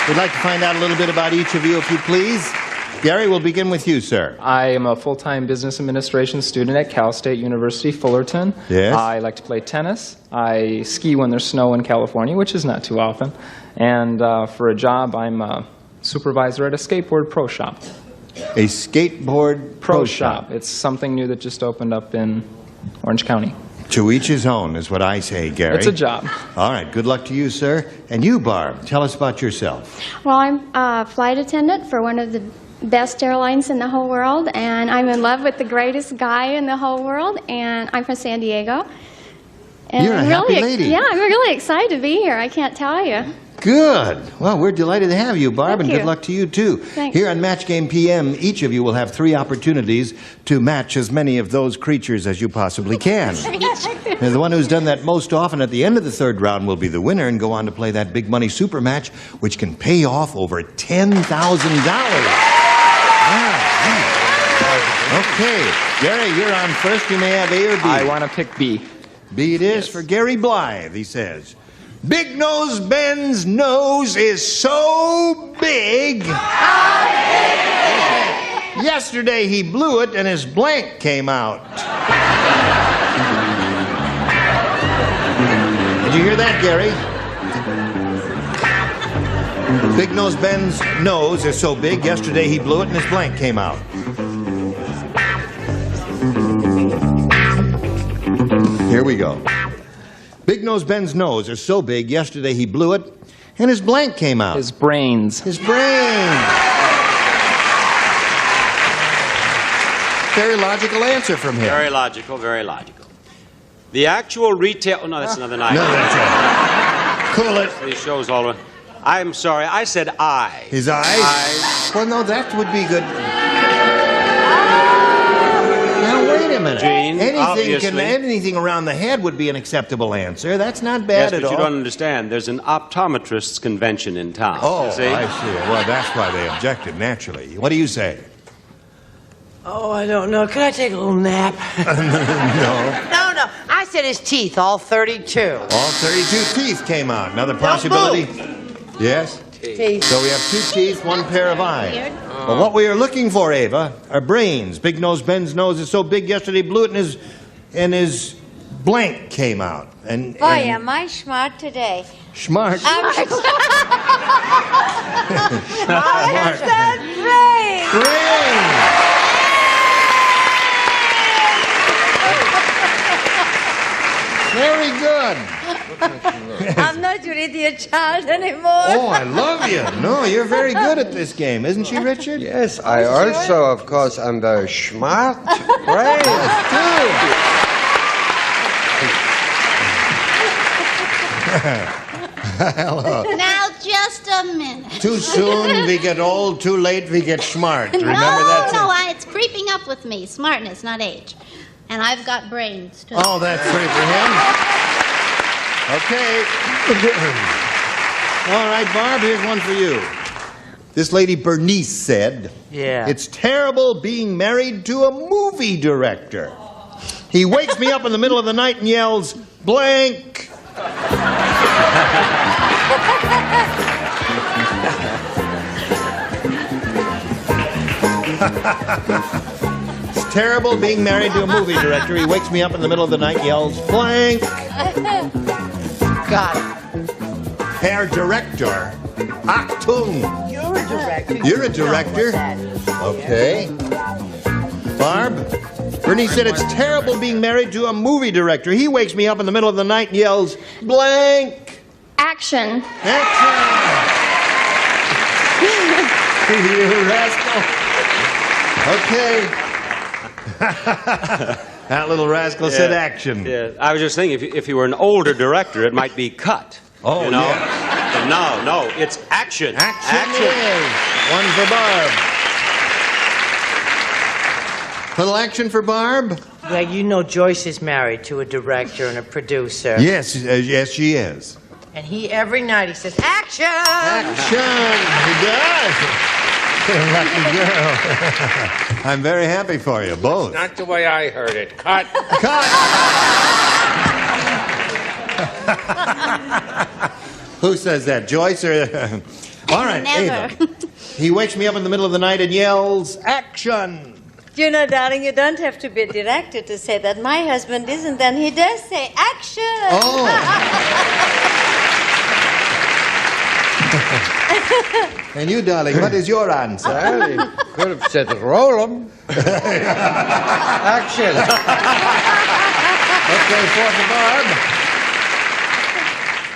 We'd like to find out a little bit about each of you, if you please. Gary, we'll begin with you, sir. I am a full-time business administration student at Cal State University, Fullerton. Yes. I like to play tennis. I ski when there's snow in California, which is not too often. And for a job, I'm a supervisor at a skateboard pro shop. A skateboard pro shop? It's something new that just opened up in Orange County. To each his own is what I say, Gary. It's a job. All right, good luck to you, sir. And you, Barb, tell us about yourself. Well, I'm a flight attendant for one of the best airlines in the whole world, and I'm in love with the greatest guy in the whole world, and I'm from San Diego. And You're a happy lady. Yeah, I'm really excited to be here, I can't tell you. Good. Well, we're delighted to have you, Barb, and Thank good you. luck to you, too. Thanks. Here on Match Game PM, each of you will have 3 opportunities to match as many of those creatures as you possibly can. And the one who's done that most often at the end of the 3rd round will be the winner and go on to play that big money super match, which can pay off over $10,000. Okay. Gary, you're on first. You may have A or B. I want to pick B. B it is for Gary Blythe, he says. Big Nose Ben's nose is so big. Yesterday he blew it and his blank came out. Did you hear that, Gary? Big Nose Ben's nose is so big, yesterday he blew it and his blank came out. Here we go. Big Nose Ben's nose is so big, yesterday he blew it, and his blank came out. His brains. His brains. Very logical answer from him. Very logical, very logical. The actual retail... Oh, no, that's another night. No, that's it. Cool it. These shows all... I'm sorry, I said eye. His eyes? Well, no, that would be good. Now, wait a minute. Gene, anything around the head would be an acceptable answer. That's not bad yes, at but all. you don't understand. There's an optometrist's convention in town. Oh, you see? I see. Well, that's why they objected, naturally. What do you say? Oh, I don't know. Could I take a little nap? No. No. I said his teeth, all 32. All 32 teeth came out. Another possibility? Yes? Teeth. So we have 2 teeth, 1 pair of eyes. Well, what we are looking for, Ava, are brains. Big Nose Ben's nose is so big yesterday he blew it and his blank came out. And Boy, am I smart today. Smart? I Smart. said brain. Very good. I'm not your idiot child anymore. Oh, I love you. No, you're very good at this game, isn't she, Richard? Yes, I also, of course, am very smart. Right? Hello. Now, just a minute. Too soon we get old, too late we get smart. Remember that? It's creeping up with me. Smartness, not age. And I've got brains, too. Oh, that's right for him. Okay. All right, Barb, here's one for you. This lady Bernice said, Yeah. It's terrible being married to a movie director. He wakes me up in the middle of the night and yells, blank. It's terrible being married to a movie director. He wakes me up in the middle of the night and yells, blank. Got it. Herr Director. Achtung. You're a director. You're a director? Okay. Barb? Bernie said it's terrible being married to a movie director. He wakes me up in the middle of the night and yells, blank. Action. Action. You rascal. Okay. That little rascal said action. Yeah, I was just thinking, if you were an older director, it might be cut. Oh, you know? yeah. But no, it's action. Action. One for Barb. Little action for Barb? Greg, you know Joyce is married to a director and a producer. Yes, yes, she is. And every night he says, action! Action! He does. Lucky girl. I'm very happy for you, both. Not the way I heard it. Cut. Cut! Who says that, Joyce or... All right, Never. Ava. He wakes me up in the middle of the night and yells, action! You know, darling, you don't have to be a director to say that. My husband isn't, and he does say action. Oh. And you, darling, what is your answer? Well, he could have said roll 'em. Action. Okay, fourth of Barb.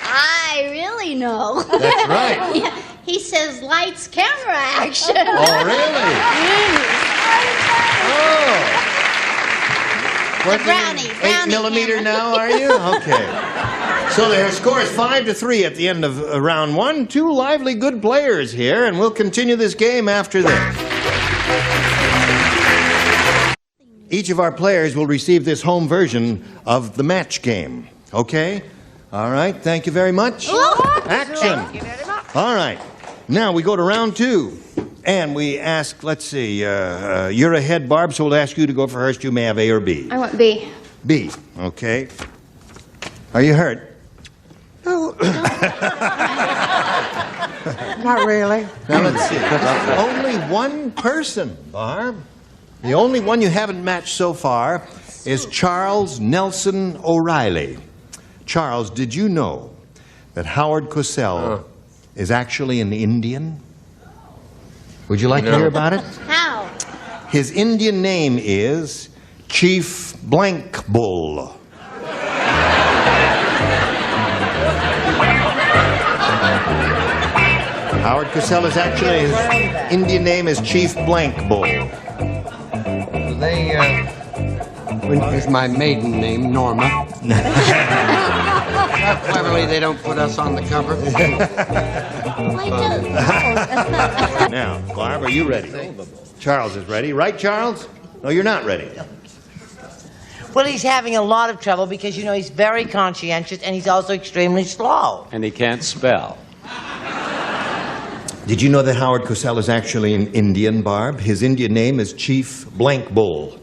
I really know. That's right. Yeah, he says lights, camera, action. Oh, really? Oh. What's brownie, 8 millimeter now, are you? Okay. So the score is 5-3 at the end of round one. Two lively, good players here, and we'll continue this game after this. Each of our players will receive this home version of the match game. Okay? All right. Thank you very much. Action. All right. Now we go to round two. And we ask, let's see, you're ahead, Barb, so we'll ask you to go first. You may have A or B. I want B. B, okay. Are you hurt? No. Not really. Now, let's see. Only one person, Barb. The only one you haven't matched so far is Charles Nelson O'Reilly. Charles, did you know that Howard Cosell is actually an Indian? Would you like to hear about it? How? His Indian name is Chief Blank Bull. Howard Cosell is actually, his Indian name is Chief Blank Bull. Is my maiden name Norma? How cleverly they don't put us on the cover. Now, Barb, are you ready? Charles is ready. Right, Charles? No, you're not ready. Well, he's having a lot of trouble because, you know, he's very conscientious and he's also extremely slow. And he can't spell. Did you know that Howard Cosell is actually an Indian, Barb? His Indian name is Chief Blank Bull.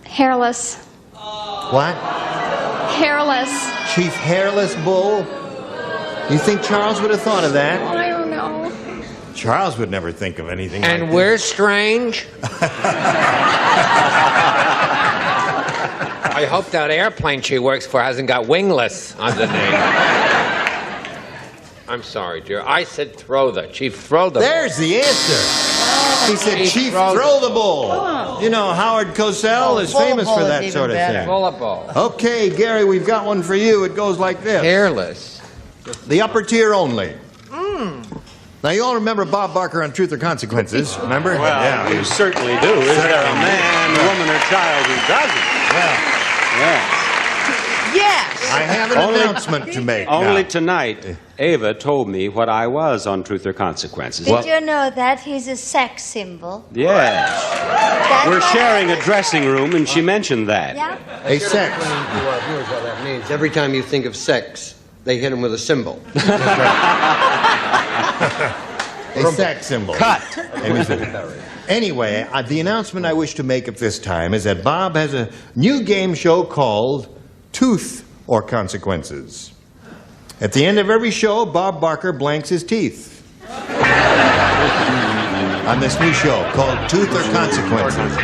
Hairless. What? Hairless. Chief Hairless Bull? You think Charles would have thought of that? I don't know. Charles would never think of anything And like we're strange. I hope that airplane she works for hasn't got wingless on the name. I'm sorry, dear. I said throw the. Chief, throw the There's the answer. He said, Chief, throw the bull. You know, Howard Cosell is famous for that sort of thing. Full of balls. Okay, Gary, we've got one for you. It goes like this. Hairless. The upper tier only. Now, you all remember Bob Barker on Truth or Consequences, remember? Well, you certainly do. Is there a man, woman, or child who doesn't? Well, yeah. Yes! I have an announcement to make Only now. tonight, Ava told me what I was on Truth or Consequences. Did you know that he's a sex symbol? Yes. We're sharing a dressing room, and she mentioned that. Yeah. A sex. Explain to our viewers what that means. Every time you think of sex, they hit him with a symbol. A sex symbol. Cut. Anyway, the announcement I wish to make at this time is that Bob has a new game show called Tooth or Consequences. At the end of every show, Bob Barker blanks his teeth. On this new show called Tooth or Consequences.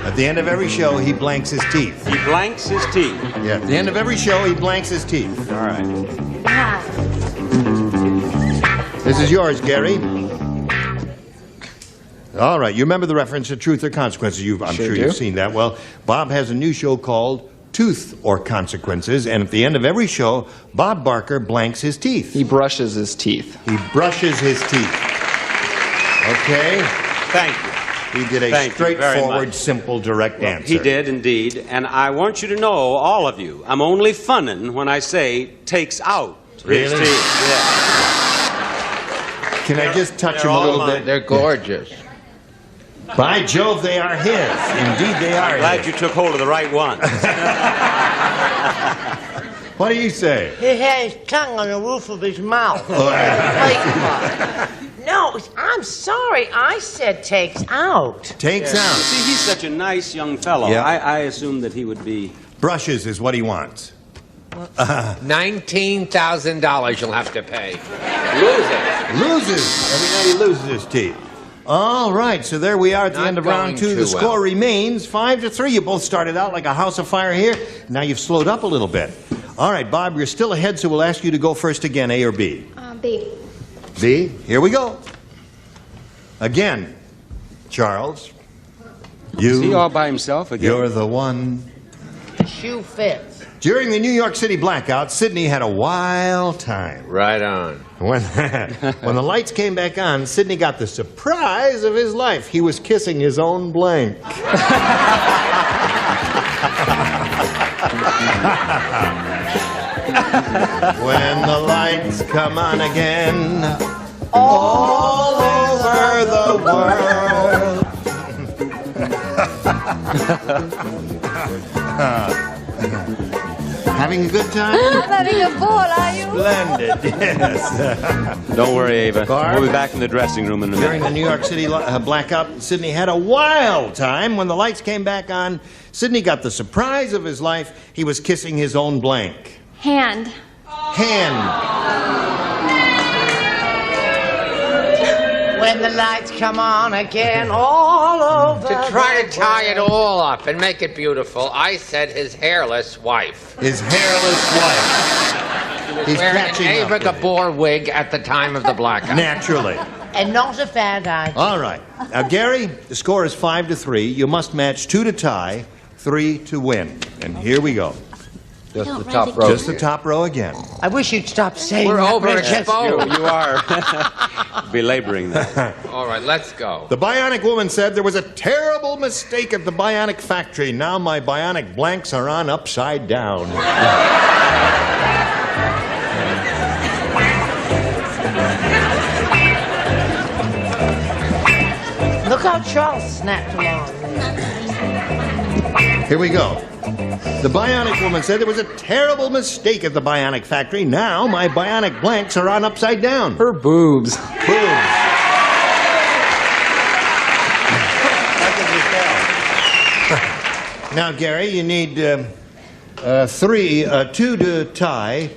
At the end of every show, he blanks his teeth. He blanks his teeth. Yeah, at the end of every show, he blanks his teeth. All right. This is yours, Gary. All right, you remember the reference to Truth or Consequences. I'm sure you've seen that. Well, Bob has a new show called Tooth or Consequences, and at the end of every show, Bob Barker blanks his teeth. He brushes his teeth. He brushes his teeth. Okay? Thank you. He did a Thank you very straightforward, much. simple, direct answer. He did indeed, and I want you to know, all of you, I'm only funnin' when I say takes out his Really? teeth. Yeah. Can I just touch him a little bit? They're gorgeous. By Jove, they are his. Indeed, they are I'm glad his. you took hold of the right one. What do you say? He had his tongue on the roof of his mouth. No, I'm sorry. I said takes out. Takes out. See, he's such a nice young fellow. Yeah. I assumed that he would be... Brushes is what he wants. $19,000 you'll have to pay. Loses. Every day he loses his teeth. All right, so there we are at the Not end of round going two. The too score well. remains 5-3. You both started out like a house of fire here. Now you've slowed up a little bit. All right, Bob, you're still ahead, so we'll ask you to go first again, A or B? B. B, here we go. Again, Charles, Is he all by himself again? you're the one. The shoe fits. During the New York City blackout, Sidney had a wild time. Right on. When the lights came back on, Sidney got the surprise of his life. He was kissing his own blank. When the lights come on again, all over the world. Having a good time? I'm having a ball, are you? Splendid, yes. Don't worry, Ava. Barb? We'll be back in the dressing room in a During minute. the New York City blackout, Sidney had a wild time. When the lights came back on, Sidney got the surprise of his life. He was kissing his own blank. Hand. Hand. When the lights come on again, all over. To try to the tie it world. all up and make it beautiful, I said his hairless wife. His hairless wife. He's Wearing an catching Ava up. Gabor wig at the time of the blackout. Naturally. And not a bad idea. All right. Now, Gary, the score is 5-3. You must match 2 to tie, 3 to win. And here we go. Just Don't the top write row. Just the top row again. I wish you'd stop saying We're that. overexposed. You are belaboring that. All right, let's go. The bionic woman said there was a terrible mistake at the bionic factory. Now my bionic blanks are on upside down. Look how Charles snapped along. Here we go. The bionic woman said there was a terrible mistake at the bionic factory. Now my bionic blanks are on upside down. Her boobs. Boom. Now, Gary, you need 2 to tie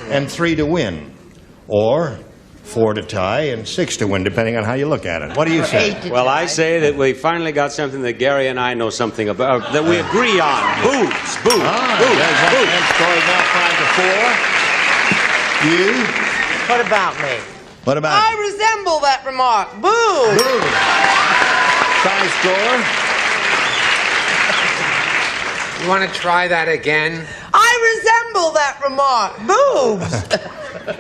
and 3 to win. Or 4 to tie and 6 to win, depending on how you look at it. What do you say? Well, I say that we finally got something that Gary and I know something about, that we agree on. Boobs, boobs, boobs, boobs. boobs. You? What about me? What about I resemble that remark. Boo! tie score? You want to try that again? I resemble that remark. Boobs!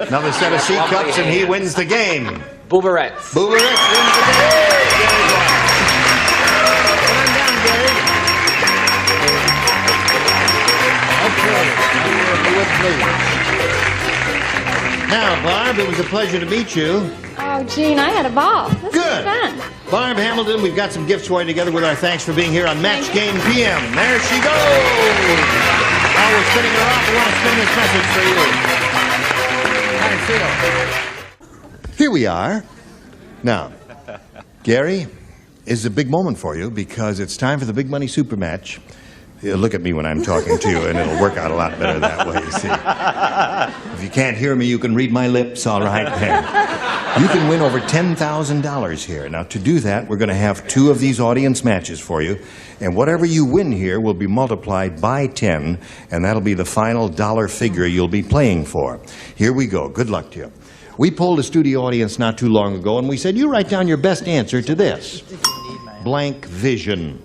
Another set of C cups and he wins the game. Booberettes. Booberettes wins the game. Come on down, Gary. Okay. Now, Barb, it was a pleasure to meet you. Oh, Gene, I had a ball. This Good. was fun. Barb Hamilton, we've got some gifts for you together with our thanks for being here on Match Game PM. There she goes. Now we're spinning her off. We want to spin this message for you. How do you feel? Here we are. Now, Gary, is a big moment for you because it's time for the Big Money Super Match. You look at me when I'm talking to you, and it'll work out a lot better that way, you see. If you can't hear me, you can read my lips, all right, then. You can win over $10,000 here. Now, to do that, we're going to have 2 of these audience matches for you, and whatever you win here will be multiplied by 10, and that'll be the final dollar figure you'll be playing for. Here we go. Good luck to you. We polled a studio audience not too long ago, and we said, you write down your best answer to this. blank vision.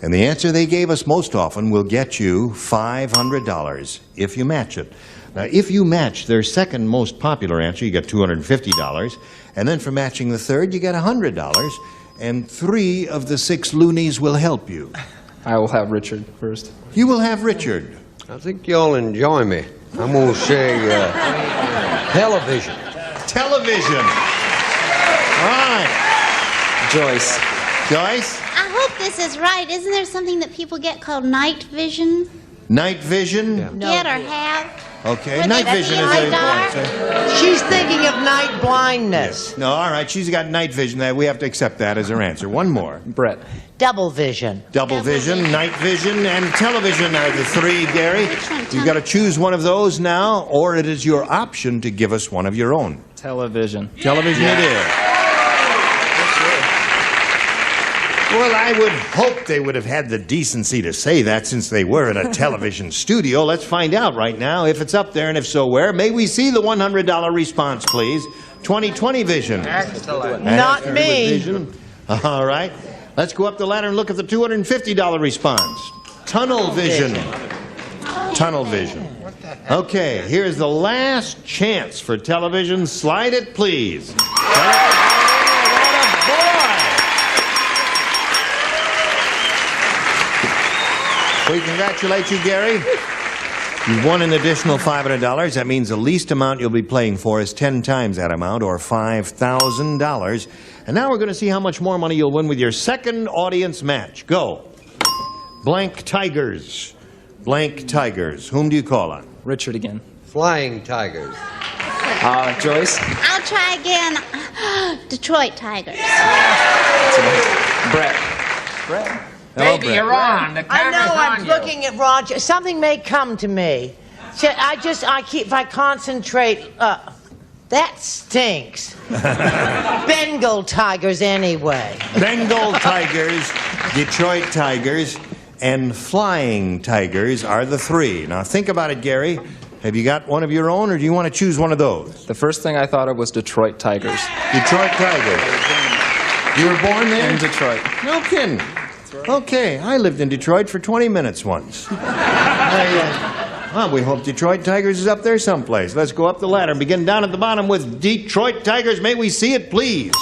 And the answer they gave us most often will get you $500 if you match it. Now, if you match their second most popular answer, you get $250. And then for matching the third, you get $100. And 3 of the 6 loonies will help you. I will have Richard first. You will have Richard. I think you'll enjoy me. I'm going to say television. Television. All right. Joyce. Joyce? I hope this is right. Isn't there something that people get called night vision? Night vision? Get or have? Okay, Were night they vision in is the a... dark? She's thinking of night blindness. No, all right, she's got night vision. We have to accept that as her answer. One more. Brett. Double vision. Double vision, night vision, and television are the 3, Gary. You've got to choose one of those now, or it is your option to give us one of your own. Television. Television it is. Well, I would hope they would have had the decency to say that since they were in a television studio. Let's find out right now if it's up there, and if so, where. May we see the $100 response, please? 20/20 vision. Excellent. Not me. Vision. All right. Let's go up the ladder and look at the $250 response. Tunnel vision. Tunnel vision. Okay, here's the last chance for television. Slide it, please. We congratulate you, Gary. You've won an additional $500. That means the least amount you'll be playing for is 10 times that amount, or $5,000. And now we're going to see how much more money you'll win with your second audience match. Go. Blank Tigers. Blank Tigers. Whom do you call on? Richard again. Flying Tigers. Joyce. I'll try again. Detroit Tigers. Brett. Brett. Baby, you're on. The camera's I know. I'm looking at Roger. Something may come to me. So if I concentrate. That stinks. Bengal Tigers, anyway. Bengal Tigers, Detroit Tigers, and Flying Tigers are the 3. Now think about it, Gary. Have you got one of your own, or do you want to choose one of those? The first thing I thought of was Detroit Tigers. Detroit Tigers. You were born there? In Detroit. No kidding. Okay, I lived in Detroit for 20 minutes once. Well, we hope Detroit Tigers is up there someplace. Let's go up the ladder and begin down at the bottom with Detroit Tigers. May we see it, please?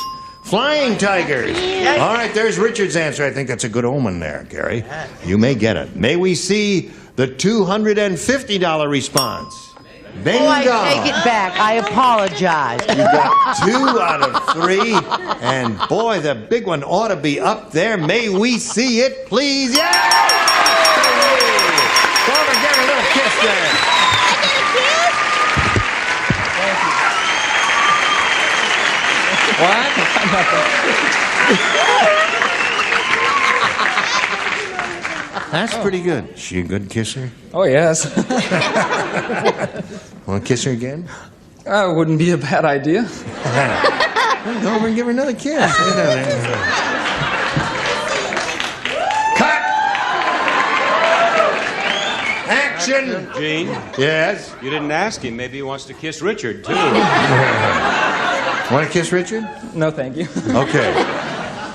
Flying Tigers. All right, there's Richard's answer. I think that's a good omen there, Gary. You may get it. May we see the $250 response? Bingo. Oh, I take it back. I apologize. You got 2 out of 3. And boy, the big one ought to be up there. May we see it, please? Yeah! Go over and get a little kiss there. What? That's pretty good. Is she a good kisser? Oh, yes. Want to kiss her again? Wouldn't be a bad idea. Go over and give her another kiss. Cut! Action! Gene? Yes? You didn't ask him. Maybe he wants to kiss Richard, too. Want to kiss Richard? No, thank you. Okay.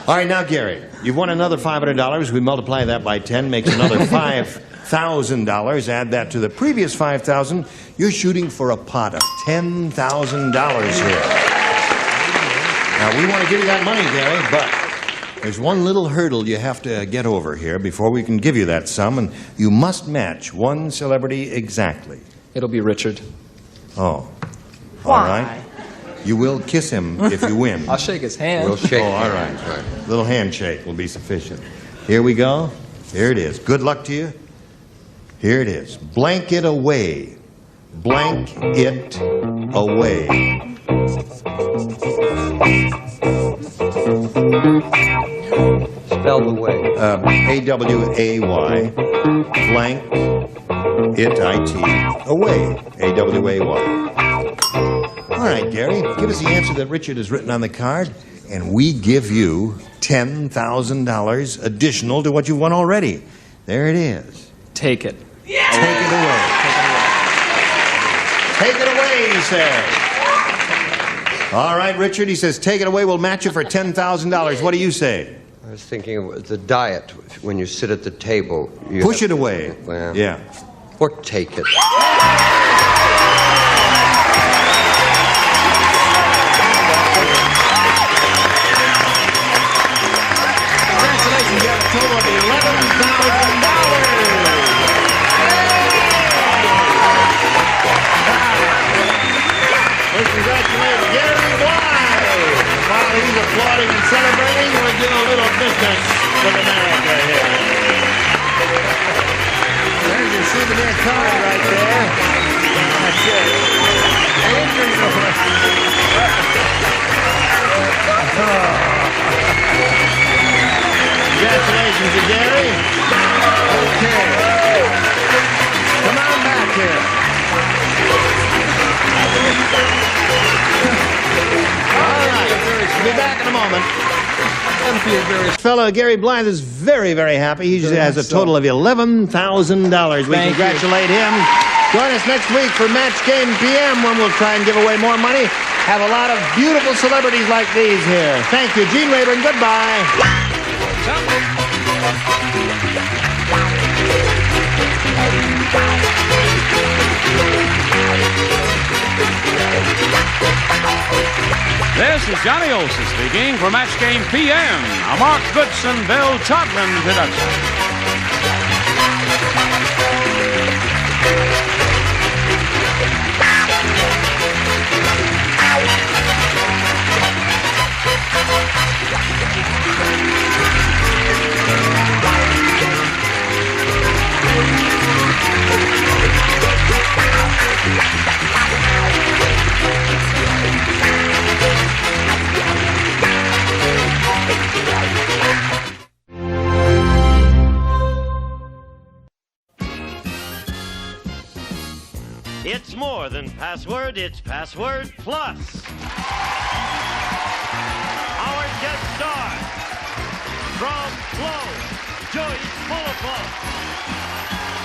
All right, now, Gary, you've won another $500. We multiply that by 10, makes another $5,000. Add that to the previous $5,000. You're shooting for a pot of $10,000 here. Now, we want to give you that money, Gary, but there's one little hurdle you have to get over here before we can give you that sum, and you must match one celebrity exactly. It'll be Richard. Oh. Why? All right. You will kiss him if you win. I'll shake his hand. We'll shake all right. Little handshake will be sufficient. Here we go. Here it is. Good luck to you. Here it is. Blank it away. Blank it away. Spelled away. A-W-A-Y. Blank it, I-T, away. A-W-A-Y. All right, Gary, give us the answer that Richard has written on the card, and we give you $10,000 additional to what you've won already. There it is. Take it. Yeah! Take it away. Take it away, he says. All right, Richard, he says, take it away. We'll match you for $10,000. What do you say? I was thinking of the diet when you sit at the table. Push it away. Well, yeah. Or take it. Congratulations, you have a total of $11,000. Let's congratulate Gary Blythe. While he's applauding and celebrating, we're doing a little business with America here. There's your souvenir card right there. That's it. Congratulations to Gary. Okay. Come on back here. All right. We'll be back in a moment. Fellow Gary Blythe is very, very happy. He has a total of $11,000. We congratulate him. Join us next week for Match Game PM when we'll try and give away more money. Have a lot of beautiful celebrities like these here. Thank you, Gene Rayburn. Goodbye. This is Johnny Olson speaking for Match Game PM, a Mark Goodson, Bill Todman production. It's more than password, it's Password Plus. Our guest star from Flow, Joyce Bulifant,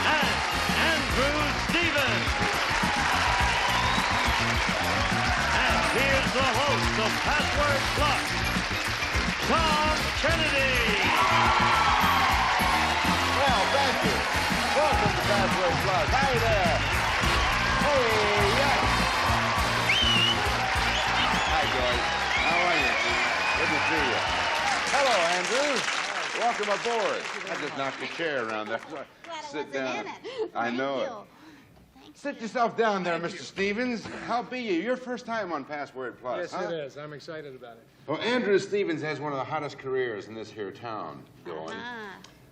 and Andrew Stevens. And here's the host of Password Plus, Tom Kennedy. Well, thank you. Welcome to Password Plus. Hi there. Hey, yes. Hi, George. How are you? Good to see you. Hello, Andrew. Welcome aboard. I just knocked a chair around there. Sit down. I know it. Sit yourself down there, Mr. Stevens. How be you? Your first time on Password Plus, Yes, huh? it is. I'm excited about it. Well, Andrew Stevens has one of the hottest careers in this here town going.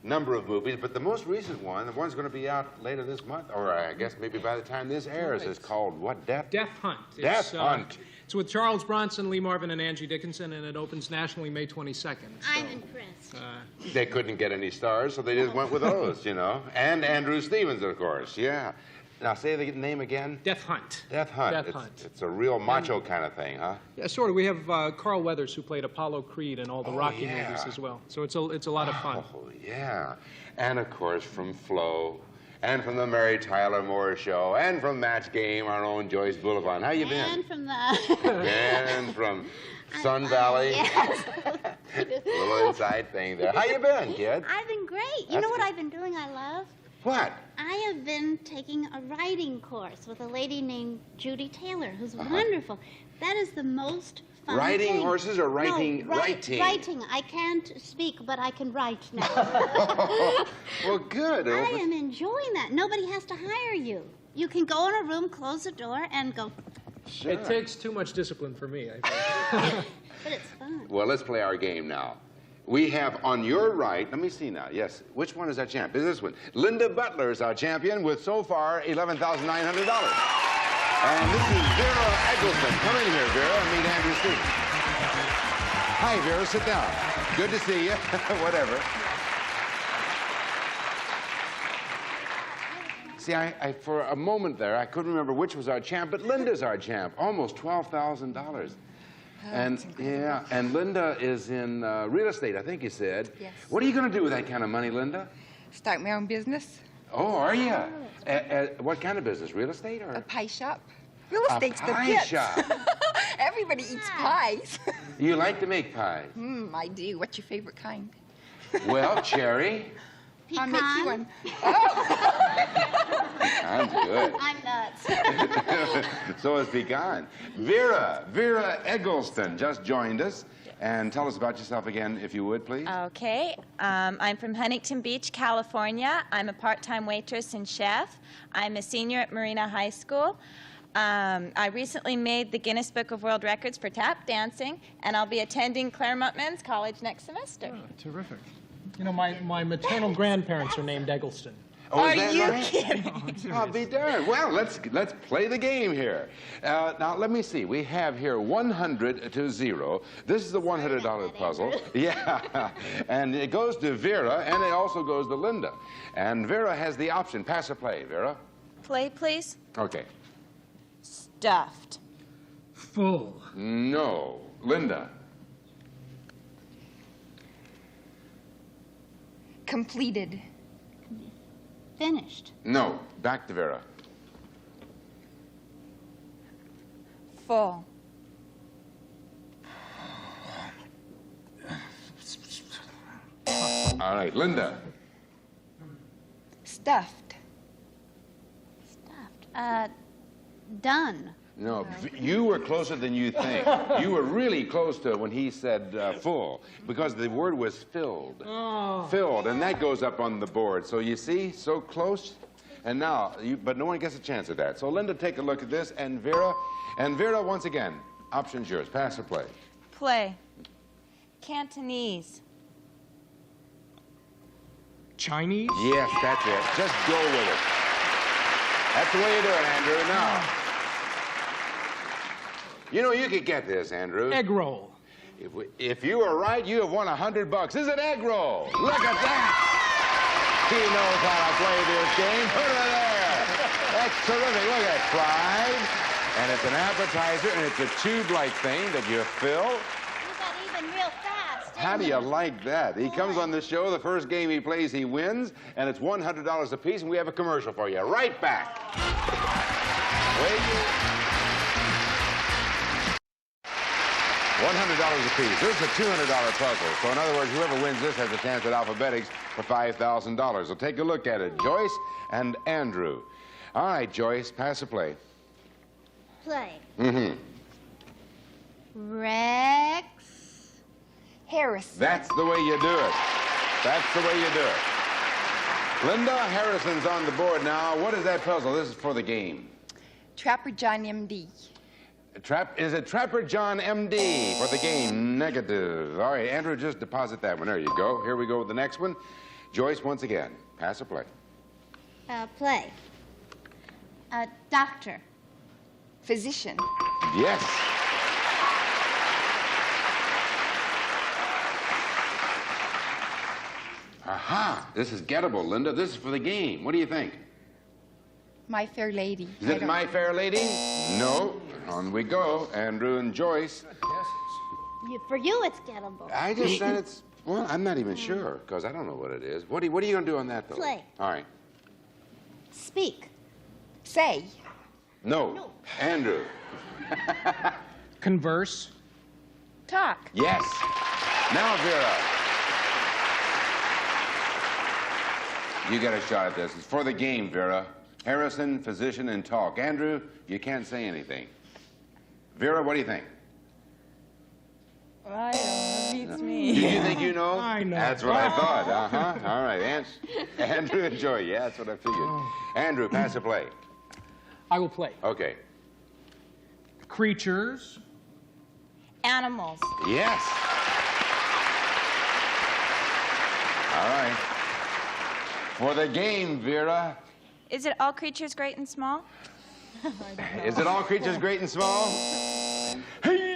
Number of movies, but the most recent one, the one's going to be out later this month, or I guess maybe by the time this airs, is called what? Death Hunt. Death Hunt. It's with Charles Bronson, Lee Marvin, and Angie Dickinson, and it opens nationally May 22nd. I'm impressed. They couldn't get any stars, so they just went with those, you know. And Andrew Stevens, of course, yeah. Now, say the name again. Death Hunt. Death Hunt. Death Hunt. It's a real macho kind of thing, huh? Yeah, sort of. We have Carl Weathers, who played Apollo Creed in all the Rocky movies as well. So it's a lot of fun. Oh, yeah. And, of course, from Flow, and from the Mary Tyler Moore Show, and from Match Game, our own Joyce Bulifant. How you been? And from the... And from Sun Valley. Yes. Little inside thing there. How you been, kid? I've been great. You know what I've been doing I love? What? I have been taking a writing course with a lady named Judy Taylor, who's wonderful. That is the most fun Riding thing. horses or writing? No, writing. Writing. I can't speak, but I can write now. Well, good. I am enjoying that. Nobody has to hire you. You can go in a room, close the door, and go. Sure. It takes too much discipline for me, I think. But it's fun. Well, let's play our game now. We have on your right, let me see now, yes, which one is our champ? Is this one? Linda Butler is our champion with so far $11,900. And this is Vera Eggleston. Come in here, Vera, and meet Andrew Stevens. Hi, Vera, sit down. Good to see you. Whatever. See, I for a moment there, I couldn't remember which was our champ, but Linda's our champ. Almost $12,000. And yeah, and Linda is in real estate, I think you said. Yes. What are you going to do with that kind of money, Linda? Start my own business. Oh, are you? What kind of business? Real estate or? A pie shop. Real estate's the pie pits. shop. Everybody eats pies. You like to make pies? I do. What's your favorite kind? Well, cherry. Pecan. I'll make you one. Pecan's good. I'm nuts. So is pecan. Vera Eggleston just joined us. And tell us about yourself again, if you would, please. Okay. I'm from Huntington Beach, California. I'm a part-time waitress and chef. I'm a senior at Marina High School. I recently made the Guinness Book of World Records for tap dancing, and I'll be attending Claremont Men's College next semester. Oh, terrific. You know, my maternal grandparents are named Eggleston. Oh, is Are that you right? kidding? I'll be darned. Well, let's play the game here. Now, let me see. We have here 100 to 0. This is the $100 puzzle. Yeah. And it goes to Vera, and it also goes to Linda. And Vera has the option. Pass or play, Vera? Play, please. Okay. Stuffed. Full. No. Linda? Completed. Finished. No. Back to Vera. Full. All right. Linda? Stuffed. Done. No, you were closer than you think. You were really close to when he said full, because the word was filled. Oh. Filled, and that goes up on the board. So you see, so close. And now, but no one gets a chance at that. So Linda, take a look at this, and Vera, once again, option's yours. Pass or play. Play. Cantonese. Chinese? Yes, that's it. Just go with it. That's the way you do it, Andrew. Now, you know, you could get this, Andrew. Egg roll. If you are right, you have won $100. This is an egg roll. Look at that. He knows how to play this game. Put her there. That's terrific. Look at that. Fried. And it's an appetizer, and it's a tube-like thing that you fill. You got even real fast. How do you like that? He comes on the show, the first game he plays, he wins, and it's $100 apiece, and we have a commercial for you. Right back. Wait. $100 apiece. This is a $200 puzzle. So in other words, whoever wins this has a chance at Alphabetics for $5,000. So take a look at it. Joyce and Andrew. All right, Joyce, pass or play. Play. Mm-hmm. Rex. Harrison. That's the way you do it. That's the way you do it. Linda Harrison's on the board now. What is that puzzle? This is for the game. Trapper John M.D. Is it Trapper John M.D. for the game? Negative. All right, Andrew, just deposit that one. There you go. Here we go with the next one. Joyce, once again, pass or play. Play. Doctor. Physician. Yes. Aha. This is gettable, Linda. This is for the game. What do you think? My Fair Lady. Is it My Fair Lady? No. On we go. Andrew and Joyce. For you, it's gettable. I just said it's... Well, I'm not even sure, because I don't know what it is. What are you going to do on that, though? Play. All right. Speak. Say. No. Andrew. Converse. Talk. Yes. Now, Vera. You get a shot at this. It's for the game, Vera. Harrison, physician, and talk. Andrew, you can't say anything. Vera, what do you think? I don't know. Beats me. Do you think you know? I know. That's what I thought. Uh-huh. All right. Andrew and Joy. Yeah, that's what I figured. Andrew, pass or play. I will play. Okay. Creatures. Animals. Yes. All right. For the game, Vera. Is it all creatures great and small? Is it all creatures great and small? Okay.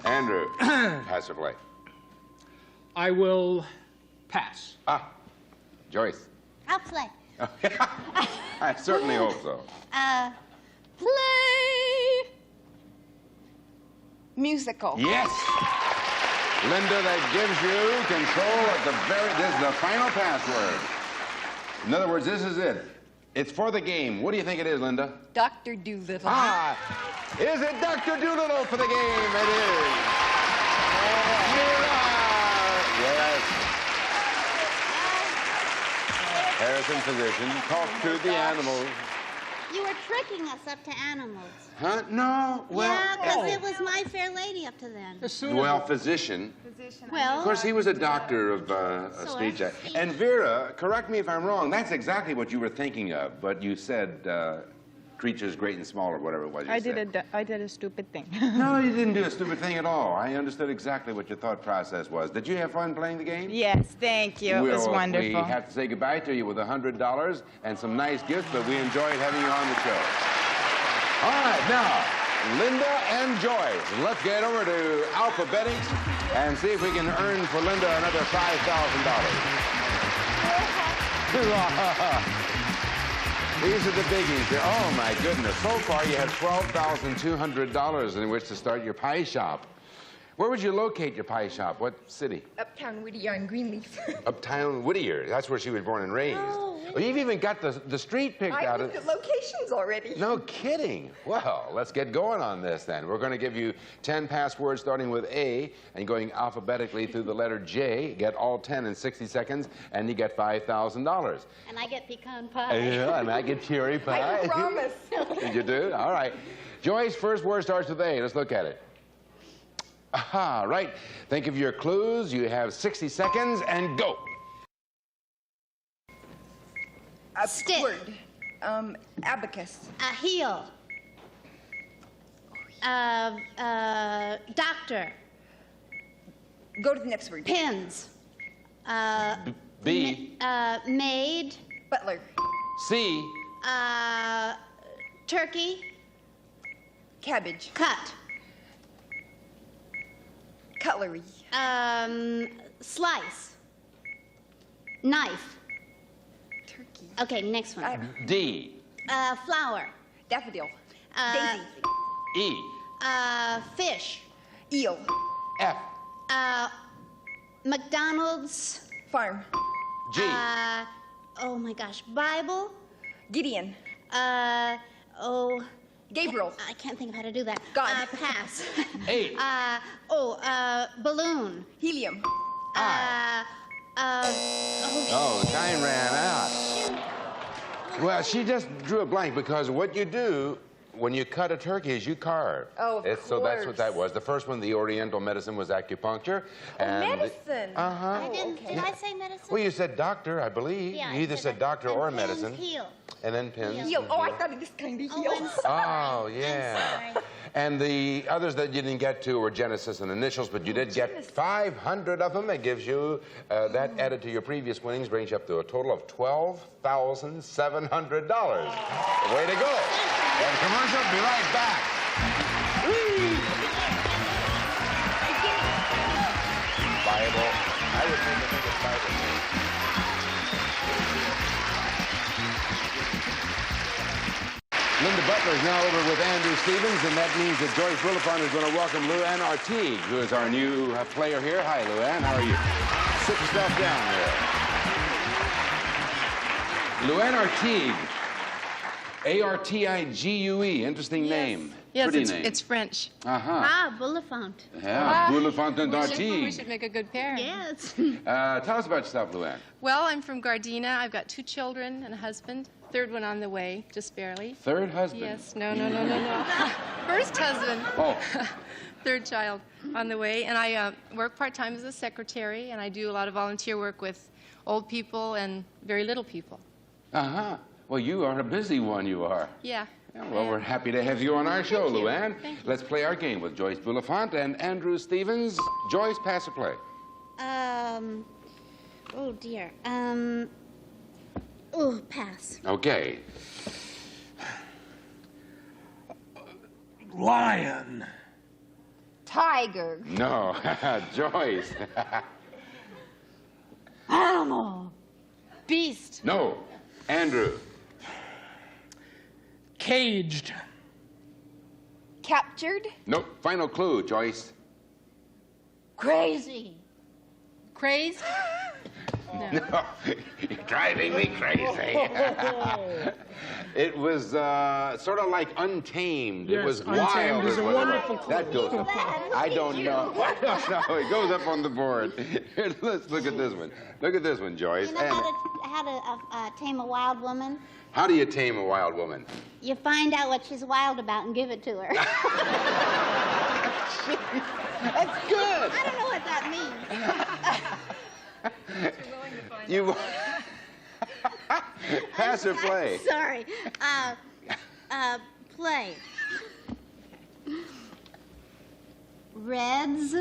Andrew, pass or play. I will pass. Joyce. I'll play. I certainly hope so. Play. Musical. Yes. Linda, that gives you control at the this is the final password. In other words, this is it. It's for the game. What do you think it is, Linda? Dr. Doolittle. Is it Dr. Doolittle for the game? It is. Yes. Harrison, physician, talk to the animals. You were tricking us up to animals. Huh? No. Well, Yeah, because it was My Fair Lady up to then. well, physician. Well, Of course, he was a doctor of speech. And Vera, correct me if I'm wrong, that's exactly what you were thinking of, but you said creatures great and small or whatever it was you said. I did a stupid thing. No, you didn't do a stupid thing at all. I understood exactly what your thought process was. Did you have fun playing the game? Yes, thank you. It was wonderful. We have to say goodbye to you with $100 and some nice gifts, but we enjoyed having you on the show. All right, now, Linda and Joyce, let's get over to Alphabetics and see if we can earn for Linda another $5,000. These are the biggies. Oh, my goodness. So far, you have $12,200 in which to start your pie shop. Where would you locate your pie shop? What city? Uptown Whittier and Greenleaf. Uptown Whittier. That's where she was born and raised. Oh, well, you've even got the street picked out. I looked at locations already. No kidding. Well, let's get going on this then. We're going to give you 10 passwords starting with A and going alphabetically through the letter J. Get all 10 in 60 seconds, and you get $5,000. and I get pecan pie. Yeah, and I get cherry pie. I promise. You do? All right. Joyce, first word starts with A. Let's look at it. Aha, right. Think of your clues. You have 60 seconds, and go. Stick. Word. Abacus. A heel. Doctor. Go to the next word. Pins. B. Maid. Butler. C. Turkey. Cabbage. Cut. Cutlery. Slice. Knife. Turkey. Okay, next one. D. Flower. Daffodil. Uh, Daisy. E. Fish. Eel. F. McDonald's. Farm. G. Oh my gosh. Bible. Gideon. Gabriel. I can't think of how to do that. God. Pass. 8. Balloon. Helium. Oh, time ran out. Well, she just drew a blank because what you do when you cut a turkey is you carve. Oh, of So that's what course. that was. The first one, the Oriental medicine, was acupuncture. Medicine. Uh-huh. Did I say medicine? Well, you said doctor, I believe. Yeah, you I either said doctor or pins, medicine. Heel. And then pins. Heel. Oh, I thought of this kind of heel. Oh, yeah. And the others that you didn't get to were Genesis and initials, but you did get 500 of them. It gives you, that added to your previous winnings, brings you up to a total of $12,700. Way to go. And commercial, be right back. Bible. I would think the biggest Bible. Linda Butler is now over with Andrew Stevens, and that means that Joyce Willifon is going to welcome Luann Artigue, who is our new player here. Hi, Luann. How are you? Sit yourself down there. Luann Artigue. A-R-T-I-G-U-E. Interesting name. Yes, Pretty name. it's French. Uh-huh. Bullifant. Yeah, Willifon and We Artigue. should make a good pair. Yes. Tell us about yourself, Luann. Well, I'm from Gardena. I've got 2 children and a husband. 3rd one on the way, just barely. Third husband? Yes. No. First husband. Oh. 3rd child on the way. And I work part-time as a secretary, and I do a lot of volunteer work with old people and very little people. Uh-huh. Well, you are a busy one, you are. Yeah. Yeah, well, we're happy to have you on our show, Thank you. Luann. Thank you. Let's play our game with Joyce Willifant and Andrew Stevens. Joyce, pass or play? Oh dear. Pass. Okay. Lion. Tiger. No, Joyce. Animal. Beast. No, Andrew. Caged. Captured. Nope, final clue, Joyce. Crazy. Crazed. No, you're driving me crazy. It was sort of like Untamed. It Yes, was Untamed wild. is a what it wonderful was. clue. That goes up. I don't know. I don't know. It goes up on the board. Here, let's look at this one. Look at this one, Joyce. You know how to tame a wild woman? How do you tame a wild woman? You find out what she's wild about and give it to her. That's good. I don't know what that means. You pass or play? I'm sorry. Play. Reds.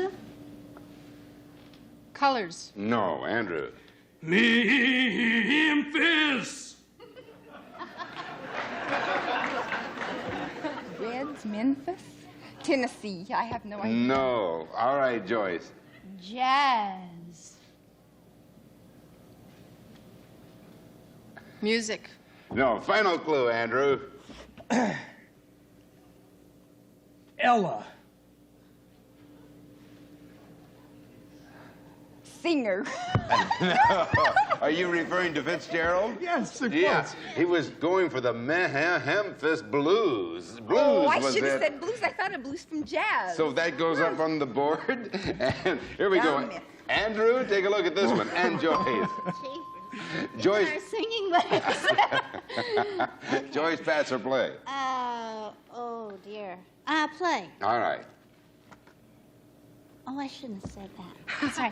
Colors. No, Andrew. Memphis. Reds, Memphis, Tennessee. I have no idea. No. All right, Joyce. Jazz. Music. No, final clue, Andrew. Ella. Singer. No. Are you referring to Fitzgerald? Yes, of course. He was going for the Memphis Blues. Oh, I was should have it. said blues. I thought of blues from jazz. So that goes up on the board. And here we go. Andrew, take a look at this one. And Joyce. Joyce. Our singing legs. Joyce, pass or play? Oh dear. Play. All right. Oh, I shouldn't have said that. Sorry.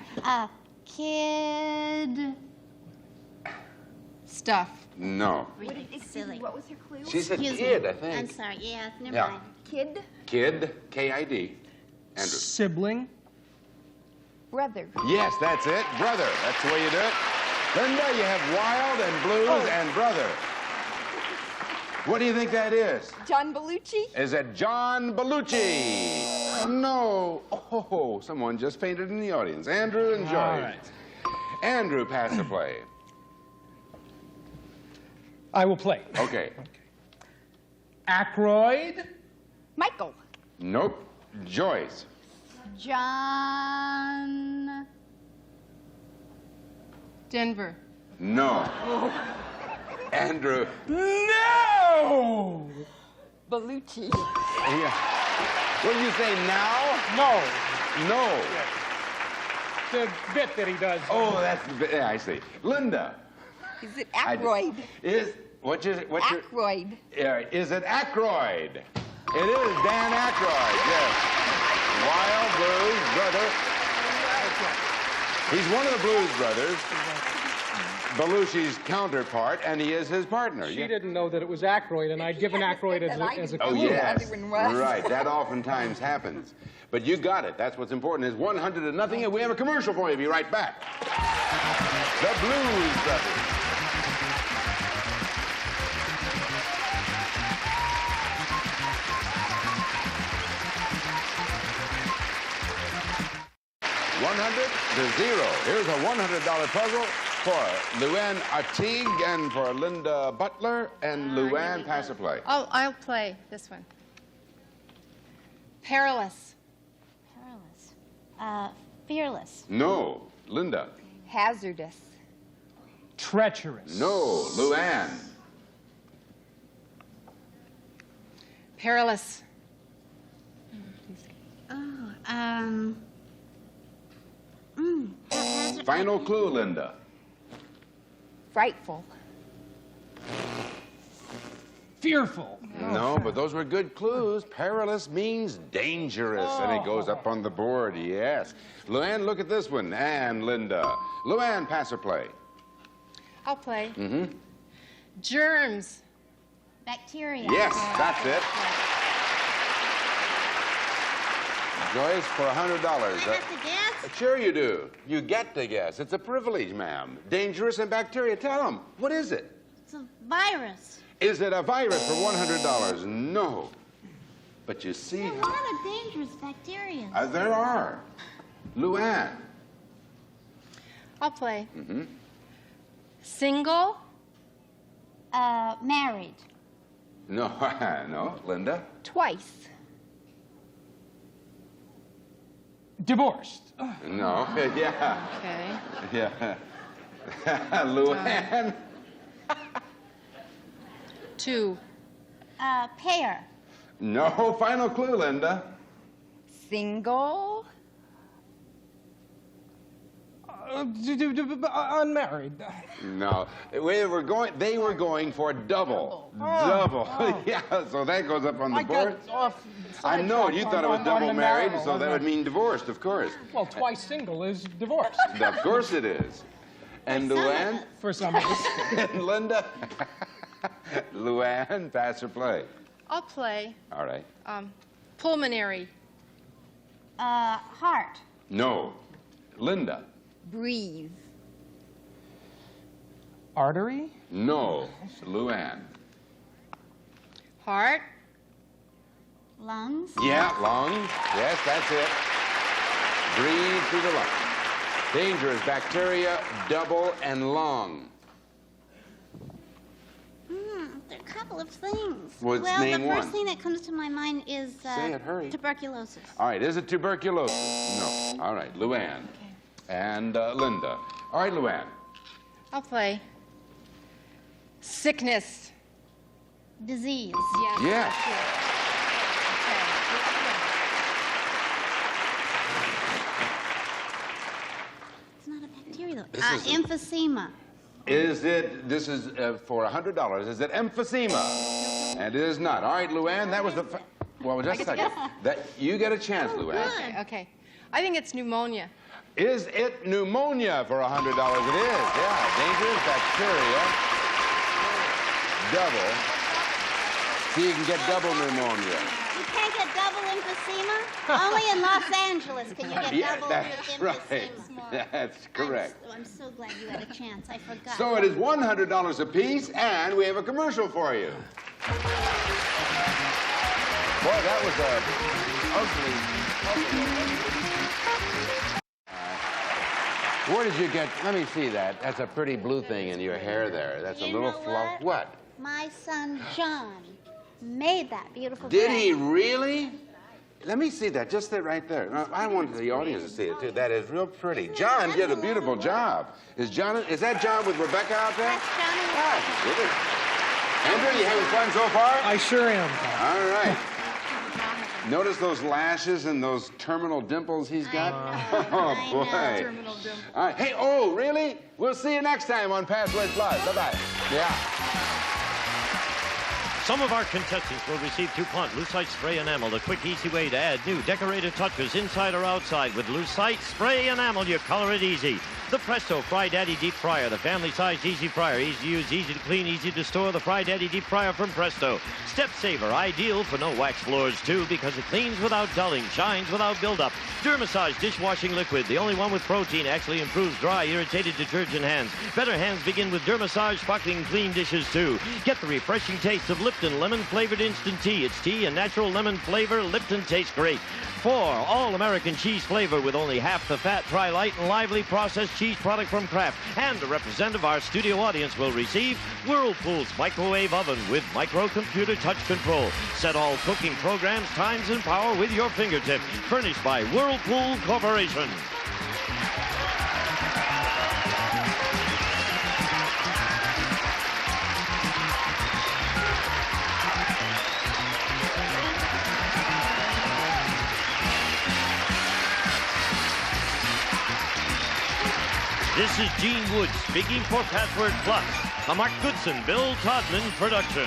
Kid. Stuff. No. Silly. What was your clue? She said Excuse kid, me. I think. I'm sorry. Yeah, never Yeah. mind. Kid. Kid, K-I-D. Andrew. Sibling. Brother. Yes, that's it. Brother. That's the way you do it. Linda, you have wild and blues and brother. What do you think that is? John Belushi. Is it John Belushi? No. Oh, someone just fainted in the audience. Andrew and Joyce. All right. Andrew, pass the play. I will play. Okay. Aykroyd. Michael. Nope. Joyce. John. Denver. No. Andrew. No! Belushi. Yeah. What did you say now? No. No. The bit that he does. Oh, that's the bit. Yeah, I see. Linda. Is it Aykroyd? What's your Aykroyd. Is it Aykroyd? It is Dan Aykroyd, yes. Wild Blues brother. He's one of the Blues Brothers, Belushi's counterpart, and he is his partner. She didn't know that it was Aykroyd, and I'd given Aykroyd as a clue. Oh, yes. Right, that oftentimes happens. But you got it. That's what's important. It's 100-0, and we have a commercial for you. Be right back. The Blues Brothers. $100-0. Here's a $100 puzzle for Luann Artigue and for Linda Butler. And Luann, pass or play? Oh, I'll play this one. Perilous. Perilous. Fearless. No. Linda. Hazardous. Treacherous. No. Luann. Perilous. Final clue, Linda. Frightful. Fearful. No, but those were good clues. Perilous means dangerous, and it goes up on the board, yes. Luann, look at this one. And Linda. Luann, pass or play? I'll play. Mm-hmm. Germs. Bacteria. Yes, that's it. Joyce, for $100. I have to guess? Sure you do. You get to guess. It's a privilege, ma'am. Dangerous and bacteria. Tell them. What is it? It's a virus. Is it a virus for $100? No. But you see... There are a lot of dangerous bacteria. There are. Luann. I'll play. Mm-hmm. Single. Married. No, no. Linda? Twice. Divorced. No. Yeah. Okay. Yeah. Luann? 2. Pair. No, final clue, Linda. Single. Unmarried. No, they were going for double. Double. Yeah, so that goes up on the board. I know, you thought it was double married, so that would mean divorced, of course. Well, twice single is divorced. Of course it is. And Luann? For some of us. And Linda? Luann, pass or play? I'll play. All right. Pulmonary. Heart. No. Linda? Breathe. Artery? No. Luann? Heart. Lungs. Yeah, lungs. Yes, that's it. Breathe through the lungs. Dangerous bacteria, double, and lung. There are a couple of things. Well, name the one. first thing that comes to my mind is Say it, hurry. tuberculosis. All right, is it tuberculosis? No. All right, Luann. And Linda. All right, Luann. I'll play. Sickness. Disease. Yes. Yes. It's not a bacteria, though. This is a- Emphysema. Is it, this is for $100, is it emphysema? And it is not. All right, Luann, that was the, well, just a second. You get a chance, Luann. Okay. I think it's pneumonia. Is it pneumonia for $100? It is, yeah. Dangerous bacteria. Double. See, you can get double pneumonia. You can't get double emphysema? Only in Los Angeles can you get Yeah, double that's right. emphysema. That's correct. I'm so glad you had a chance. I forgot. So it is $100 apiece, and we have a commercial for you. Boy, that was a ugly. Where did you get? Let me see that. That's a pretty blue thing in your hair there. That's a You little know fluff. what? What? My son John made that beautiful Did dress. he really? Let me see that. Just sit right there. I want the audience to see it too. That is real pretty. John did a beautiful job. Is that John with Rebecca out there? That's Johnny. Andrew, you having fun so far? I sure am. All right. Notice those lashes and those terminal dimples he's got? Oh, boy. Terminal dimple. All right. Hey, oh, really? We'll see you next time on Password Plus. Bye-bye. Yeah. Some of our contestants will receive DuPont Lucite Spray Enamel, the quick, easy way to add new decorative touches inside or outside. With Lucite Spray Enamel, you color it easy. The Presto Fry Daddy Deep Fryer, the family-sized easy fryer. Easy to use, easy to clean, easy to store. The Fry Daddy Deep Fryer from Presto. Step Saver, ideal for no wax floors, too, because it cleans without dulling, shines without buildup. Dermassage dishwashing liquid, the only one with protein, actually improves dry, irritated detergent hands. Better hands begin with Dermassage sparkling clean dishes, too. Get the refreshing taste of Lipton lemon-flavored instant tea. It's tea and natural lemon flavor. Lipton tastes great. 4 all-American cheese flavor with only half the fat. Try light and lively processed cheese product from Kraft. And a representative of our studio audience will receive Whirlpool's microwave oven with microcomputer touch control. Set all cooking programs, times, and power with your fingertip. Furnished by Whirlpool Corporation. This is Gene Wood speaking for Password Plus, a Mark Goodson, Bill Todman production.